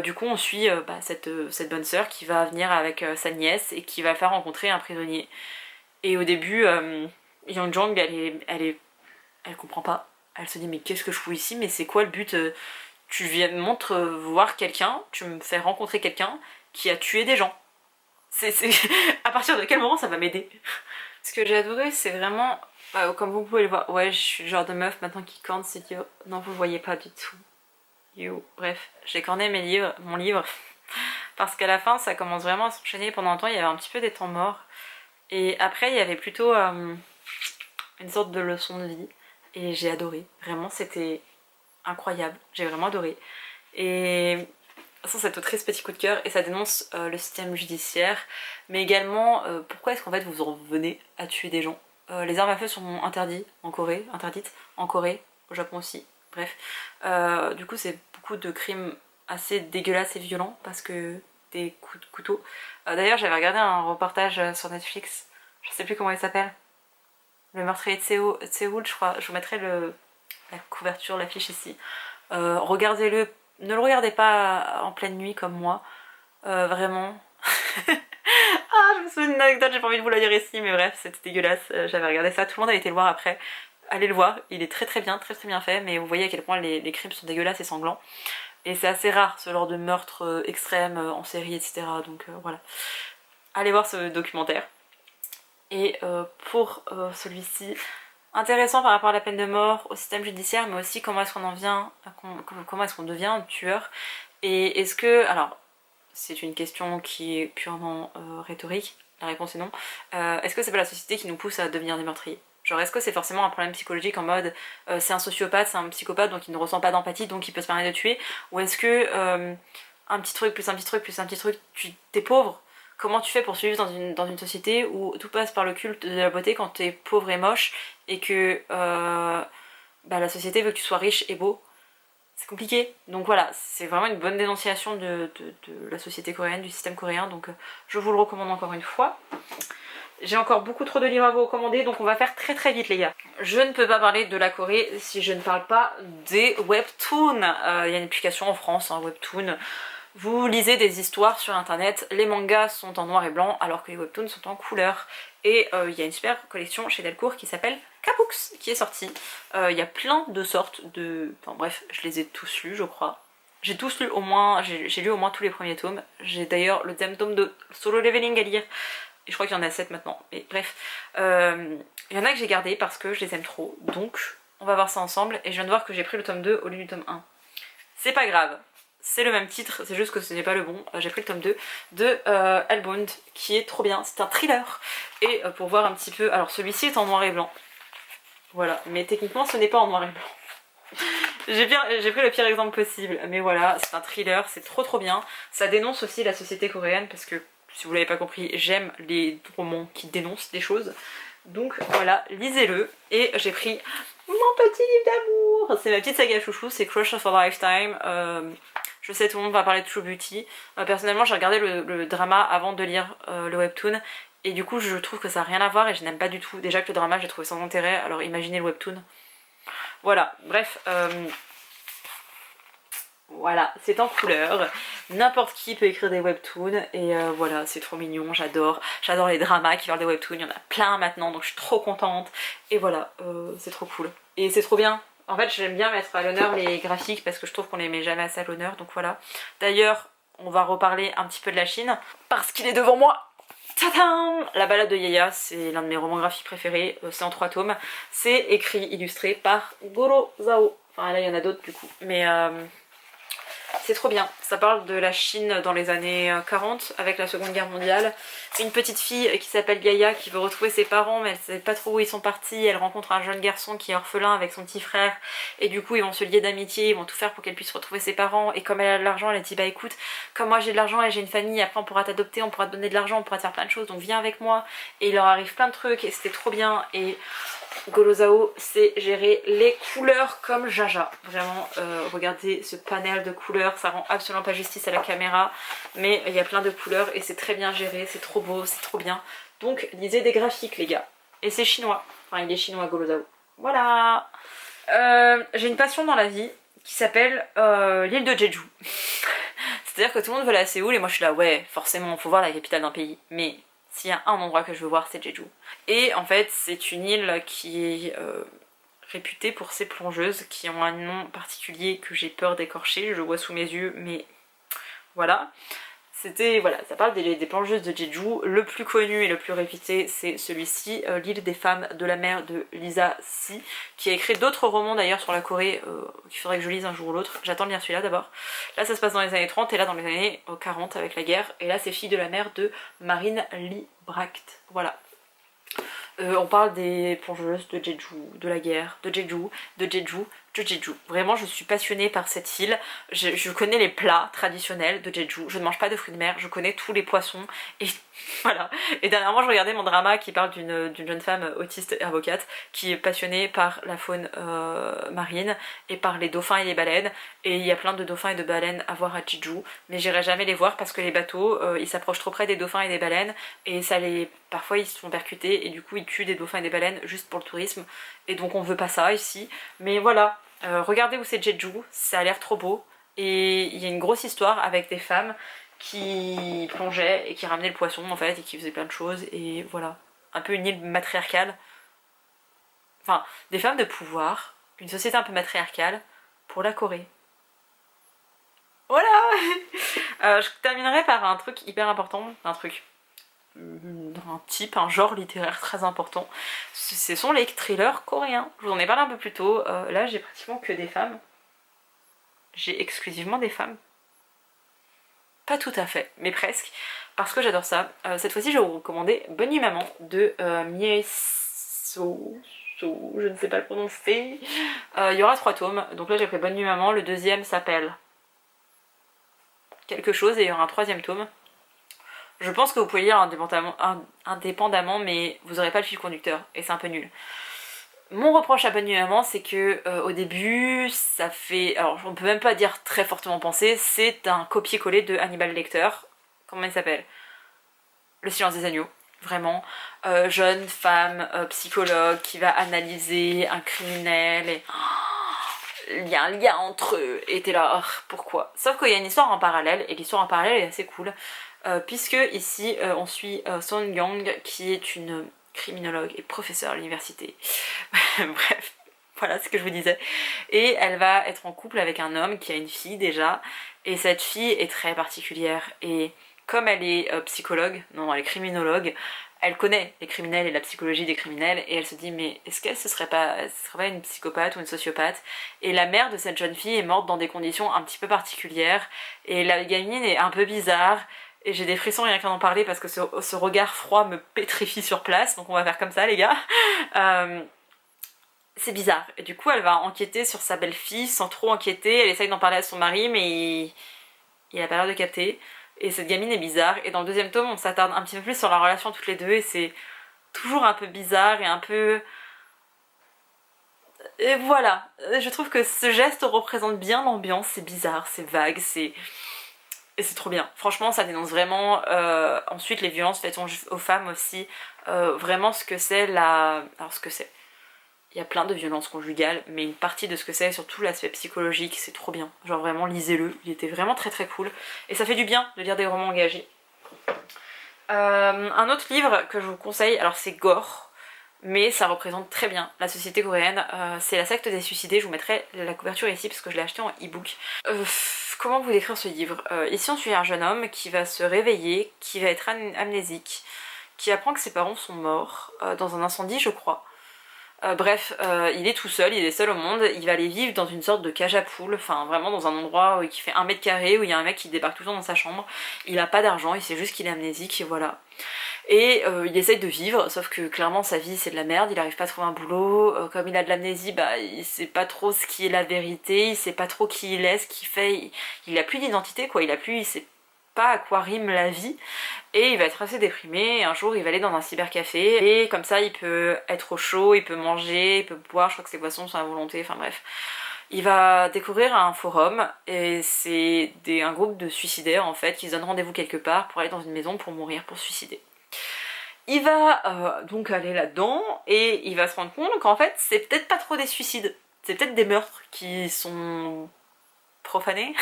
Du coup on suit cette bonne sœur qui va venir avec sa nièce et qui va faire rencontrer un prisonnier. Et au début, Yeon Jong elle comprend pas. Elle se dit mais qu'est-ce que je fous ici, mais c'est quoi le but? Tu viens me voir quelqu'un, tu me fais rencontrer quelqu'un qui a tué des gens. À partir de quel moment ça va m'aider? Ce que j'ai adoré c'est vraiment, comme vous pouvez le voir, ouais je suis le genre de meuf maintenant qui corne ses livres. Non vous voyez pas du tout. Bref, j'ai corné mon livre, parce qu'à la fin ça commence vraiment à s'enchaîner. Pendant un temps il y avait un petit peu des temps morts, et après il y avait plutôt une sorte de leçon de vie, et j'ai adoré, vraiment c'était incroyable, j'ai vraiment adoré. Et ça c'est un triste petit coup de cœur, et ça dénonce le système judiciaire, mais également pourquoi est-ce qu'en fait vous en venez à tuer des gens. Les armes à feu sont interdites en Corée, au Japon aussi. Bref, du coup c'est beaucoup de crimes assez dégueulasses et violents parce que des coups de couteau. D'ailleurs j'avais regardé un reportage sur Netflix, je sais plus comment il s'appelle, le meurtrier de Séoul je crois, je vous mettrai la couverture, l'affiche ici. Regardez-le, ne le regardez pas en pleine nuit comme moi, vraiment. Ah je me souviens d'une anecdote, j'ai pas envie de vous la dire ici, mais bref c'était dégueulasse, j'avais regardé ça, tout le monde avait été le voir après. Allez le voir, il est très bien fait, mais vous voyez à quel point les crimes sont dégueulasses et sanglants. Et c'est assez rare ce genre de meurtre extrême en série, etc. Donc voilà. Allez voir ce documentaire. Et pour celui-ci, intéressant par rapport à la peine de mort, au système judiciaire, mais aussi comment est-ce qu'on en vient, comment est-ce qu'on devient un tueur. Et est-ce que, alors c'est une question qui est purement rhétorique, la réponse est non. Est-ce que c'est pas la société qui nous pousse à devenir des meurtriers? Genre est-ce que c'est forcément un problème psychologique en mode c'est un sociopathe, c'est un psychopathe donc il ne ressent pas d'empathie donc il peut se permettre de tuer? Ou est-ce que un petit truc plus un petit truc plus un petit truc, t'es pauvre, comment tu fais pour survivre dans une société où tout passe par le culte de la beauté quand t'es pauvre et moche et que la société veut que tu sois riche et beau? C'est compliqué. Donc voilà, c'est vraiment une bonne dénonciation de la société coréenne, du système coréen, donc je vous le recommande encore une fois. J'ai encore beaucoup trop de livres à vous recommander, donc on va faire très vite les gars. Je ne peux pas parler de la Corée si je ne parle pas des webtoons. Il y a une application en France, webtoon. Vous lisez des histoires sur internet, les mangas sont en noir et blanc alors que les webtoons sont en couleur. Et il y a une super collection chez Delcourt qui s'appelle Kapooks qui est sortie. Il y a plein de sortes de... Enfin bref, je les ai tous lus je crois. J'ai tous lu au moins, j'ai lu au moins tous les premiers tomes. J'ai d'ailleurs le deuxième tome de Solo Leveling à lire. Et je crois qu'il y en a 7 maintenant, mais bref. Il y en a que j'ai gardé parce que je les aime trop, donc on va voir ça ensemble. Et je viens de voir que j'ai pris le tome 2 au lieu du tome 1. C'est pas grave, c'est le même titre, c'est juste que ce n'est pas le bon. J'ai pris le tome 2 de Hellbound, qui est trop bien, c'est un thriller. Et pour voir un petit peu, alors celui-ci est en noir et blanc. Voilà, mais techniquement ce n'est pas en noir et blanc. J'ai pris le pire exemple possible, mais voilà, c'est un thriller, c'est trop bien. Ça dénonce aussi la société coréenne, parce que si vous l'avez pas compris, j'aime les romans qui dénoncent des choses. Donc voilà, lisez-le. Et j'ai pris mon petit livre d'amour. C'est ma petite saga chouchou, c'est Crush of a Lifetime. Je sais, tout le monde va parler de True Beauty. Personnellement, j'ai regardé le drama avant de lire le webtoon. Et du coup, je trouve que ça n'a rien à voir et je n'aime pas du tout. Déjà que le drama, j'ai trouvé sans intérêt, alors imaginez le webtoon. Voilà, bref. Voilà, c'est en couleur, n'importe qui peut écrire des webtoons et voilà, c'est trop mignon, j'adore les dramas qui parlent des webtoons, il y en a plein maintenant donc je suis trop contente et voilà, c'est trop cool et c'est trop bien. En fait j'aime bien mettre à l'honneur les graphiques parce que je trouve qu'on les met jamais assez à l'honneur donc voilà. D'ailleurs on va reparler un petit peu de la Chine parce qu'il est devant moi. Tadam! La balade de Yaya, c'est l'un de mes romans graphiques préférés, c'est en 3 tomes, c'est écrit, illustré par Goro Zhao. Enfin là il y en a d'autres du coup, mais c'est trop bien. Ça parle de la Chine dans les années 40 avec la Seconde Guerre mondiale. Une petite fille qui s'appelle Gaïa qui veut retrouver ses parents mais elle sait pas trop où ils sont partis. Elle rencontre un jeune garçon qui est orphelin avec son petit frère et du coup ils vont se lier d'amitié, ils vont tout faire pour qu'elle puisse retrouver ses parents et comme elle a de l'argent elle dit bah écoute comme moi j'ai de l'argent et j'ai une famille après on pourra t'adopter, on pourra te donner de l'argent, on pourra te faire plein de choses donc viens avec moi et il leur arrive plein de trucs et c'était trop bien et Goro Zhao sait gérer les couleurs comme Jaja. Vraiment, regardez ce panel de couleurs, ça rend absolument pas justice à la caméra, mais il y a plein de couleurs et c'est très bien géré, c'est trop beau, c'est trop bien. Donc lisez des graphiques les gars. Et c'est chinois, enfin il est chinois Goro Zhao. Voilà. J'ai une passion dans la vie qui s'appelle l'île de Jeju. C'est-à-dire que tout le monde veut aller à Séoul et moi je suis là ouais forcément faut voir la capitale d'un pays, mais s'il y a un endroit que je veux voir c'est Jeju. Et en fait c'est une île qui est réputée pour ses plongeuses qui ont un nom particulier que j'ai peur d'écorcher, je le vois sous mes yeux mais voilà. Voilà, ça parle des plongeuses de Jeju. Le plus connu et le plus réputé c'est celui-ci, l'île des femmes de la mer de Lisa Si, qui a écrit d'autres romans d'ailleurs sur la Corée qu'il faudrait que je lise un jour ou l'autre. J'attends de lire celui-là d'abord. Là ça se passe dans les années 30 et là dans les années 40 avec la guerre. Et là c'est Filles de la mer de Marine Lee Bracht. Voilà. On parle des plongeuses de Jeju, de la guerre, de Jeju, de Jeju, de Jeju. Vraiment, je suis passionnée par cette île. Je connais les plats traditionnels de Jeju. Je ne mange pas de fruits de mer, je connais tous les poissons. Et voilà. Et dernièrement, je regardais mon drama qui parle d'une jeune femme autiste et avocate qui est passionnée par la faune marine et par les dauphins et les baleines. Et il y a plein de dauphins et de baleines à voir à Jeju. Mais j'irai jamais les voir parce que les bateaux, ils s'approchent trop près des dauphins et des baleines. Et parfois, ils se font percuter et du coup, ils tuent des dauphins et des baleines juste pour le tourisme. Et donc, on veut pas ça ici. Mais voilà. Regardez où c'est Jeju, ça a l'air trop beau et il y a une grosse histoire avec des femmes qui plongeaient et qui ramenaient le poisson en fait et qui faisaient plein de choses et voilà, un peu une île matriarcale, enfin des femmes de pouvoir, une société un peu matriarcale pour la Corée. Voilà. Je terminerai par un truc hyper important, un genre littéraire très important, ce sont les thrillers coréens. Je vous en ai parlé un peu plus tôt, là j'ai pratiquement que des femmes. J'ai exclusivement des femmes. Pas tout à fait, mais presque, parce que j'adore ça. Cette fois-ci je vais vous recommander Bonne nuit maman de Mie So, je ne sais pas le prononcer. Il y aura 3 tomes, donc là j'ai pris Bonne nuit maman, le deuxième s'appelle quelque chose et il y aura un 3e tome. Je pense que vous pouvez lire indépendamment mais vous n'aurez pas le fil conducteur et c'est un peu nul. Mon reproche à Bonne nuit maman c'est que au début ça fait, alors on peut même pas dire très fortement penser, c'est un copier-coller de Hannibal Lecter. Comment il s'appelle? Le silence des agneaux. Vraiment, jeune femme psychologue qui va analyser un criminel et il y a un lien entre eux et t'es là, oh, pourquoi? Sauf qu'il y a une histoire en parallèle et l'histoire en parallèle est assez cool puisque ici on suit Song Young qui est une criminologue et professeure à l'université. Bref, voilà ce que je vous disais. Et elle va être en couple avec un homme qui a une fille déjà et cette fille est très particulière et comme elle est psychologue, non elle est criminologue, elle connaît les criminels et la psychologie des criminels et elle se dit mais est-ce qu'elle ce serait pas une psychopathe ou une sociopathe? Et la mère de cette jeune fille est morte dans des conditions un petit peu particulières et la gamine est un peu bizarre et j'ai des frissons rien qu'à en parler parce que ce regard froid me pétrifie sur place, donc on va faire comme ça les gars. C'est bizarre et du coup elle va enquêter sur sa belle-fille sans trop enquêter, elle essaye d'en parler à son mari mais il a pas l'air de capter. Et cette gamine est bizarre, et dans le 2e tome on s'attarde un petit peu plus sur la relation toutes les deux, et c'est toujours un peu bizarre et un peu... Et voilà, je trouve que ce geste représente bien l'ambiance, c'est bizarre, c'est vague, et c'est trop bien. Franchement ça dénonce vraiment, ensuite les violences faites aux femmes aussi, vraiment ce que c'est la... Alors ce que c'est... il y a plein de violences conjugales, mais une partie de ce que c'est, surtout l'aspect psychologique, c'est trop bien. Genre vraiment, lisez-le, il était vraiment très très cool. Et ça fait du bien de lire des romans engagés. Un autre livre que je vous conseille, alors c'est gore, mais ça représente très bien la société coréenne. C'est La secte des suicidés, je vous mettrai la couverture ici parce que je l'ai acheté en e-book. Comment vous décrire ce livre? Ici on suit un jeune homme qui va se réveiller, qui va être amnésique, qui apprend que ses parents sont morts dans un incendie je crois. Bref, il est tout seul, il est seul au monde, il va aller vivre dans une sorte de cage à poules, enfin vraiment dans un endroit qui fait 1 m², où il y a un mec qui débarque tout le temps dans sa chambre, il a pas d'argent, il sait juste qu'il est amnésique et voilà. Et il essaye de vivre, sauf que clairement sa vie c'est de la merde, il arrive pas à trouver un boulot, comme il a de l'amnésie, bah il sait pas trop ce qui est la vérité, il sait pas trop qui il est, ce qu'il fait, il a plus d'identité quoi, il sait pas à quoi rime la vie, et il va être assez déprimé, et un jour il va aller dans un cybercafé, et comme ça il peut être au chaud, il peut manger, il peut boire, je crois que ses boissons sont à volonté, enfin bref. Il va découvrir un forum, et c'est un groupe de suicidaires en fait, qui se donnent rendez-vous quelque part pour aller dans une maison pour mourir, pour se suicider. Il va donc aller là-dedans, et il va se rendre compte qu'en fait c'est peut-être pas trop des suicides, c'est peut-être des meurtres qui sont profanés,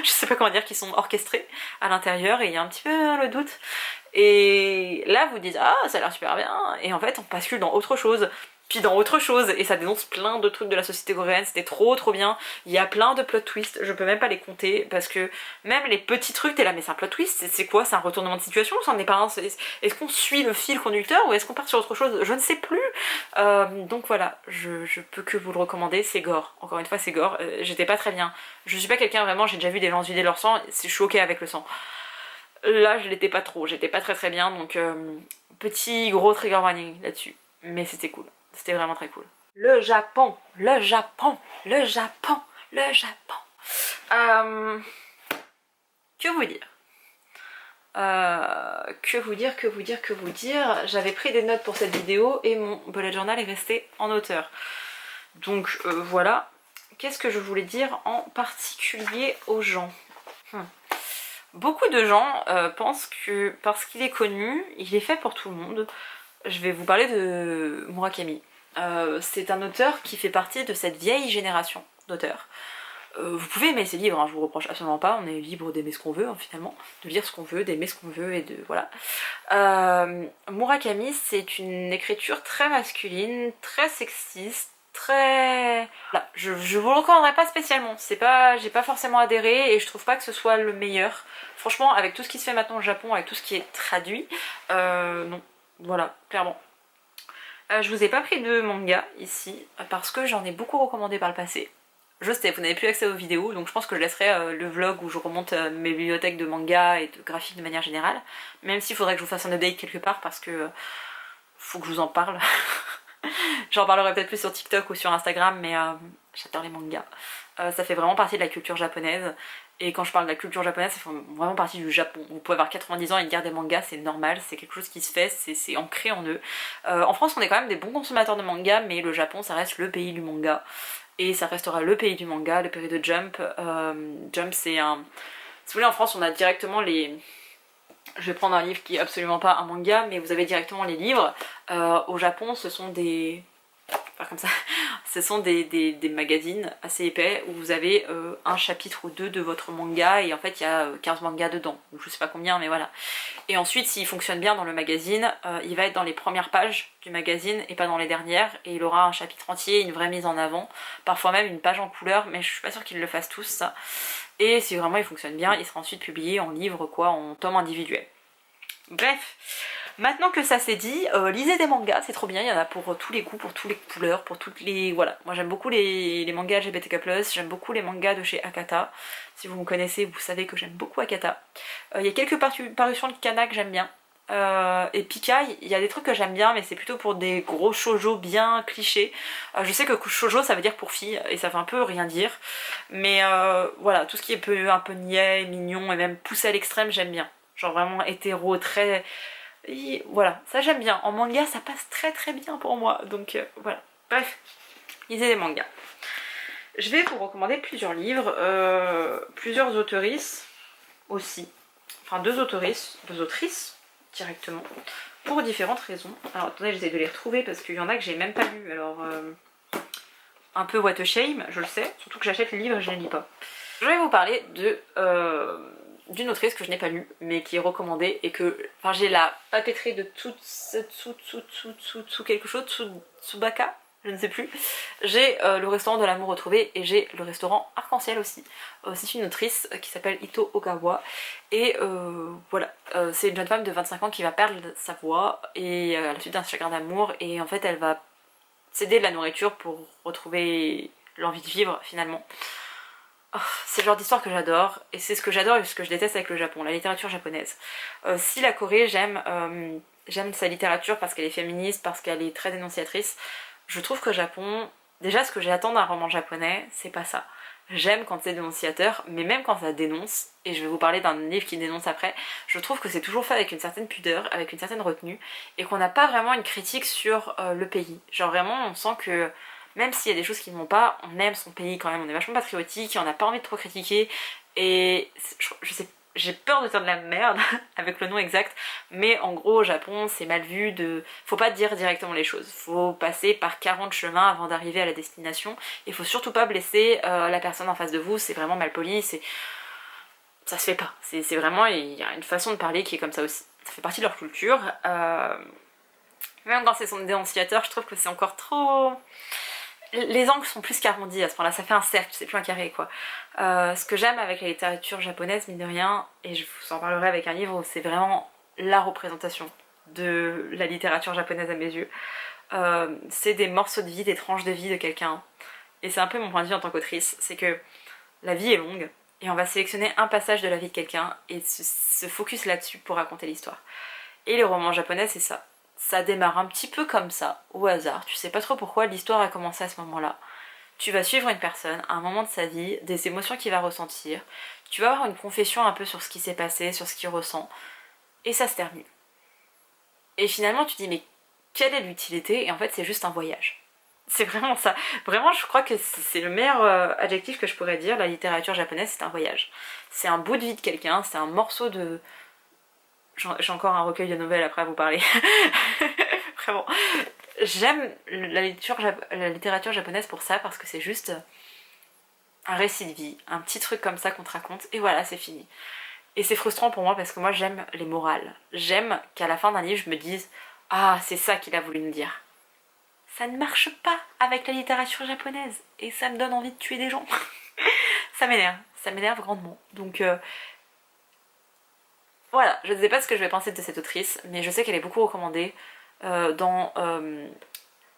je sais pas comment dire, qui sont orchestrés à l'intérieur, et il y a un petit peu le doute. Et là vous dites ah ça a l'air super bien, et en fait on bascule dans autre chose, puis dans autre chose, et ça dénonce plein de trucs de la société coréenne, c'était trop bien, il y a plein de plot twists, je peux même pas les compter, parce que même les petits trucs, t'es là mais c'est un plot twist, c'est quoi, c'est un retournement de situation, ça n'est pas un... Est-ce qu'on suit le fil conducteur, ou est-ce qu'on part sur autre chose, je ne sais plus. Donc voilà, je peux que vous le recommander, c'est gore, encore une fois c'est gore, j'étais pas très bien, je suis pas quelqu'un vraiment, j'ai déjà vu des gens se vider leur sang, c'est choqué avec le sang. Là je l'étais pas trop, j'étais pas très bien, donc petit gros trigger warning là-dessus, mais c'était cool. C'était vraiment très cool. Le Japon, le Japon, le Japon, le Japon. Que vous dire que vous dire. J'avais pris des notes pour cette vidéo et mon bullet journal est resté en hauteur. Donc voilà. Qu'est-ce que je voulais dire en particulier aux gens? Beaucoup de gens pensent que parce qu'il est connu, il est fait pour tout le monde. Je vais vous parler de Murakami. C'est un auteur qui fait partie de cette vieille génération d'auteurs. Vous pouvez aimer ses livres, hein, je vous reproche absolument pas, on est libre d'aimer ce qu'on veut hein, finalement, de lire ce qu'on veut, d'aimer ce qu'on veut et de... voilà. Murakami c'est une écriture très masculine, très sexiste, très... Voilà, je vous le recommanderais pas spécialement, c'est pas... j'ai pas forcément adhéré et je trouve pas que ce soit le meilleur. Franchement avec tout ce qui se fait maintenant au Japon, avec tout ce qui est traduit, non. Voilà, clairement. Je vous ai pas pris de manga ici, parce que j'en ai beaucoup recommandé par le passé. Je sais, vous n'avez plus accès aux vidéos, donc je pense que je laisserai le vlog où je remonte mes bibliothèques de manga et de graphiques de manière générale. Même s'il faudrait que je vous fasse un update quelque part, parce que faut que je vous en parle. J'en parlerai peut-être plus sur TikTok ou sur Instagram, mais j'adore les mangas. Ça fait vraiment partie de la culture japonaise. Et quand je parle de la culture japonaise, ça fait vraiment partie du Japon. Vous pouvez avoir 90 ans et lire des mangas, c'est normal, c'est quelque chose qui se fait, c'est ancré en eux. En France, on est quand même des bons consommateurs de mangas, mais le Japon, ça reste le pays du manga. Et ça restera le pays du manga, le pays de Jump. Jump, c'est un... Si vous voulez, en France, on a directement les... Je vais prendre un livre qui est absolument pas un manga, mais vous avez directement les livres. Au Japon, ce sont des... Pas comme ça. Ce sont des magazines assez épais où vous avez un chapitre ou deux de votre manga et en fait il y a 15 mangas dedans, ou je sais pas combien mais voilà. Et ensuite s'il fonctionne bien dans le magazine, il va être dans les premières pages du magazine et pas dans les dernières, et il aura un chapitre entier, une vraie mise en avant, parfois même une page en couleur, mais je suis pas sûre qu'ils le fassent tous ça. Et si vraiment il fonctionne bien, il sera ensuite publié en livre quoi, en tome individuel. Bref. Maintenant que ça c'est dit, lisez des mangas, c'est trop bien, il y en a pour tous les goûts, pour toutes les couleurs, pour toutes les... Voilà, moi j'aime beaucoup les mangas LGBTQ+, j'aime beaucoup les mangas de chez Akata. Si vous me connaissez, vous savez que j'aime beaucoup Akata. Il y a quelques parutions de Kana que j'aime bien. Et Pika, il y a des trucs que j'aime bien, mais c'est plutôt pour des gros shoujo bien clichés. Je sais que shoujo ça veut dire pour filles, et ça fait un peu rien dire. Mais voilà, tout ce qui est un peu niais, mignon, et même poussé à l'extrême, j'aime bien. Genre vraiment hétéro, très... Et voilà, ça j'aime bien. En manga, ça passe très bien pour moi. Donc voilà. Bref, lisez des mangas. Je vais vous recommander plusieurs livres, plusieurs autrices aussi. Enfin deux autrices directement. pour différentes raisons. Alors attendez, j'essaie de les retrouver parce qu'il y en a que j'ai même pas lu. Alors un peu what a shame, je le sais, surtout que j'achète les livres et je les lis pas. Je vais vous parler de d'une autrice que je n'ai pas lue mais qui est recommandée et que, enfin, j'ai la papeterie de quelque chose, Tsubaka, je ne sais plus. J'ai le restaurant de l'amour retrouvé et j'ai le restaurant Arc-en-Ciel aussi. C'est une autrice qui s'appelle Ito Ogawa et voilà, c'est une jeune femme de 25 ans qui va perdre sa voix et à la suite d'un chagrin d'amour, et en fait elle va céder de la nourriture pour retrouver l'envie de vivre finalement. Oh, c'est le genre d'histoire que j'adore, et c'est ce que j'adore et ce que je déteste avec le Japon, la littérature japonaise. Si la Corée, j'aime sa littérature parce qu'elle est féministe, parce qu'elle est très dénonciatrice, je trouve que le Japon, déjà ce que j'attends d'un roman japonais, c'est pas ça. J'aime quand c'est dénonciateur, mais même quand ça dénonce, et je vais vous parler d'un livre qui dénonce après, je trouve que c'est toujours fait avec une certaine pudeur, avec une certaine retenue, et qu'on n'a pas vraiment une critique sur le pays. Genre vraiment, on sent que même s'il y a des choses qui ne vont pas, on aime son pays quand même, on est vachement patriotique et on n'a pas envie de trop critiquer. Et je sais, j'ai peur de faire de la merde avec le nom exact, mais en gros au Japon c'est mal vu de... Faut pas dire directement les choses, faut passer par 40 chemins avant d'arriver à la destination. Il faut surtout pas blesser la personne en face de vous, c'est vraiment mal poli, c'est... ça se fait pas. C'est vraiment, il y a une façon de parler qui est comme ça aussi. Ça fait partie de leur culture. Même quand c'est son dénonciateur, je trouve que c'est encore trop... Les angles sont plus qu'arrondis à ce point-là, ça fait un cercle, c'est plus un carré quoi. Ce que j'aime avec la littérature japonaise, mine de rien, et je vous en parlerai avec un livre où c'est vraiment la représentation de la littérature japonaise à mes yeux, c'est des morceaux de vie, des tranches de vie de quelqu'un. Et c'est un peu mon point de vue en tant qu'autrice, c'est que la vie est longue, et on va sélectionner un passage de la vie de quelqu'un et se focus là-dessus pour raconter l'histoire. Et les romans japonais, c'est ça. Ça démarre un petit peu comme ça, au hasard, tu sais pas trop pourquoi l'histoire a commencé à ce moment-là. Tu vas suivre une personne à un moment de sa vie, des émotions qu'il va ressentir, tu vas avoir une confession un peu sur ce qui s'est passé, sur ce qu'il ressent, et ça se termine. Et finalement tu te dis mais quelle est l'utilité? Et en fait c'est juste un voyage. C'est vraiment ça. Vraiment je crois que c'est le meilleur adjectif que je pourrais dire, la littérature japonaise c'est un voyage. C'est un bout de vie de quelqu'un, c'est un morceau de... J'ai encore un recueil de nouvelles après à vous parler. Vraiment. J'aime la littérature japonaise pour ça, parce que c'est juste un récit de vie, un petit truc comme ça qu'on te raconte, et voilà, c'est fini. Et c'est frustrant pour moi parce que moi j'aime les morales. J'aime qu'à la fin d'un livre je me dise « Ah, c'est ça qu'il a voulu nous dire ». Ça ne marche pas avec la littérature japonaise, et ça me donne envie de tuer des gens. Ça m'énerve grandement. Donc... voilà, je ne sais pas ce que je vais penser de cette autrice, mais je sais qu'elle est beaucoup recommandée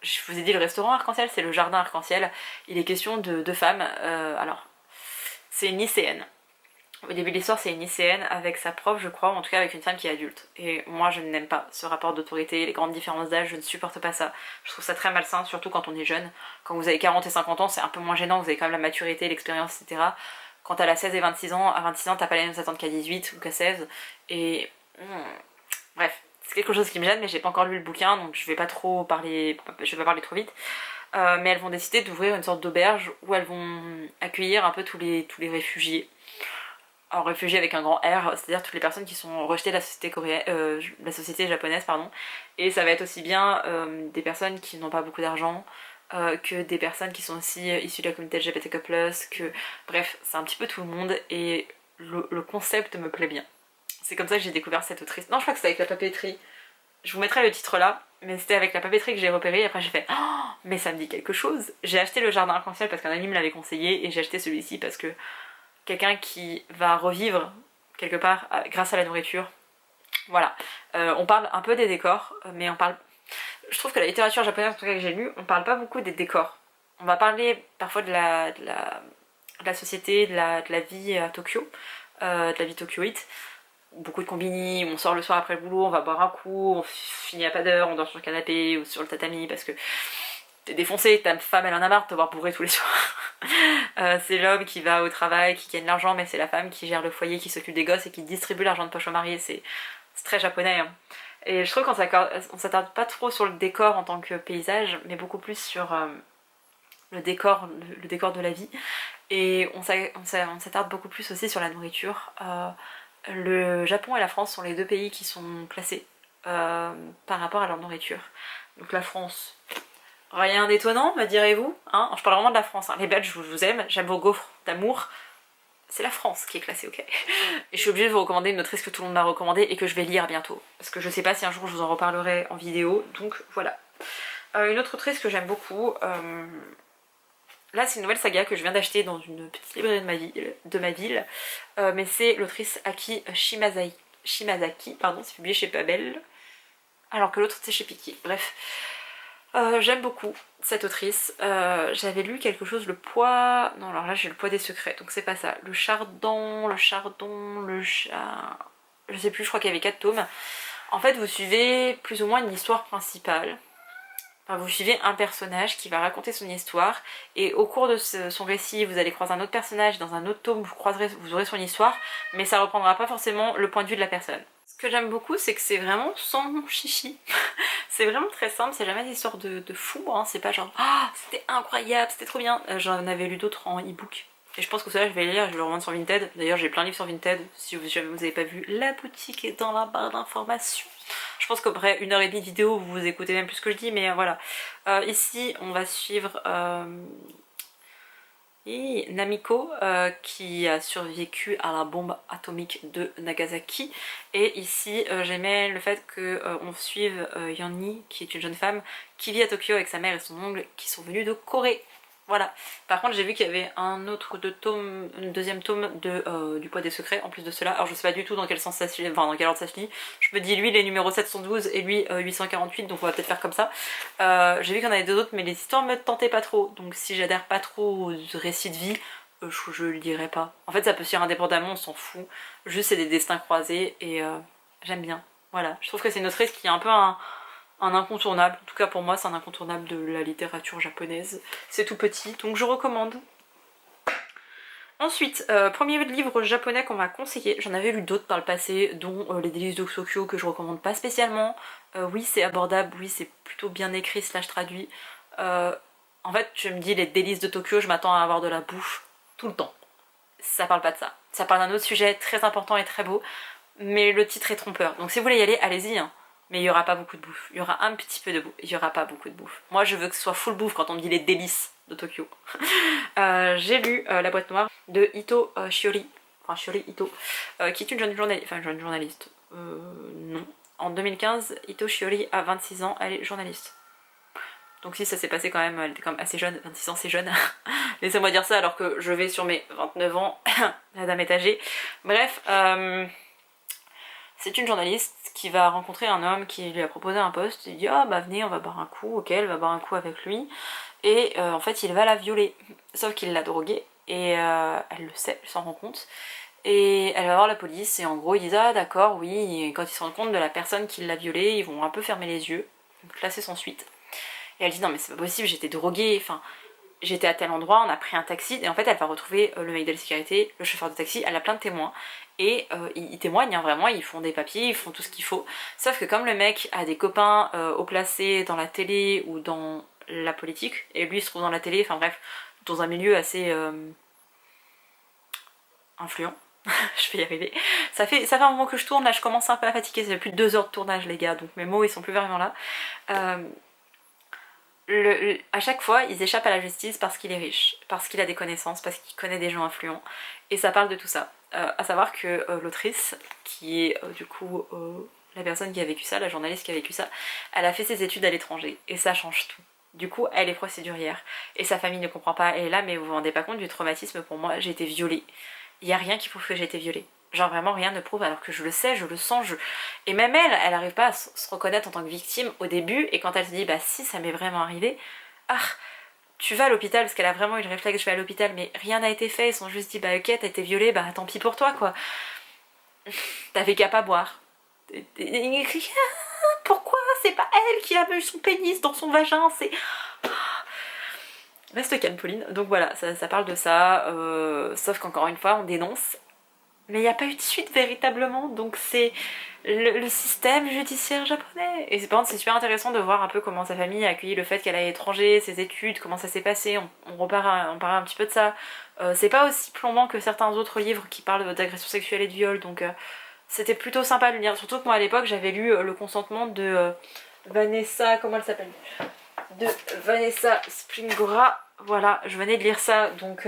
je vous ai dit le restaurant Arc-en-Ciel, c'est le jardin Arc-en-Ciel. Il est question de deux femmes, alors, c'est une lycéenne. Au début de l'histoire, c'est une lycéenne avec sa prof, je crois, ou en tout cas avec une femme qui est adulte. Et moi, je n'aime pas ce rapport d'autorité, les grandes différences d'âge, je ne supporte pas ça. Je trouve ça très malsain, surtout quand on est jeune. Quand vous avez 40 et 50 ans, c'est un peu moins gênant, vous avez quand même la maturité, l'expérience, etc. Quand t'as la 16 et 26 ans, à 26 ans, t'as pas les mêmes attentes qu'à 18 ou qu'à 16. Et... bref, c'est quelque chose qui me gêne, mais j'ai pas encore lu le bouquin, donc je vais pas trop parler, je vais pas parler trop vite. Mais elles vont décider d'ouvrir une sorte d'auberge où elles vont accueillir un peu tous les réfugiés. Alors réfugiés avec un grand R, c'est-à-dire toutes les personnes qui sont rejetées de la société la société japonaise, pardon. Et ça va être aussi bien des personnes qui n'ont pas beaucoup d'argent, que des personnes qui sont aussi issues de la communauté LGBTQ+, que... bref, c'est un petit peu tout le monde, et le concept me plaît bien. C'est comme ça que j'ai découvert cette autrice. Non, je crois que c'était avec la papeterie. Je vous mettrai le titre là, mais c'était avec la papeterie que j'ai repéré, et après j'ai fait « Oh, mais ça me dit quelque chose !» J'ai acheté le jardin arc-en-ciel parce qu'un ami me l'avait conseillé, et j'ai acheté celui-ci parce que quelqu'un qui va revivre quelque part grâce à la nourriture. Voilà. On parle un peu des décors, mais on parle... Je trouve que la littérature japonaise, en tout cas que j'ai lu, on parle pas beaucoup des décors. On va parler parfois de la société, de la vie à Tokyo, de la vie tokyoïte. Beaucoup de combini, on sort le soir après le boulot, on va boire un coup, on finit à pas d'heure, on dort sur le canapé ou sur le tatami parce que t'es défoncé, ta femme elle en a marre de te voir bourrer tous les soirs. C'est l'homme qui va au travail, qui gagne l'argent, mais c'est la femme qui gère le foyer, qui s'occupe des gosses et qui distribue l'argent de poche au mari. C'est très japonais, hein. Et je trouve qu'on s'attarde pas trop sur le décor en tant que paysage, mais beaucoup plus sur le décor de la vie. Et on s'attarde beaucoup plus aussi sur la nourriture. Le Japon et la France sont les deux pays qui sont classés par rapport à leur nourriture. Donc la France, rien d'étonnant, me direz-vous, hein. Je parle vraiment de la France, hein. Les Belges, je vous aime, j'aime vos gaufres d'amour. C'est la France qui est classée, ok. Et je suis obligée de vous recommander une autrice que tout le monde m'a recommandée et que je vais lire bientôt. Parce que je sais pas si un jour je vous en reparlerai en vidéo, donc voilà. Une autre autrice que j'aime beaucoup, là c'est une nouvelle saga que je viens d'acheter dans une petite librairie de ma ville, mais c'est l'autrice Aki Shimazaki, pardon, c'est publié chez Pabel, alors que l'autre c'est chez Piki, bref. J'aime beaucoup cette autrice. J'avais lu quelque chose, le poids... Non, alors là j'ai le poids des secrets, donc c'est pas ça. Le chardon, je sais plus, je crois qu'il y avait 4 tomes. En fait, vous suivez plus ou moins une histoire principale. Enfin, vous suivez un personnage qui va raconter son histoire, et au cours de son récit, vous allez croiser un autre personnage, dans un autre tome, vous aurez son histoire, mais ça reprendra pas forcément le point de vue de la personne. Ce que j'aime beaucoup, c'est que c'est vraiment sans chichi. C'est vraiment très simple, c'est jamais des histoires de fou, hein. C'est pas genre ah c'était incroyable, c'était trop bien. J'en avais lu d'autres en e-book. Et je pense que cela je vais les lire, je vais le revendre sur Vinted. D'ailleurs j'ai plein de livres sur Vinted, si jamais vous avez pas vu, la boutique est dans la barre d'informations. Je pense qu'après 1h30 de vidéo, vous écoutez même plus ce que je dis, mais voilà. Ici on va suivre Namiko qui a survécu à la bombe atomique de Nagasaki, et ici j'aimais le fait qu'on suive Yanni qui est une jeune femme qui vit à Tokyo avec sa mère et son oncle qui sont venus de Corée. Voilà. Par contre j'ai vu qu'il y avait un deuxième tome du poids des secrets en plus de cela. Alors je sais pas du tout dans quel sens ça se lit, enfin dans quel ordre ça se lit. Je me dis lui les numéros 712 et lui 848, donc on va peut-être faire comme ça. J'ai vu qu'il y en avait 2 autres mais les histoires me tentaient pas trop. Donc si j'adhère pas trop aux récits de vie, je le lirai pas. En fait ça peut se lire indépendamment, on s'en fout. Juste c'est des destins croisés et j'aime bien. Voilà. Je trouve que c'est une autrice qui est un peu un incontournable, en tout cas pour moi c'est un incontournable de la littérature japonaise. C'est tout petit, donc je recommande. Ensuite, premier livre japonais qu'on m'a conseillé, j'en avais lu d'autres par le passé, dont Les Délices de Tokyo que je recommande pas spécialement. Oui c'est abordable, oui c'est plutôt bien écrit / traduit. En fait je me dis Les Délices de Tokyo, je m'attends à avoir de la bouffe tout le temps. Ça parle pas de ça. Ça parle d'un autre sujet très important et très beau, mais le titre est trompeur. Donc si vous voulez y aller, allez-y, hein. Mais il y aura pas beaucoup de bouffe. Il y aura un petit peu de bouffe. Il y aura pas beaucoup de bouffe. Moi je veux que ce soit full bouffe quand on me dit les délices de Tokyo. J'ai lu La boîte noire de Ito Shiori. Enfin Shiori Ito. Qui est une jeune journaliste. Enfin une jeune journaliste. Non. En 2015, Ito Shiori a 26 ans. Elle est journaliste. Donc si ça s'est passé quand même, elle était quand même assez jeune. 26 ans c'est jeune. Laissez-moi dire ça alors que je vais sur mes 29 ans. La dame est âgée. Bref. C'est une journaliste qui va rencontrer un homme qui lui a proposé un poste. Il dit ah bah venez on va boire un coup, ok elle va boire un coup avec lui. Et en fait il va la violer. Sauf qu'il l'a droguée et elle le sait, elle s'en rend compte. Et elle va voir la police et en gros ils disent ah d'accord oui, et quand ils se rendent compte de la personne qui l'a violée, ils vont un peu fermer les yeux, classer sans suite. Et elle dit non mais c'est pas possible, j'étais droguée, enfin j'étais à tel endroit, on a pris un taxi, et en fait elle va retrouver le mec de la sécurité, le chauffeur de taxi, elle a plein de témoins, et ils témoignent, hein, vraiment, ils font des papiers, ils font tout ce qu'il faut, sauf que comme le mec a des copains haut placés dans la télé ou dans la politique, et lui il se trouve dans la télé, enfin bref, dans un milieu assez influent, je vais y arriver, ça fait un moment que je tourne, là je commence un peu à fatiguer, ça fait plus de 2 heures de tournage les gars, donc mes mots ils sont plus vraiment là. À chaque fois, ils échappent à la justice parce qu'il est riche, parce qu'il a des connaissances, parce qu'il connaît des gens influents, et ça parle de tout ça. À savoir que l'autrice, qui est du coup la personne qui a vécu ça, la journaliste qui a vécu ça, elle a fait ses études à l'étranger, et ça change tout. Du coup, elle est procédurière, et sa famille ne comprend pas, elle est là, mais vous vous rendez pas compte du traumatisme pour moi, j'ai été violée. Il y a rien qui prouve que j'ai été violée. Genre vraiment rien ne prouve alors que je le sais, je le sens, Et même elle arrive pas à se reconnaître en tant que victime au début, et quand elle se dit bah si ça m'est vraiment arrivé, ah tu vas à l'hôpital, parce qu'elle a vraiment eu le réflexe je vais à l'hôpital, mais rien n'a été fait, ils sont juste dit bah ok t'as été violée, bah tant pis pour toi quoi. T'avais qu'à pas boire. Pourquoi c'est pas elle qui a eu son pénis dans son vagin, c'est... Reste calme Pauline, donc voilà, ça parle de ça, sauf qu'encore une fois on dénonce, mais il n'y a pas eu de suite véritablement, donc c'est le système judiciaire japonais. Et par contre c'est super intéressant de voir un peu comment sa famille a accueilli le fait qu'elle aille à l'étranger, ses études, comment ça s'est passé, on parle un petit peu de ça. C'est pas aussi plombant que certains autres livres qui parlent d'agression sexuelle et de viol, donc c'était plutôt sympa de le lire, surtout que moi à l'époque j'avais lu Le consentement de Vanessa, comment elle s'appelle, de Vanessa Springora, voilà, je venais de lire ça, donc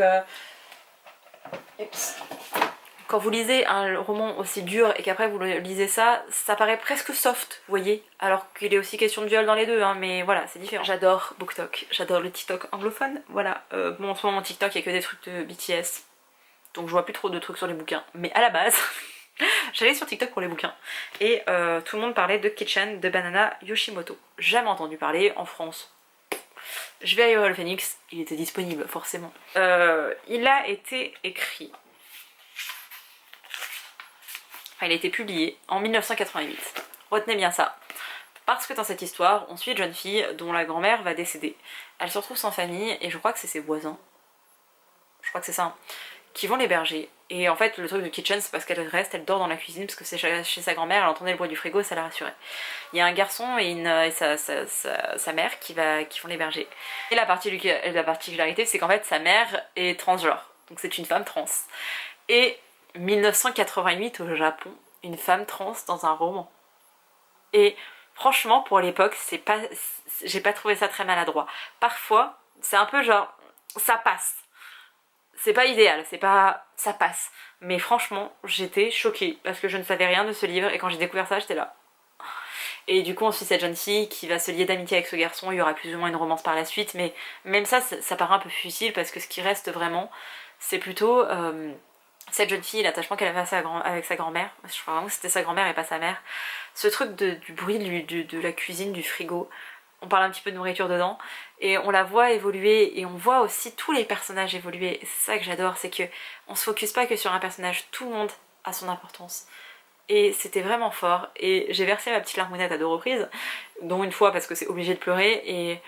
quand vous lisez un roman aussi dur et qu'après vous lisez ça, ça paraît presque soft, vous voyez, alors qu'il est aussi question de viol dans les deux, hein, mais voilà, c'est différent. J'adore BookTok, j'adore le TikTok anglophone, voilà. Bon, en ce moment, TikTok, il y a que des trucs de BTS, donc je vois plus trop de trucs sur les bouquins, mais à la base, j'allais sur TikTok pour les bouquins, et tout le monde parlait de Kitchen de Banana Yoshimoto. Jamais entendu parler en France. Je vais à Hero le Phoenix, il était disponible, forcément. Il a été écrit... Enfin, il a été publié en 1988. Retenez bien ça. Parce que dans cette histoire, on suit une jeune fille dont la grand-mère va décéder. Elle se retrouve sans famille et je crois que c'est ses voisins. Je crois que c'est ça. Hein, qui vont l'héberger. Et en fait, le truc de Kitchen, c'est parce qu'elle reste, elle dort dans la cuisine parce que c'est chez sa grand-mère, elle entendait le bruit du frigo et ça la rassurait. Il y a un garçon et sa mère qui vont l'héberger. Et la particularité, c'est qu'en fait, sa mère est transgenre. Donc c'est une femme trans. Et 1988 au Japon, une femme trans dans un roman. Et franchement, pour l'époque, j'ai pas trouvé ça très maladroit. Parfois, c'est un peu genre, ça passe. C'est pas idéal, ça passe. Mais franchement, j'étais choquée parce que je ne savais rien de ce livre et quand j'ai découvert ça, j'étais là. Et du coup, on suit cette jeune fille qui va se lier d'amitié avec ce garçon. Il y aura plus ou moins une romance par la suite, mais même ça paraît un peu futile parce que ce qui reste vraiment, c'est plutôt cette jeune fille, l'attachement qu'elle avait avec sa grand-mère. Je crois vraiment que c'était sa grand-mère et pas sa mère. Ce truc du bruit de la cuisine, du frigo. On parle un petit peu de nourriture dedans. Et on la voit évoluer et on voit aussi tous les personnages évoluer. Et c'est ça que j'adore, c'est que on se focus pas que sur un personnage. Tout le monde a son importance. Et c'était vraiment fort. Et j'ai versé ma petite larmonnette à 2 reprises. Dont une fois parce que c'est obligé de pleurer. Et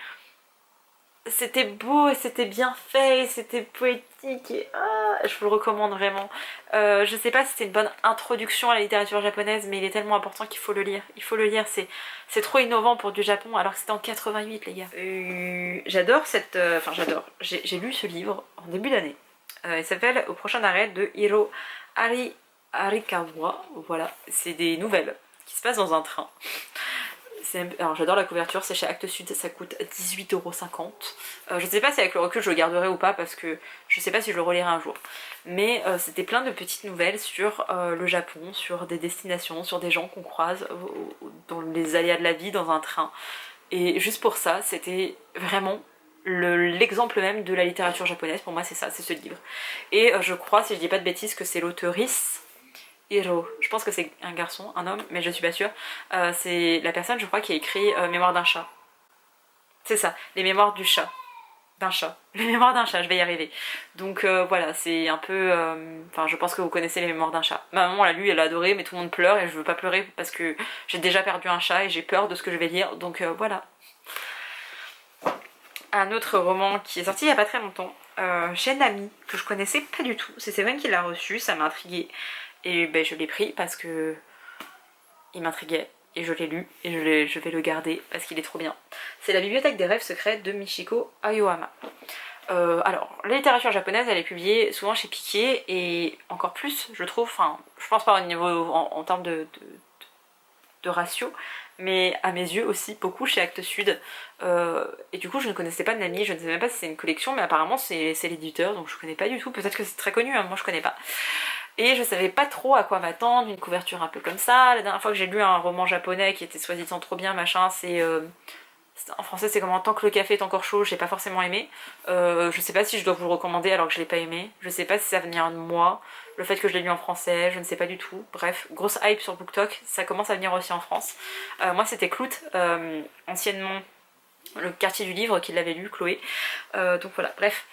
c'était beau et c'était bien fait et c'était poétique et je vous le recommande vraiment. Je sais pas si c'était une bonne introduction à la littérature japonaise, mais il est tellement important qu'il faut le lire. Il faut le lire, c'est trop innovant pour du Japon alors que c'était en 88 les gars. J'adore enfin j'adore, j'ai lu ce livre en début d'année. Il s'appelle Au prochain arrêt de Hiro Arikawa. Voilà, c'est des nouvelles qui se passent dans un train. Alors j'adore la couverture, c'est chez Actes Sud, ça coûte 18,50 €. Je sais pas si avec le recul je le garderai ou pas parce que je sais pas si je le relirai un jour. Mais c'était plein de petites nouvelles sur le Japon, sur des destinations, sur des gens qu'on croise dans les aléas de la vie dans un train. Et juste pour ça, c'était vraiment l'exemple même de la littérature japonaise. Pour moi c'est ça, c'est ce livre. Et je crois, si je dis pas de bêtises, que c'est l'auteurice Hiro, je pense que c'est un garçon, un homme, mais je suis pas sûre. C'est la personne, je crois, qui a écrit Mémoire d'un chat. C'est ça, les mémoires du chat. D'un chat. Les mémoires d'un chat, je vais y arriver. Donc voilà, c'est un peu... Enfin, je pense que vous connaissez les mémoires d'un chat. Ma maman l'a lu, elle a adoré, mais tout le monde pleure et je veux pas pleurer parce que j'ai déjà perdu un chat et j'ai peur de ce que je vais lire. Donc voilà. Un autre roman qui est sorti il y a pas très longtemps, chez Nami, que je connaissais pas du tout. C'est Séverine qui l'a reçu, ça m'a intriguée. Et ben, je l'ai pris parce que il m'intriguait et je l'ai lu et je vais le garder parce qu'il est trop bien. C'est La bibliothèque des rêves secrets de Michiko Aoyama. Alors, la littérature japonaise, elle est publiée souvent chez Piquet et encore plus, je trouve, enfin, je pense pas au niveau en termes de ratio, mais à mes yeux aussi beaucoup chez Actes Sud. Et du coup, je ne connaissais pas de Nami, je ne sais même pas si c'est une collection, mais apparemment c'est l'éditeur, donc je connais pas du tout. Peut-être que c'est très connu, hein, moi je connais pas. Et je savais pas trop à quoi m'attendre, une couverture un peu comme ça. La dernière fois que j'ai lu un roman japonais qui était soi-disant trop bien, machin, c'est... en français c'est comment Tant que le café est encore chaud, j'ai pas forcément aimé. Je sais pas si je dois vous le recommander alors que je l'ai pas aimé. Je sais pas si ça vient de moi, le fait que je l'ai lu en français, je ne sais pas du tout. Bref, grosse hype sur BookTok, ça commence à venir aussi en France. Moi c'était Clout, anciennement le quartier du livre qui l'avait lu, Chloé. Donc voilà, bref.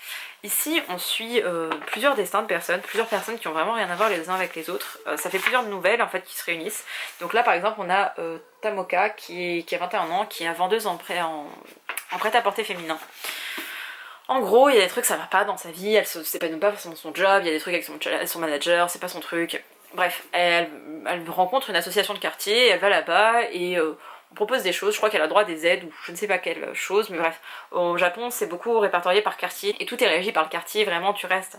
Ici on suit plusieurs destins de personnes, plusieurs personnes qui ont vraiment rien à voir les uns avec les autres. Ça fait plusieurs nouvelles en fait qui se réunissent. Donc là par exemple on a Tamoka qui a 21 ans, qui est vendeuse en prêt-à-porter féminin. En gros il y a des trucs ça va pas dans sa vie, elle s'épanouit pas forcément son job, il y a des trucs avec son manager, c'est pas son truc. Bref, elle rencontre une association de quartier, elle va là-bas et... on propose des choses, je crois qu'elle a droit à des aides ou je ne sais pas quelle chose, mais bref, au Japon c'est beaucoup répertorié par quartier et tout est régi par le quartier, vraiment tu restes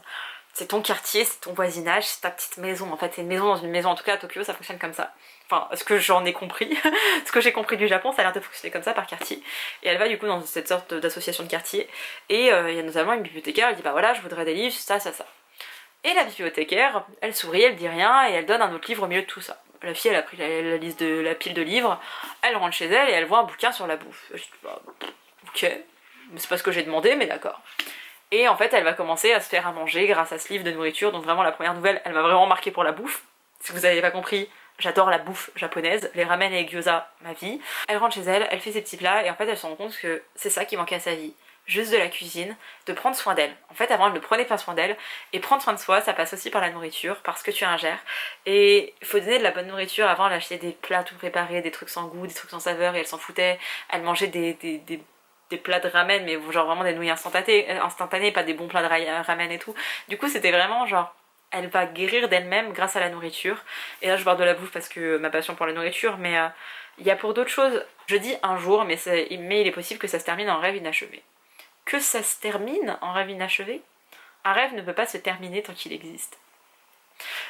c'est ton quartier, c'est ton voisinage, c'est ta petite maison. En fait, c'est une maison dans une maison. En tout cas, à Tokyo, ça fonctionne comme ça. Enfin, ce que j'en ai compris, ce que j'ai compris du Japon, ça a l'air de fonctionner comme ça par quartier. Et elle va du coup dans cette sorte d'association de quartier. Et il y a notamment une bibliothécaire, elle dit bah voilà, je voudrais des livres, ça, ça, ça. Et la bibliothécaire, elle sourit, elle dit rien, et elle donne un autre livre au milieu de tout ça. La fille, elle a pris la liste de la pile de livres, elle rentre chez elle et elle voit un bouquin sur la bouffe. Je dis bah, ok, c'est pas ce que j'ai demandé, mais d'accord. Et en fait, elle va commencer à se faire à manger grâce à ce livre de nourriture. Donc vraiment, la première nouvelle, elle m'a vraiment marqué pour la bouffe. Si vous n'avez pas compris, j'adore la bouffe japonaise. Les ramen et les gyoza, ma vie. Elle rentre chez elle, elle fait ses petits plats et en fait, elle se rend compte que c'est ça qui manquait à sa vie. Juste de la cuisine, de prendre soin d'elle. En fait, avant, elle ne prenait pas soin d'elle. Et prendre soin de soi, ça passe aussi par la nourriture, parce que tu ingères. Et il faut donner de la bonne nourriture. Avant, elle achetait des plats tout préparés, des trucs sans goût, des trucs sans saveur, et elle s'en foutait. Elle mangeait des plats de ramen, mais genre vraiment des nouilles instantanées, pas des bons plats de ramen et tout. Du coup, c'était vraiment genre, elle va guérir d'elle-même grâce à la nourriture. Et là, je parle de la bouffe parce que ma passion pour la nourriture, mais il y a pour d'autres choses. Je dis un jour, mais il est possible que ça se termine en rêve inachevé. Que ça se termine en rêve inachevé? Un rêve ne peut pas se terminer tant qu'il existe.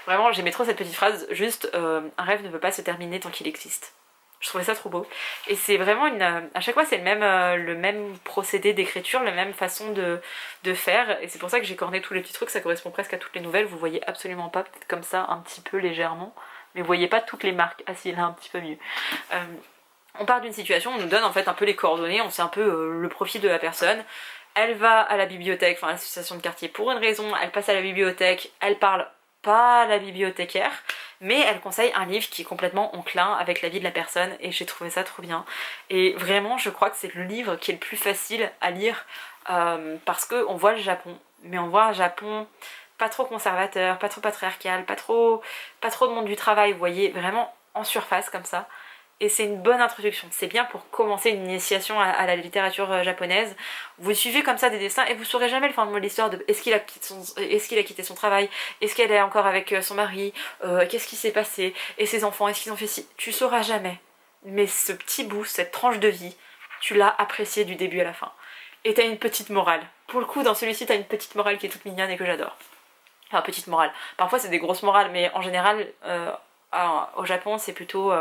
Vraiment, j'aimais trop cette petite phrase, juste un rêve ne peut pas se terminer tant qu'il existe. Je trouvais ça trop beau. Et c'est vraiment à chaque fois, c'est le même procédé d'écriture, la même façon de faire. Et c'est pour ça que j'ai corné tous les petits trucs, ça correspond presque à toutes les nouvelles. Vous voyez absolument pas, peut-être comme ça, un petit peu légèrement. Mais vous voyez pas toutes les marques. Ah si, là, un petit peu mieux. On part d'une situation, on nous donne en fait un peu les coordonnées, on sait un peu le profil de la personne. Elle va à la bibliothèque, enfin à l'association de quartier pour une raison, elle passe à la bibliothèque, elle parle pas à la bibliothécaire, mais elle conseille un livre qui est complètement enclin avec la vie de la personne et j'ai trouvé ça trop bien. Et vraiment, je crois que c'est le livre qui est le plus facile à lire parce qu'on voit le Japon, mais on voit un Japon pas trop conservateur, pas trop patriarcal, pas trop de monde du travail, vous voyez, vraiment en surface comme ça. Et c'est une bonne introduction, c'est bien pour commencer une initiation à la littérature japonaise. Vous suivez comme ça des dessins et vous saurez jamais le fin de l'histoire de est-ce qu'il a quitté son travail, est-ce qu'elle est encore avec son mari, qu'est-ce qui s'est passé, et ses enfants, est-ce qu'ils ont fait ci, tu sauras jamais. Mais ce petit bout, cette tranche de vie, tu l'as apprécié du début à la fin. Et t'as une petite morale. Pour le coup, dans celui-ci, t'as une petite morale qui est toute mignonne et que j'adore. Enfin, petite morale. Parfois, c'est des grosses morales, mais en général, au Japon, c'est plutôt...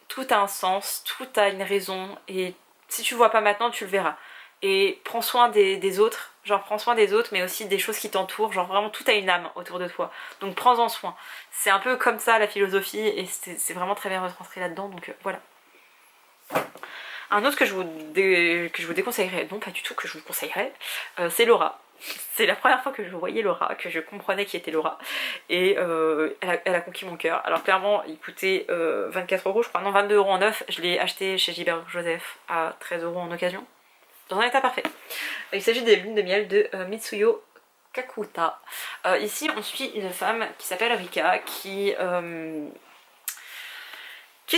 tout a un sens, tout a une raison, et si tu le vois pas maintenant, tu le verras. Et prends soin des autres, genre prends soin des autres, mais aussi des choses qui t'entourent, genre vraiment tout a une âme autour de toi. Donc prends-en soin. C'est un peu comme ça la philosophie, et c'est vraiment très bien retranscrit là-dedans, donc voilà. Un autre que je vous déconseillerais, non pas du tout que je vous conseillerais, c'est Laura. C'est la première fois que je voyais Laura, que je comprenais qui était Laura, et elle a conquis mon cœur. Alors clairement, il coûtait 24 € je crois, non 22 € en neuf, je l'ai acheté chez Gilbert Joseph à 13 € en occasion, dans un état parfait. Il s'agit des lunes de miel de Mitsuyo Kakuta. Ici on suit une femme qui s'appelle Rika, qui est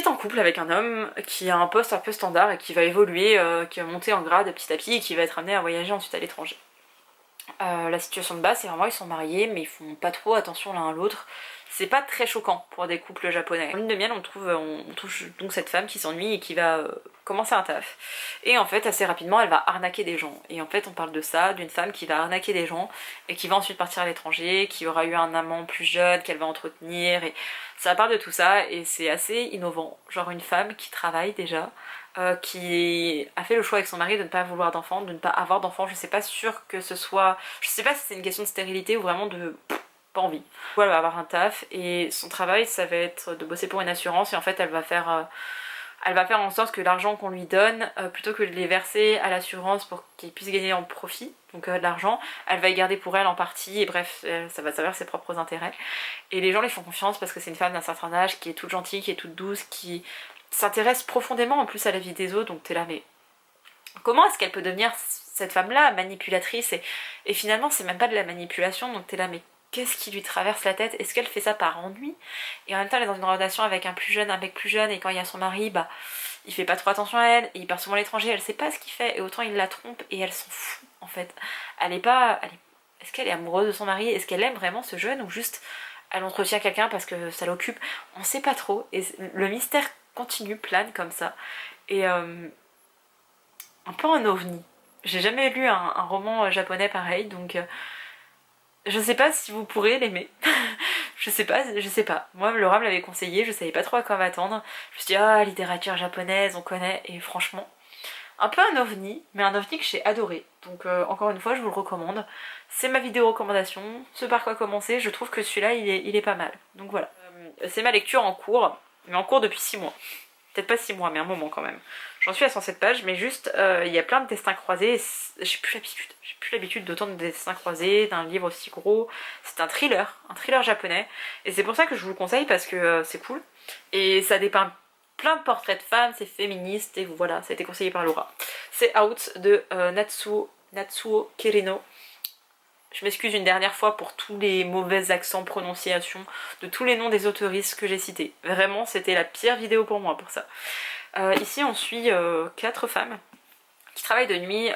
en couple avec un homme qui a un poste un peu standard et qui va évoluer, qui va monter en grade petit à petit et qui va être amené à voyager ensuite à l'étranger. La situation de base, c'est vraiment ils sont mariés mais ils font pas trop attention l'un à l'autre. C'est pas très choquant pour des couples japonais. En lune de miel, on touche donc cette femme qui s'ennuie et qui va commencer un taf. Et en fait, assez rapidement, elle va arnaquer des gens. Et en fait, on parle de ça, d'une femme qui va arnaquer des gens et qui va ensuite partir à l'étranger, qui aura eu un amant plus jeune qu'elle va entretenir. Et ça parle de tout ça et c'est assez innovant. Genre une femme qui travaille déjà, qui a fait le choix avec son mari de ne pas vouloir d'enfants, de ne pas avoir d'enfants. Je sais pas sûre que ce soit... Je sais pas si c'est une question de stérilité ou vraiment de... pas envie. Elle va avoir un taf et son travail ça va être de bosser pour une assurance et en fait elle va faire en sorte que l'argent qu'on lui donne, plutôt que de les verser à l'assurance pour qu'il puisse gagner en profit, donc de l'argent, elle va y garder pour elle en partie et bref ça va servir ses propres intérêts. Et les gens lui font confiance parce que c'est une femme d'un certain âge qui est toute gentille, qui est toute douce, qui s'intéresse profondément en plus à la vie des autres, donc t'es là mais comment est-ce qu'elle peut devenir cette femme-là manipulatrice et finalement c'est même pas de la manipulation, donc t'es là mais qu'est-ce qui lui traverse la tête? Est-ce qu'elle fait ça par ennui? Et en même temps elle est dans une relation avec un mec plus jeune et quand il y a son mari, bah il fait pas trop attention à elle, il part souvent à l'étranger, elle sait pas ce qu'il fait et autant il la trompe et elle s'en fout en fait. Est-ce qu'elle est amoureuse de son mari? Est-ce qu'elle aime vraiment ce jeune ou juste elle entretient quelqu'un parce que ça l'occupe? On sait pas trop et le mystère continue, plane comme ça. Et un peu un ovni. J'ai jamais lu un roman japonais pareil donc Je sais pas si vous pourrez l'aimer. Je sais pas. Moi, Laura me l'avait conseillé, je savais pas trop à quoi m'attendre. Je me suis dit, ah, littérature japonaise, on connaît, et franchement, un peu un ovni, mais un ovni que j'ai adoré. Donc encore une fois, je vous le recommande. C'est ma vidéo recommandation, ce par quoi commencer, je trouve que celui-là, il est pas mal. Donc voilà. C'est ma lecture en cours, mais en cours depuis 6 mois. Peut-être pas 6 mois, mais un moment quand même. J'en suis à 107 pages, mais juste, il y a plein de destins croisés, j'ai plus l'habitude. J'ai plus l'habitude d'autant de destins croisés, d'un livre aussi gros. C'est un thriller japonais. Et c'est pour ça que je vous le conseille, parce que c'est cool. Et ça dépeint plein de portraits de femmes, c'est féministe, et voilà, ça a été conseillé par Laura. C'est Out de Natsuo Kirino. Je m'excuse une dernière fois pour tous les mauvais accents, prononciations, de tous les noms des autoristes que j'ai cités. Vraiment, c'était la pire vidéo pour moi pour ça. Ici, on suit 4 femmes qui travaillent de nuit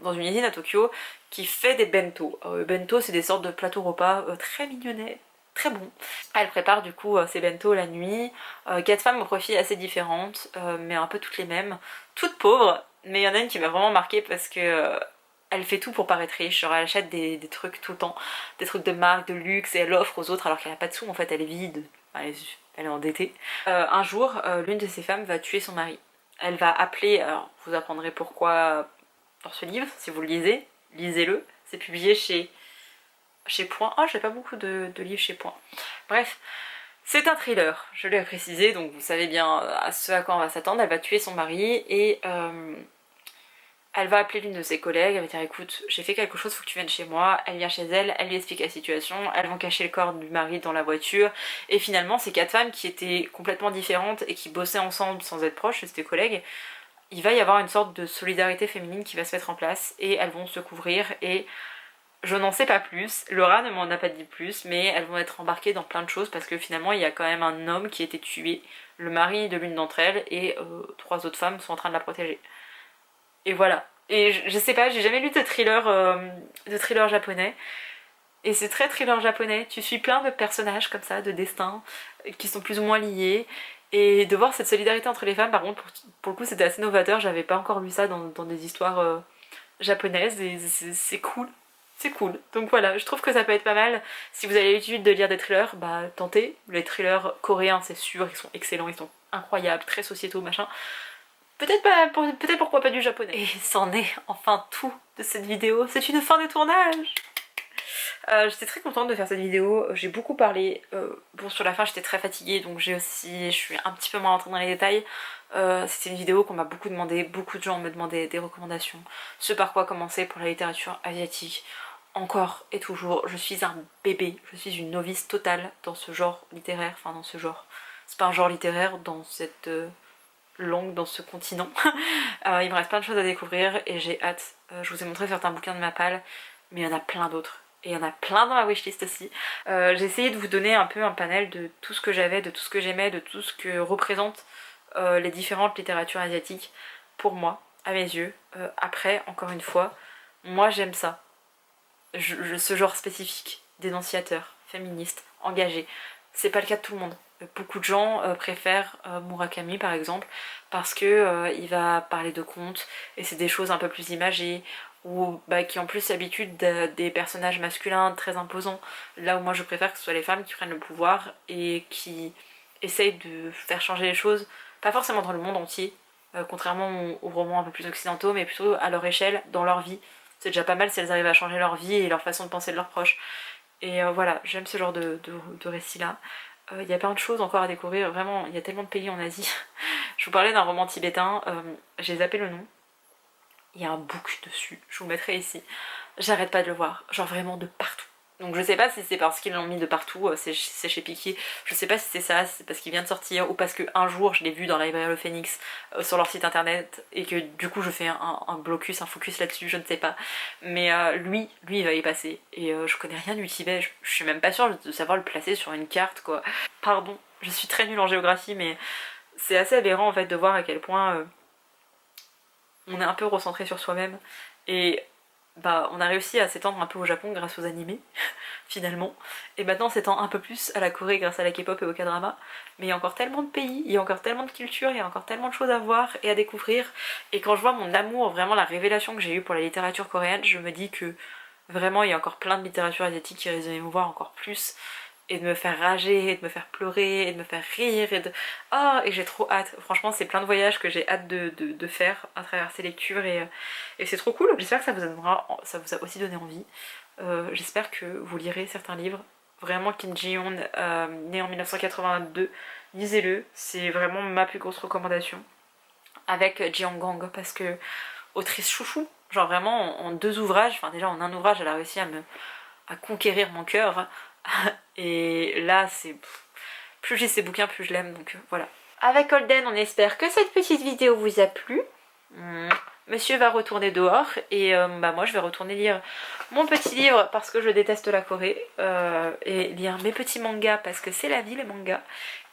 dans une usine à Tokyo qui fait des bento. Bento, c'est des sortes de plateaux repas très mignonnets, très bons. Elles préparent du coup ces bento la nuit. 4 femmes au profil assez différentes, mais un peu toutes les mêmes. Toutes pauvres, mais il y en a une qui m'a vraiment marquée parce que elle fait tout pour paraître riche, genre elle achète des trucs tout le temps, des trucs de marque, de luxe, et elle offre aux autres alors qu'elle a pas de sous, en fait elle est vide, elle est endettée. Un jour, l'une de ces femmes va tuer son mari. Elle va appeler, alors vous apprendrez pourquoi dans ce livre, si vous le lisez, lisez-le, c'est publié chez Point. Oh, j'ai pas beaucoup de livres chez Point. Bref, c'est un thriller, je l'ai précisé, donc vous savez bien à ce à quoi on va s'attendre. Elle va tuer son mari et elle va appeler l'une de ses collègues, elle va dire écoute, j'ai fait quelque chose, faut que tu viennes chez moi. Elle vient chez elle, elle lui explique la situation, elles vont cacher le corps du mari dans la voiture. Et finalement, ces 4 femmes qui étaient complètement différentes et qui bossaient ensemble sans être proches, c'était collègues, il va y avoir une sorte de solidarité féminine qui va se mettre en place et elles vont se couvrir et je n'en sais pas plus, Laura ne m'en a pas dit plus, mais elles vont être embarquées dans plein de choses parce que finalement il y a quand même un homme qui a été tué, le mari de l'une d'entre elles et 3 autres femmes sont en train de la protéger. Et voilà. Et je sais pas, j'ai jamais lu de thriller japonais. Et c'est très thriller japonais. Tu suis plein de personnages comme ça, de destins, qui sont plus ou moins liés. Et de voir cette solidarité entre les femmes, par contre, pour le coup, c'était assez novateur. J'avais pas encore lu ça dans des histoires japonaises. Et c'est cool. C'est cool. Donc voilà, je trouve que ça peut être pas mal. Si vous avez l'habitude de lire des thrillers, bah tentez. Les thrillers coréens, c'est sûr, ils sont excellents, ils sont incroyables, très sociétaux, machin. Peut-être pas, peut-être pourquoi pas du japonais. Et c'en est enfin tout de cette vidéo. C'est une fin de tournage. J'étais très contente de faire cette vidéo. J'ai beaucoup parlé. Bon, sur la fin, j'étais très fatiguée, donc je suis un petit peu moins rentrée dans les détails. C'était une vidéo qu'on m'a beaucoup demandé. Beaucoup de gens me demandaient des recommandations. Ce par quoi commencer pour la littérature asiatique. Encore et toujours, je suis un bébé. Je suis une novice totale dans ce genre littéraire. Enfin, dans ce genre. C'est pas un genre littéraire, dans cette langue, dans ce continent. Il me reste plein de choses à découvrir et j'ai hâte. Je vous ai montré certains bouquins de ma palle, mais il y en a plein d'autres. Et il y en a plein dans la wishlist aussi. J'ai essayé de vous donner un peu un panel de tout ce que j'avais, de tout ce que j'aimais, de tout ce que représentent les différentes littératures asiatiques pour moi, à mes yeux. Après, encore une fois, moi j'aime ça. Ce genre spécifique d'énonciateur, féministe, engagé. C'est pas le cas de tout le monde. Beaucoup de gens préfèrent Murakami par exemple parce que il va parler de contes et c'est des choses un peu plus imagées ou qui ont plus l'habitude des personnages masculins très imposants, là où moi je préfère que ce soit les femmes qui prennent le pouvoir et qui essayent de faire changer les choses, pas forcément dans le monde entier, contrairement aux romans un peu plus occidentaux, mais plutôt à leur échelle, dans leur vie. C'est déjà pas mal si elles arrivent à changer leur vie et leur façon de penser de leurs proches. Et voilà, j'aime ce genre de récit là. Il y a plein de choses encore à découvrir, vraiment, il y a tellement de pays en Asie. Je vous parlais d'un roman tibétain, j'ai zappé le nom. Il y a un book dessus, je vous le mettrai ici. J'arrête pas de le voir, genre vraiment de partout. Donc je sais pas si c'est parce qu'ils l'ont mis de partout, c'est chez Piki, je sais pas si c'est ça, si c'est parce qu'il vient de sortir ou parce qu'un jour je l'ai vu dans la librairie Le Phénix sur leur site internet et que du coup je fais un blocus, un focus là-dessus, je ne sais pas. Mais lui il va y passer et je connais rien du Tibet, je suis même pas sûre de savoir le placer sur une carte quoi. Pardon, je suis très nulle en géographie mais c'est assez aberrant en fait de voir à quel point on est un peu recentré sur soi-même et on a réussi à s'étendre un peu au Japon grâce aux animés, finalement. Et maintenant on s'étend un peu plus à la Corée grâce à la K-pop et au K-drama. Mais il y a encore tellement de pays, il y a encore tellement de cultures, il y a encore tellement de choses à voir et à découvrir. Et quand je vois mon amour, vraiment la révélation que j'ai eue pour la littérature coréenne, je me dis que Vraiment, il y a encore plein de littérature asiatique qui risque d'émouvoir encore plus et de me faire rager, et de me faire pleurer, et de me faire rire, et de... Oh, et j'ai trop hâte. Franchement, c'est plein de voyages que j'ai hâte de faire à travers ces lectures et c'est trop cool. J'espère que ça vous a aussi donné envie. J'espère que vous lirez certains livres. Vraiment, Kim Ji-yoon, né en 1982, lisez-le. C'est vraiment ma plus grosse recommandation. Avec Jeong Gang, parce que autrice chouchou. Genre vraiment en 2 ouvrages, enfin déjà en un ouvrage, elle a réussi à conquérir mon cœur. Et là, c'est... Plus j'ai ses bouquins, plus je l'aime, donc voilà. Avec Holden, on espère que cette petite vidéo vous a plu. Monsieur va retourner dehors et bah moi je vais retourner lire mon petit livre parce que je déteste la Corée et lire mes petits mangas parce que c'est la vie les mangas.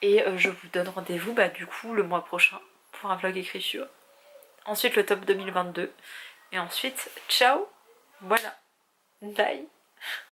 Et je vous donne rendez-vous bah du coup le mois prochain pour un vlog écriture. Ensuite le top 2022 et ensuite ciao, voilà, bye.